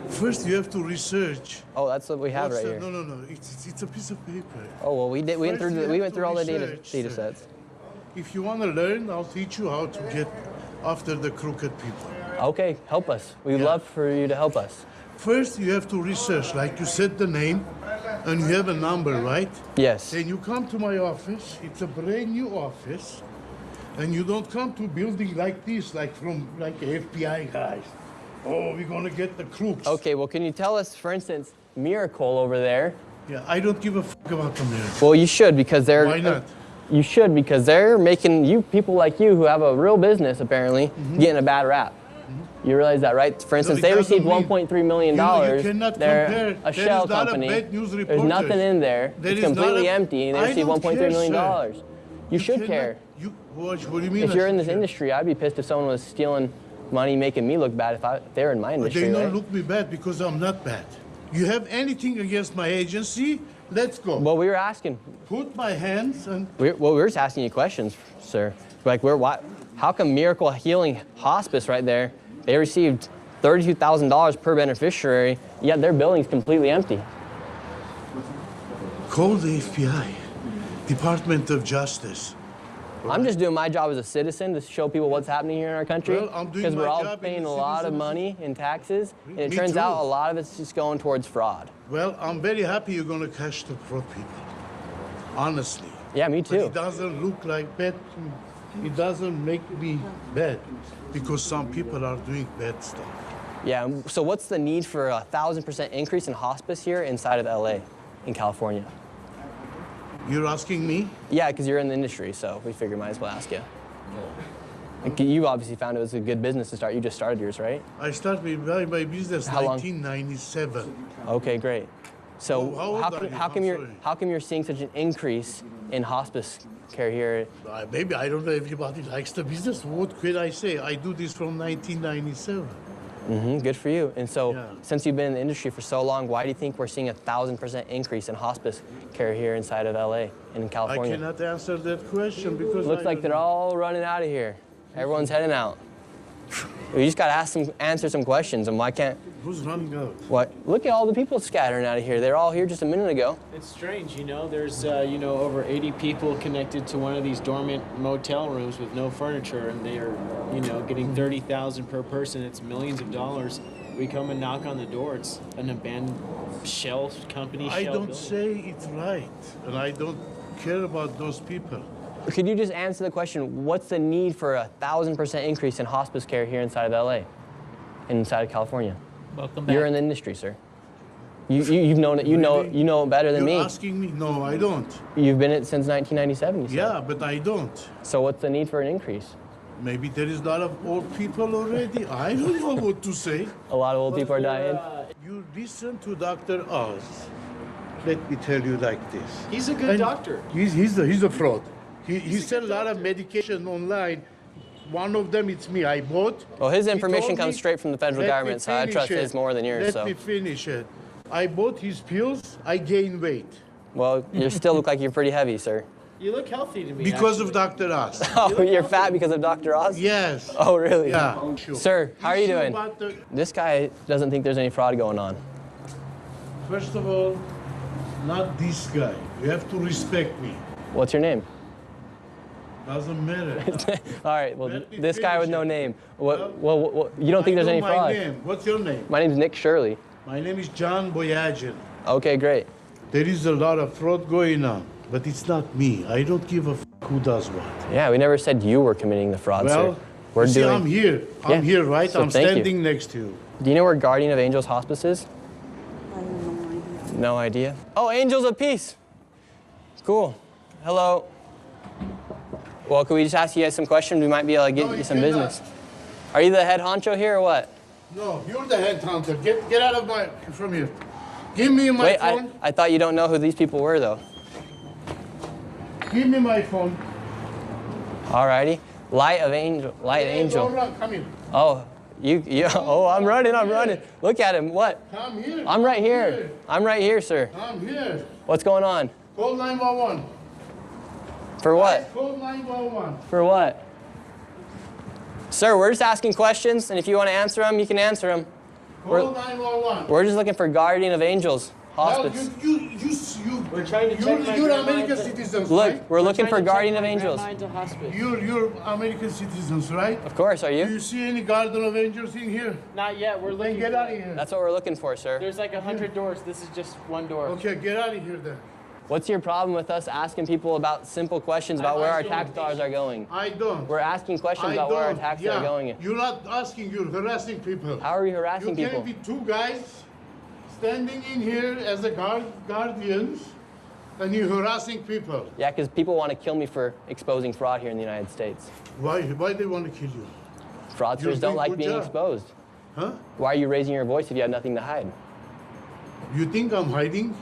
First, you have to research. Oh, that's what we have right here. No. It's a piece of paper. Oh well, we went through all the data sets. If you want to learn, I'll teach you how to get after the crooked people. Okay, help us. We'd love for you to help us. First, you have to research, like you said the name, and you have a number, right? Yes. Then you come to my office. It's a brand new office, and you don't come to a building like this, like FBI guys. Oh, we're gonna get the crooks. Okay, well, can you tell us, for instance, Miracle over there? Yeah, I don't give a fuck about the Miracle. Well, you should because they're. Why not? You should because they're making people like you who have a real business apparently getting a bad rap. You realize that, right? For instance, they received $1.3 million. You cannot They're compare. a That shell is not a company. bad news There's reporter. nothing in there. That It's is not completely a- empty, and they I received don't $1.3 care, million. sir. You should cannot- care. What do you mean? If you're in this industry, I'd be pissed if someone was stealing money, making me look bad if they were in my But industry. they don't right? look me bad because I'm not bad. You have anything against my agency? Let's go. Well, we were asking. Put my hands and. We were just asking you questions, sir. Like, how come Miracle Healing Hospice right there, they received $32,000 per beneficiary, yet their building's completely empty? Call the FBI, Department of Justice. I'm just doing my job as a citizen to show people what's happening here in our country. Well, I'm doing because we're my all job as paying a a lot of citizen. money in taxes, and it Me turns too. out a lot of it's just going towards fraud. Well, I'm very happy you're going to catch the fraud people. Honestly. Yeah, me But too. it doesn't look like bad. It doesn't make me bad because some people are doing bad stuff. Yeah, so what's the need for a 1,000% increase in hospice here inside of LA, in California? You're asking me? Yeah, because you're in the industry, so we figured might as well ask you. Like, you obviously found it was a good business to start. You just started yours, right? I started my business in How long? 1997. Okay, great. So how old are you? how come you're seeing such an increase in hospice care here? Maybe I don't know if everybody likes the business. What could I say? I do this from 1997. Good for you. And so, since you've been in the industry for so long, why do you think we're seeing a 1,000% increase in hospice care here inside of LA and in California? I cannot answer that question because Looks like they're all running out of here. Everyone's heading out. We just got to answer some questions, and why can't? Who's running out? What? Look at all the people scattering out of here. They're all here just a minute ago. It's strange, you know. There's, over 80 people connected to one of these dormant motel rooms with no furniture, and they are, getting $30,000 per person. It's millions of dollars. We come and knock on the door. It's an abandoned shell company. I shell don't building. say it's right, and I don't care about those people. Could you just answer the question, what's the need for a 1,000% increase in hospice care here inside of LA and inside of California? Welcome back. You're in the industry, sir. You've known it. You know it better than me. You're asking me? No, I don't. You've been in it since 1997, you said. Yeah, but I don't. So what's the need for an increase? Maybe there is a lot of old people already. I don't know what to say. A lot of old people are dying. You listen to Dr. Oz. Let me tell you like this. He's a good doctor. He's a fraud. He sell a lot of medication online. One of them, it's me. I bought. Well, his He information told comes me, straight from the federal "Let me government, so I finish trust it. his more than yours. Let me finish it. I bought his pills. I gained weight. Well, you still look like you're pretty heavy, sir. You look healthy to me. Because of Dr. Oz. Oh, you're fat because of Dr. Oz? Yes. Oh, really? Yeah. Sure. Sir, how are you doing? About the, This guy doesn't think there's any fraud going on. first of all, not this guy. You have to respect me. What's your name? Doesn't matter. All right, well, this guy with no name. What, you I don't think there's know any my fraud? name. What's your name? My name's Nick Shirley. My name is John Boyagin. Okay, great. There is a lot of fraud going on, but it's not me. I don't give a who does what. Yeah, we never said you were committing the fraud, Well, sir. We're you see, doing. I'm here. I'm Yeah, here, right? so I'm thank you. standing next to you. Do you know where Guardian of Angels Hospice is? No idea. Oh, Angels of Peace. Cool. Hello. Well, could we just ask you guys some questions? We might be able to get you some business. Are you the head honcho here or what? No, you're the head hunter. Get out of from here. Give me my Wait, phone. I thought you don't know who these people were, though. Give me my phone. Alrighty. Light Angel. Don't run. Come here. Oh, oh, I'm running. Look at him. What? Come here. I'm right here. I'm right here, sir. I'm here. What's going on? Call 911. For what? Call 911. For what? Sir, we're just asking questions, and if you want to answer them, you can answer them. Call 911. We're just looking for Guardian of Angels Hospice. We're trying to check you're American citizens, Look, right? we're looking for Guardian of Angels. You're American citizens, right? Of course, are Do you? you see any Guardian of Angels in here? Not yet. We're looking. Get out of here. That's what we're looking for, sir. There's like 100 doors. This is just one door. Okay, get out of here then. What's your problem with us asking people about simple questions about where our tax dollars are going? I don't. We're asking questions about where our taxes are going. You're not asking, you're harassing people. How are we harassing you people? You can't be two guys standing in here as a guardians and you're harassing people. Yeah, because people want to kill me for exposing fraud here in the United States. Why they want to kill you? Fraudsters don't like being exposed. Huh? Why are you raising your voice if you have nothing to hide? You think I'm hiding?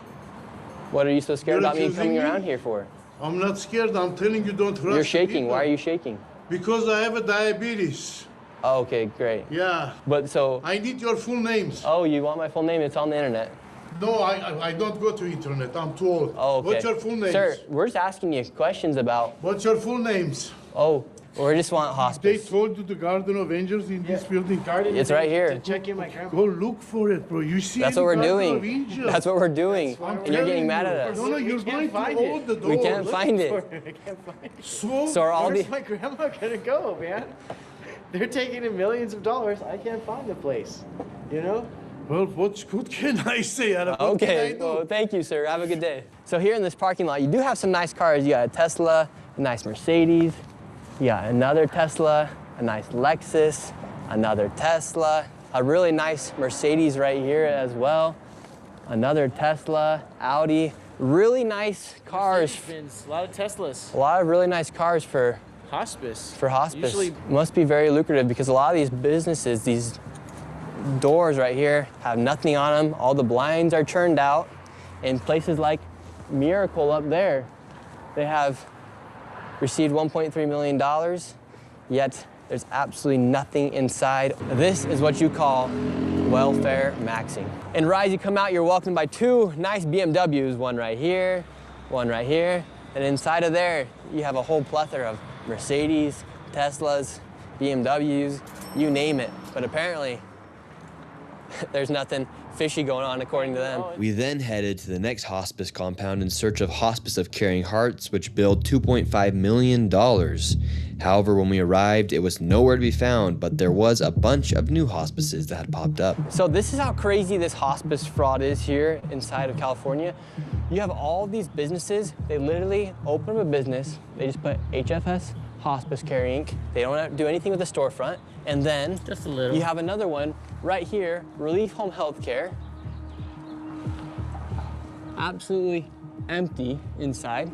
What are you so scared You're about me accusing coming me? around here for? I'm not scared. I'm telling you, don't harass You're shaking. people. Why are you shaking? Because I have a diabetes. Oh, okay, great. Yeah. But so... I need your full names. Oh, you want my full name? It's on the internet. No, I don't go to internet. I'm too old. Oh, okay. What's your full names? Sir, we're just asking you questions about... What's your full names? Oh, we just want hospice. They told you the Guardian of Angels in this building. It's right here. To check in my grandma. Go look for it, bro. You see That's what we're Guardian of doing. Angels? That's what we're doing. And you're getting mad at us. No, you're going to hold the door. We can't find it. I can't find it. So are all Where's the... my grandma gonna go, man? They're taking in millions of dollars. I can't find the place. You know? Well, what can I say? Okay, well, thank you, sir. Have a good day. So here in this parking lot, you do have some nice cars. You got a Tesla, a nice Mercedes. You got another Tesla, a nice Lexus, another Tesla, a really nice Mercedes right here as well. Another Tesla, Audi. Really nice cars. A lot of Teslas. A lot of really nice cars for Hospice. For hospice. Usually, must be very lucrative because a lot of these businesses, these doors right here have nothing on them. All the blinds are churned out. In places like Miracle up there, they have received $1.3 million, yet there's absolutely nothing inside. This is what you call welfare maxing. And right as you come out, you're welcomed by two nice BMWs, one right here, and inside of there, you have a whole plethora of Mercedes, Teslas, BMWs, you name it. But apparently, there's nothing fishy going on according to them. We then headed to the next hospice compound in search of Hospice of Caring Hearts, which billed $2.5 million. However, when we arrived, it was nowhere to be found, but there was a bunch of new hospices that had popped up. So this is how crazy this hospice fraud is here inside of California. You have all these businesses, they literally open up a business, they just put HFS Hospice Care Inc. They don't do anything with the storefront. And then just a little. You have another one right here, Relief Home Healthcare. Absolutely empty inside.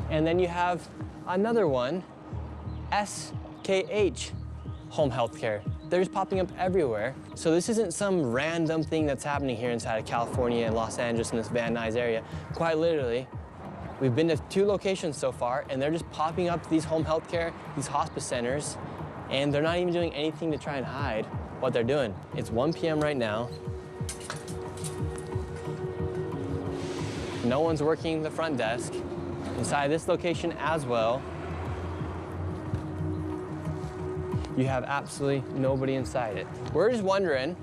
And then you have another one, SKH Home Healthcare. They're just popping up everywhere. So this isn't some random thing that's happening here inside of California and Los Angeles in this Van Nuys area. Quite literally, we've been to 2 locations so far, and they're just popping up these home health care, these hospice centers, and they're not even doing anything to try and hide what they're doing. It's 1 p.m. right now. No one's working the front desk. Inside this location as well, you have absolutely nobody inside it. We're just wondering,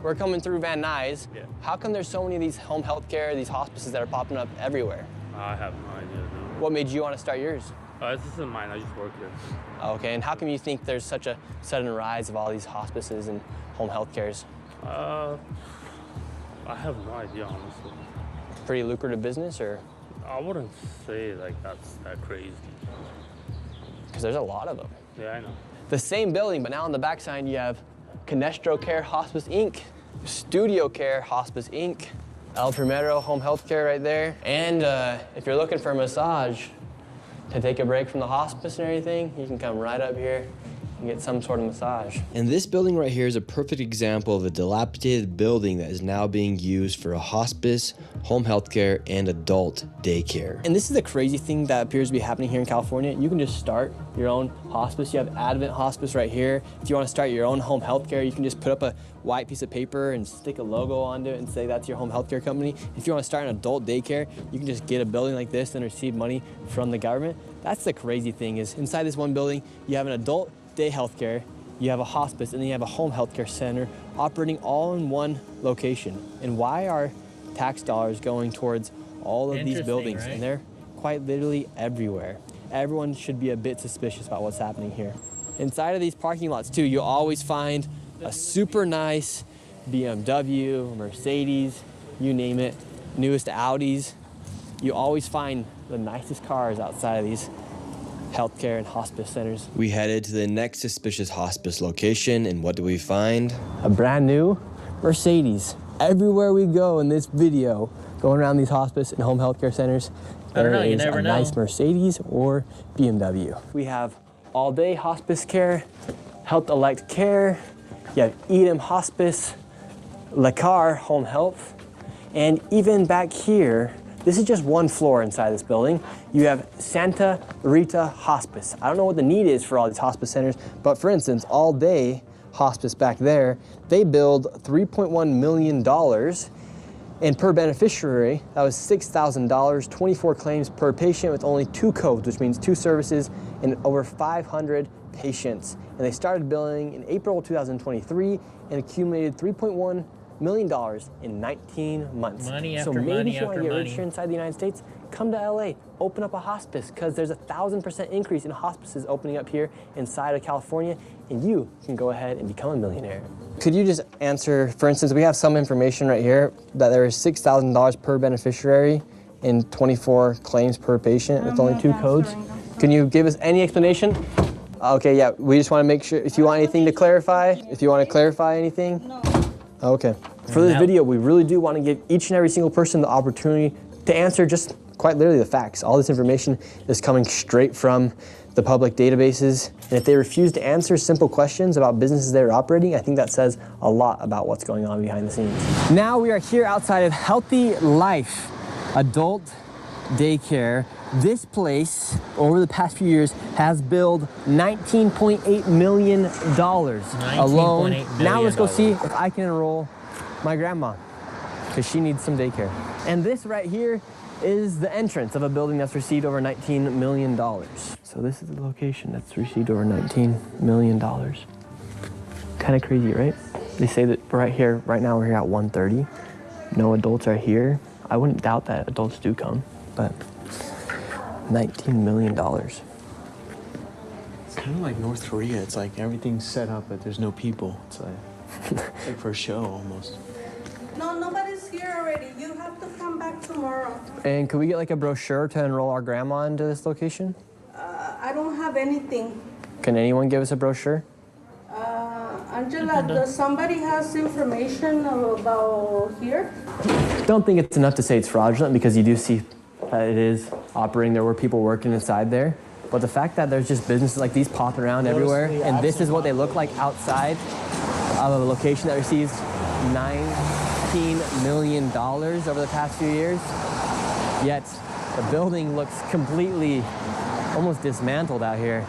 we're coming through Van Nuys, how come there's so many of these home health care, these hospices that are popping up everywhere? I have no idea. No. What made you want to start yours? This isn't mine, I just work here. Okay, and how come you think there's such a sudden rise of all these hospices and home health cares? I have no idea, honestly. Pretty lucrative business, or? I wouldn't say like that's that crazy. Because there's a lot of them. Yeah, I know. The same building, but now on the backside you have Canestro Care Hospice Inc., Studio Care Hospice Inc., El Primero Home Health Care right there. And if you're looking for a massage to take a break from the hospice and everything, you can come right up here and get some sort of massage. And this building right here is a perfect example of a dilapidated building that is now being used for a hospice, home health care, and adult daycare. And this is the crazy thing that appears to be happening here in California. You can just start your own hospice. You have Advent Hospice right here. If you want to start your own home health care, you can just put up a white piece of paper and stick a logo onto it and say that's your home health care company. If you want to start an adult daycare, you can just get a building like this and receive money from the government. That's the crazy thing, is inside this one building, you have an adult day health care, you have a hospice, and then you have a home health care center operating all in one location. And why are tax dollars going towards all of these buildings? Right? And they're quite literally everywhere. Everyone should be a bit suspicious about what's happening here. Inside of these parking lots too, you'll always find a super nice BMW, Mercedes, you name it, newest Audis. You always find the nicest cars outside of these healthcare and hospice centers. We headed to the next suspicious hospice location, and what do we find? A brand new Mercedes. Everywhere we go in this video, going around these hospice and home healthcare centers, there is a nice Mercedes or BMW. We have all-day hospice care, Health Elect Care, you have Edom Hospice, Lacar Home Health, and even back here, this is just one floor inside this building. You have Santa Rita Hospice. I don't know what the need is for all these hospice centers, but for instance, All Day Hospice back there, they billed $3.1 million, and per beneficiary, that was $6,000, 24 claims per patient with only 2 codes, which means 2 services and over 500 patients. And they started billing in April 2023 and accumulated $3.1 million in 19 months. Money so after maybe money if you want to after get money. rich here inside the United States, come to LA, open up a hospice, because there's a 1,000% increase in hospices opening up here inside of California, and you can go ahead and become a millionaire. Could you just answer, for instance, we have some information right here that there is $6,000 per beneficiary and 24 claims per patient with only 2 codes. Can you give us any explanation? Okay, yeah, we just want to make sure, if you want anything to clarify, if you want to clarify anything? No. Okay. For this video, we really do want to give each and every single person the opportunity to answer just quite literally the facts. All this information is coming straight from the public databases. And if they refuse to answer simple questions about businesses they're operating, I think that says a lot about what's going on behind the scenes. Now we are here outside of Healthy Life Adult Daycare. This place, over the past few years, has billed $19.8 million alone. Now let's go see if I can enroll my grandma, because she needs some daycare. And this right here is the entrance of a building that's received over $19 million. So this is the location that's received over $19 million. Kind of crazy, right? They say that right here, right now we're here at 1:30. No adults are here. I wouldn't doubt that adults do come, but $19 million. It's kind of like North Korea. It's like everything's set up, but there's no people. It's like for a show almost. No, nobody's here already. You have to come back tomorrow. And could we get like a brochure to enroll our grandma into this location? I don't have anything. Can anyone give us a brochure? Angela, does somebody has information about here? Don't think it's enough to say it's fraudulent, because you do see that it is operating. There were people working inside there. But the fact that there's just businesses like these popping around everywhere, and this is what they look like outside of a location that receives $19 million over the past few years, yet the building looks completely almost dismantled out here.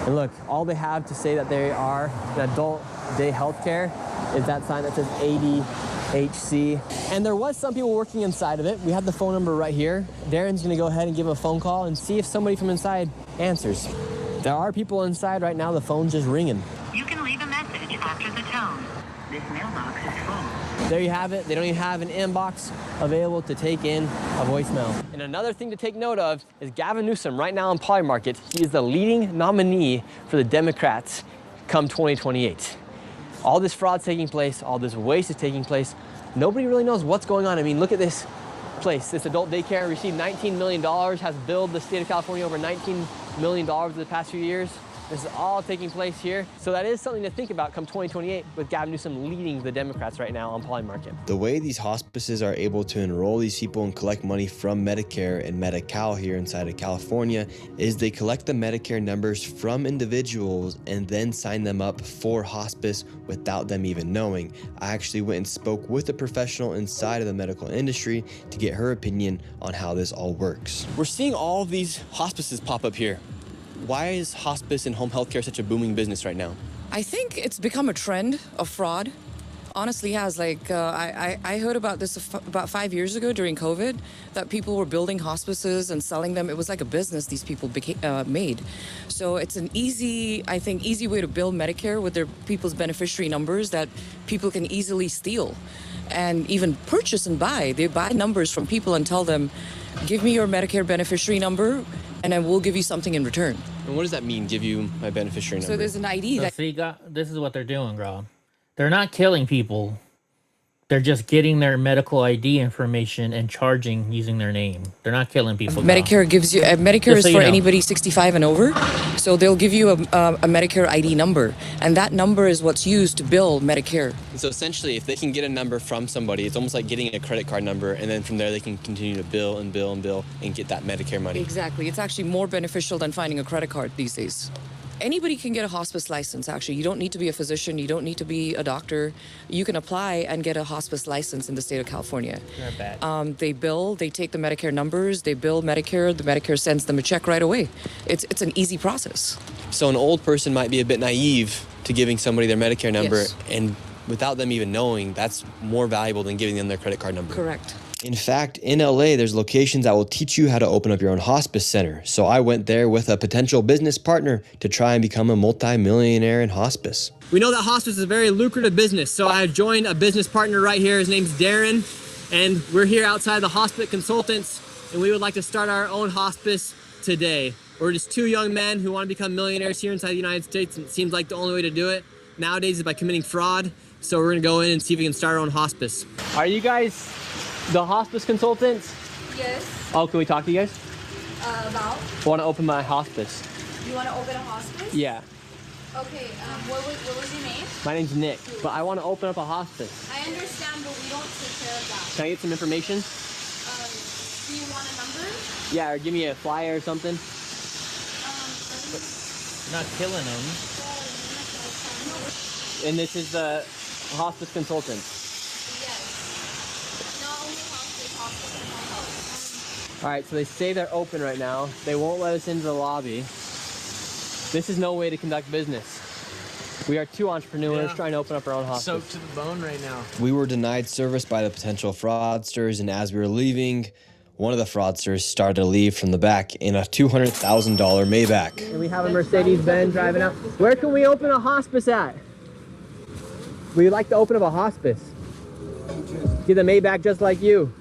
And look, all they have to say that they are an adult day health care is that sign that says 80 HC. And there was some people working inside of it. We have the phone number right here. Darren's gonna go ahead and give him a phone call and see if somebody from inside answers. There are people inside right now, the phone's just ringing. You can leave a message after the tone. This mailbox is full. There you have it. They don't even have an inbox available to take in a voicemail. And another thing to take note of is Gavin Newsom right now on Polymarket. He is the leading nominee for the Democrats come 2028. All this fraud's taking place, all this waste is taking place. Nobody really knows what's going on. I mean, look at this place. This adult daycare received $19 million, has billed the state of California over $19 million in the past few years. This is all taking place here. So that is something to think about come 2028 with Gavin Newsom leading the Democrats right now on Polymarket. The way these hospices are able to enroll these people and collect money from Medicare and Medi-Cal here inside of California is they collect the Medicare numbers from individuals and then sign them up for hospice without them even knowing. I actually went and spoke with a professional inside of the medical industry to get her opinion on how this all works. We're seeing all of these hospices pop up here. Why is hospice and home health care such a booming business right now? I think it's become a trend of fraud. Honestly has. Like, I heard about this about 5 years ago during COVID, that people were building hospices and selling them. It was like a business these people made. So it's an easy way to build Medicare with their people's beneficiary numbers that people can easily steal and even purchase and buy. They buy numbers from people and tell them, give me your Medicare beneficiary number, and then we'll give you something in return. And what does that mean, give you my beneficiary number? So there's an ID that... See, this is what they're doing, Rob. They're not killing people. They're just getting their medical ID information and charging using their name. They're not killing people. Medicare gives you... Medicare is for anybody 65 and over. So they'll give you a Medicare ID number. And that number is what's used to bill Medicare. So essentially, if they can get a number from somebody, it's almost like getting a credit card number, and then from there they can continue to bill and bill and bill and get that Medicare money. Exactly. It's actually more beneficial than finding a credit card these days. Anybody can get a hospice license, actually. You don't need to be a physician. You don't need to be a doctor. You can apply and get a hospice license in the state of California. Not bad. They bill, they take the Medicare numbers, they bill Medicare, the Medicare sends them a check right away. It's an easy process. So an old person might be a bit naive to giving somebody their Medicare number, Yes. and without them even knowing, that's more valuable than giving them their credit card number. Correct. In fact, in LA, there's locations that will teach you how to open up your own hospice center. So I went there with a potential business partner to try and become a multi-millionaire in hospice. We know that hospice is a very lucrative business, so I joined a business partner right here. His name's Darren, and we're here outside the Hospice Consultants, and we would like to start our own hospice today. We're just two young men who want to become millionaires here inside the United States, and it seems like the only way to do it nowadays is by committing fraud. So we're gonna go in and see if we can start our own hospice. Are you guys the hospice consultants? Yes. Oh, can we talk to you guys? About? I want to open my hospice. You want to open a hospice? Yeah. Okay. What was your name? My name's Nick, but I want to open up a hospice. I understand, but we don't take care of that. Can I get some information? Do you want a number? Yeah, or give me a flyer or something. Not killing them. And this is the hospice consultant. All right, so they say they're open right now. They won't let us into the lobby. This is no way to conduct business. We are two entrepreneurs trying to open up our own hospice. Soaked to the bone right now. We were denied service by the potential fraudsters, and as we were leaving, one of the fraudsters started to leave from the back in a $200,000 Maybach. And we have a Mercedes-Benz driving out. Where can we open a hospice at? We'd like to open up a hospice. Get a Maybach just like you.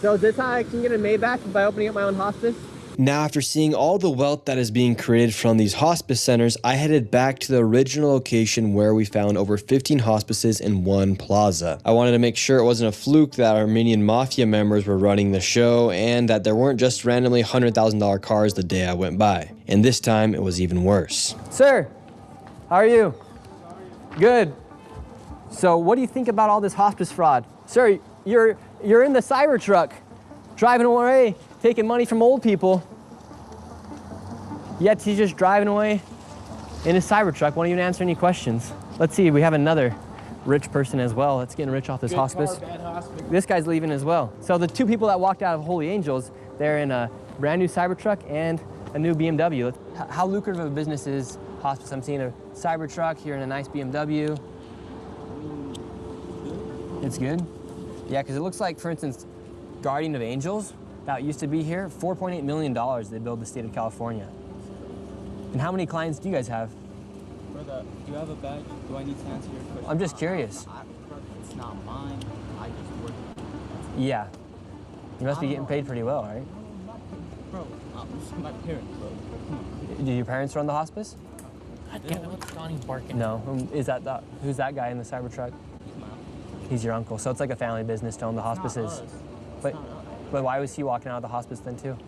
So is this how I can get a Maybach by opening up my own hospice? Now, after seeing all the wealth that is being created from these hospice centers, I headed back to the original location where we found over 15 hospices in one plaza. I wanted to make sure it wasn't a fluke that Armenian mafia members were running the show and that there weren't just randomly $100,000 cars the day I went by. And this time, it was even worse. Sir, how are you? Good. So what do you think about all this hospice fraud? Sir, you're in the Cybertruck, driving away, taking money from old people. Yet he's just driving away in his Cybertruck, won't even answer any questions. Let's see, we have another rich person as well that's getting rich off this hospice. This guy's leaving as well. So the two people that walked out of Holy Angels, they're in a brand new Cybertruck and a new BMW. How lucrative of a business is hospice? I'm seeing a Cybertruck here in a nice BMW. It's good? Yeah, because it looks like, for instance, Guardian of Angels, that used to be here, $4.8 million they billed the state of California. And how many clients do you guys have? Brother, do you have a badge? Do I need to answer your question? I'm just curious. It's not mine. I just work. Yeah. You must be getting paid pretty well, right? Bro, this is my parents, bro. Do your parents run the hospice? God damn it, what's Donnie barking? No. Who's that guy in the Cybertruck? He's your uncle. So it's like a family business to own the hospices. But why was he walking out of the hospice then too?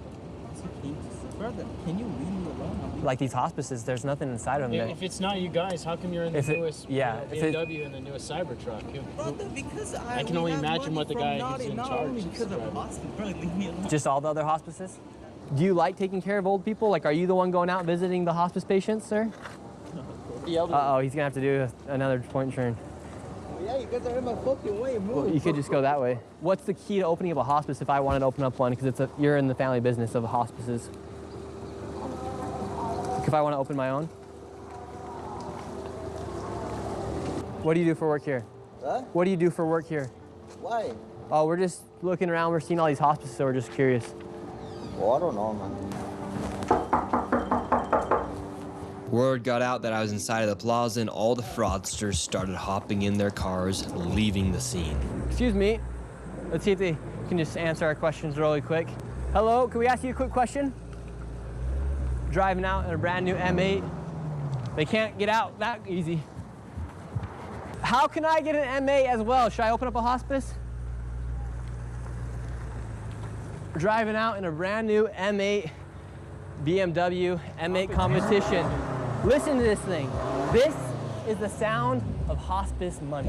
Brother, can you leave me alone? Like these hospices, there's nothing inside of them. Yeah, if it's not you guys, how come you're in the newest BMW and the newest Cybertruck? Brother, because I can only imagine what the guy who's in charge is driving. Brother, leave me alone. Just all the other hospices? Do you like taking care of old people? Like, are you the one going out visiting the hospice patients, sir? Uh-oh, he's gonna have to do another point turn. Yeah, you guys are in my fucking way. Move. Well, you could just go that way. What's the key to opening up a hospice if I wanted to open up one? Because you're in the family business of hospices. Like if I want to open my own. What do you do for work here? Huh? What do you do for work here? Why? Oh, we're just looking around. We're seeing all these hospices, so we're just curious. Well, I don't know, man. Word got out that I was inside of the plaza and all the fraudsters started hopping in their cars, leaving the scene. Excuse me. Let's see if they can just answer our questions really quick. Hello, can we ask you a quick question? Driving out in a brand new M8. They can't get out that easy. How can I get an M8 as well? Should I open up a hospice? We're driving out in a brand new M8 BMW M8 competition. Listen to this thing. This is the sound of hospice money.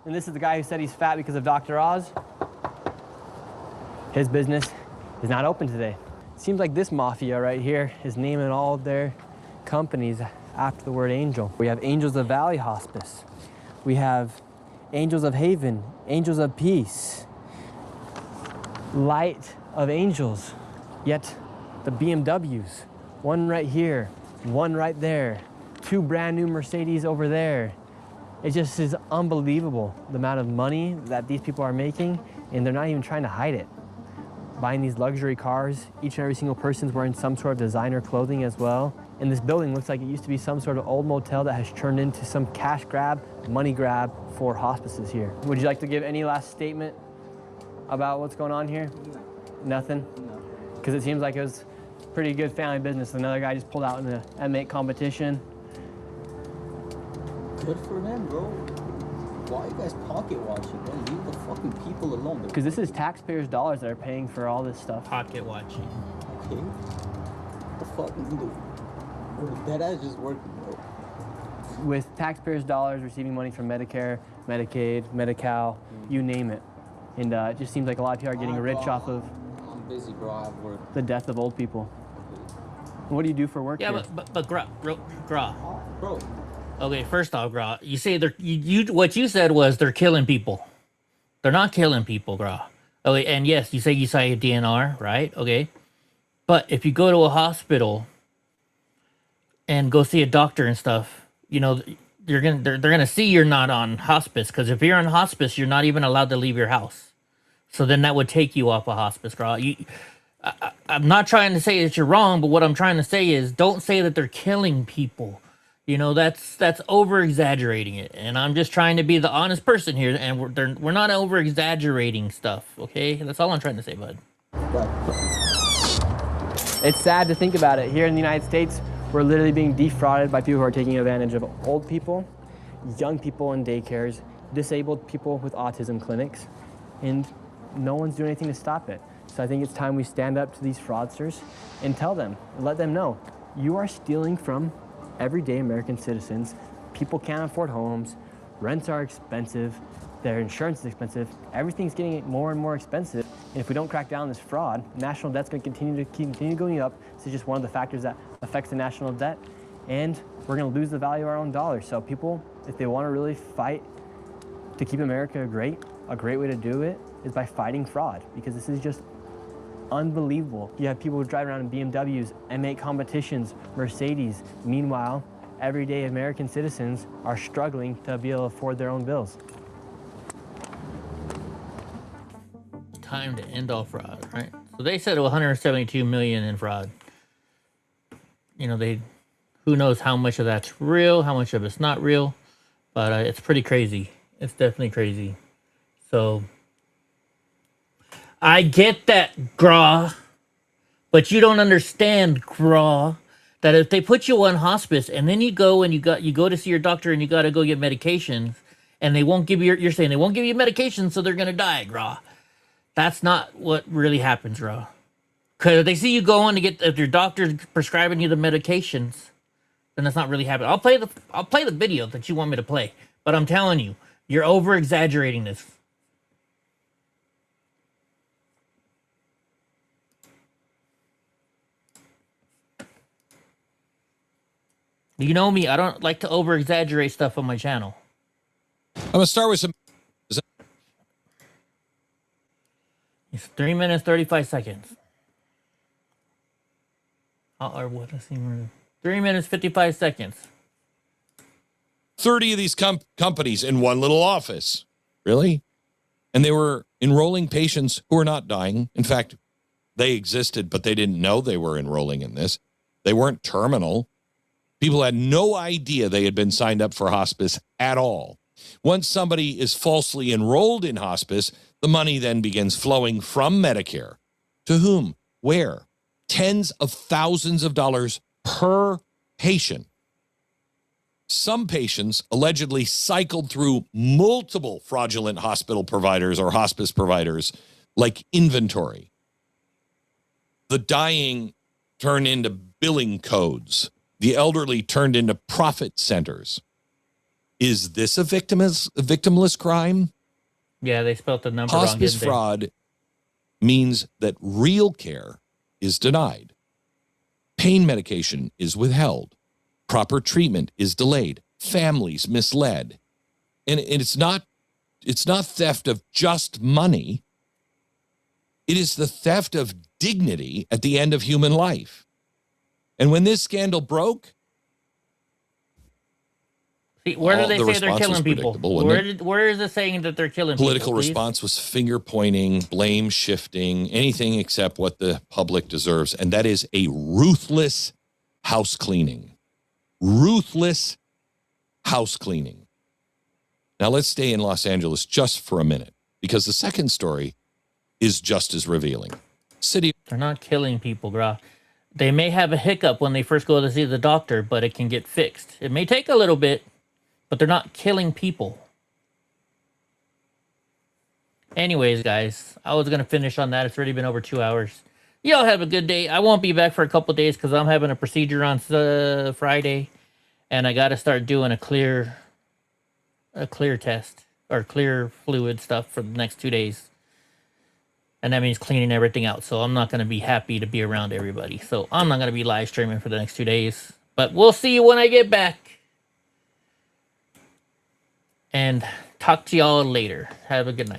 And this is the guy who said he's fat because of Dr. Oz. His business is not open today. Seems like this mafia right here is naming all of their companies after the word angel. We have Angels of Valley Hospice. We have Angels of Haven, Angels of Peace, Light of Angels. Yet the BMWs, one right here, one right there, two brand new Mercedes over there. It just is unbelievable the amount of money that these people are making, and they're not even trying to hide it. Buying these luxury cars, each and every single person's wearing some sort of designer clothing as well. And this building looks like it used to be some sort of old motel that has turned into some cash grab, money grab for hospices here. Would you like to give any last statement about what's going on here? Nothing? Because it seems like it was pretty good family business. Another guy just pulled out in the M8 competition. Good for them, bro. Why are you guys pocket watching, bro? Leave the fucking people alone. Because this is taxpayers' dollars that are paying for all this stuff. Pocket watching. Okay. What the fuck is the that ass just working, bro. With taxpayers' dollars receiving money from Medicare, Medicaid, Medi-Cal, you name it. And it just seems like a lot of people are getting rich off of busy, bro. I have work. The death of old people. What do you do for work Yeah, here? but Gra. Bro. Okay, first off, Gra, you say what you said was they're killing people. They're not killing people, Gra. Okay, and yes, you say you saw a DNR, right? Okay. But if you go to a hospital and go see a doctor and stuff, you know, they're gonna see you're not on hospice, because if you're on hospice, you're not even allowed to leave your house. So then that would take you off a hospice, Gra. I'm not trying to say that you're wrong, but what I'm trying to say is don't say that they're killing people. You know, that's over exaggerating it, and I'm just trying to be the honest person here, and we're not over exaggerating stuff, okay? That's all I'm trying to say, bud. It's sad to think about it. Here in the United States, we're literally being defrauded by people who are taking advantage of old people, young people in daycares, disabled people with autism clinics, and no one's doing anything to stop it. So I think it's time we stand up to these fraudsters and tell them, let them know, you are stealing from everyday American citizens. People can't afford homes, rents are expensive, their insurance is expensive, everything's getting more and more expensive. And if we don't crack down on this fraud, national debt's going to continue going up. This is just one of the factors that affects the national debt, and we're going to lose the value of our own dollar. So people, if they want to really fight to keep America great, a great way to do it is by fighting fraud, because this is just unbelievable. You have people who drive around in BMWs, M8 competitions, Mercedes. Meanwhile, everyday American citizens are struggling to be able to afford their own bills. Time to end all fraud, right? So they said 172 million in fraud. You know, who knows how much of that's real, how much of it's not real, but it's pretty crazy. It's definitely crazy. So I get that, Graw, but you don't understand, Graw, that if they put you on hospice and then you go and you go to see your doctor and you got to go get medications and they won't give you, you're saying they won't give you medication, so they're gonna die, Graw. That's not what really happens, Raw. Because if they see you going to get, if your doctor's prescribing you the medications, then that's not really happening. I'll play the video that you want me to play, but I'm telling you, you're over exaggerating this. You know me, I don't like to over exaggerate stuff on my channel. I'm gonna start with some. It's 3 minutes 35 seconds. Or what? Let's see. 3 minutes 55 seconds. 30 of these companies in one little office. Really? And they were enrolling patients who were not dying. In fact, they existed, but they didn't know they were enrolling in this. They weren't terminal. People had no idea they had been signed up for hospice at all. Once somebody is falsely enrolled in hospice, the money then begins flowing from Medicare. To whom? Where? Tens of thousands of dollars per patient. Some patients allegedly cycled through multiple fraudulent hospital providers or hospice providers like inventory. The dying turned into billing codes. The elderly turned into profit centers. Is this a victimless crime? Yeah, they spelled the number wrong. Hospice fraud means that real care is denied. Pain medication is withheld. Proper treatment is delayed. Families misled. And it's not theft of just money. It is the theft of dignity at the end of human life. And when this scandal broke, see, where do they say they're killing people? Where is it saying that they're killing people? Political response was finger pointing, blame shifting, anything except what the public deserves. And that is a ruthless house cleaning. Ruthless house cleaning. Now let's stay in Los Angeles just for a minute, because the second story is just as revealing. They're not killing people, Gra. They may have a hiccup when they first go to see the doctor, but it can get fixed. It may take a little bit, but they're not killing people. Anyways, guys, I was going to finish on that. It's already been over 2 hours. Y'all have a good day. I won't be back for a couple days because I'm having a procedure on Friday, and I got to start doing a clear test or clear fluid stuff for the next 2 days. And that means cleaning everything out. So I'm not going to be happy to be around everybody. So I'm not going to be live streaming for the next 2 days. But we'll see you when I get back. And talk to y'all later. Have a good night.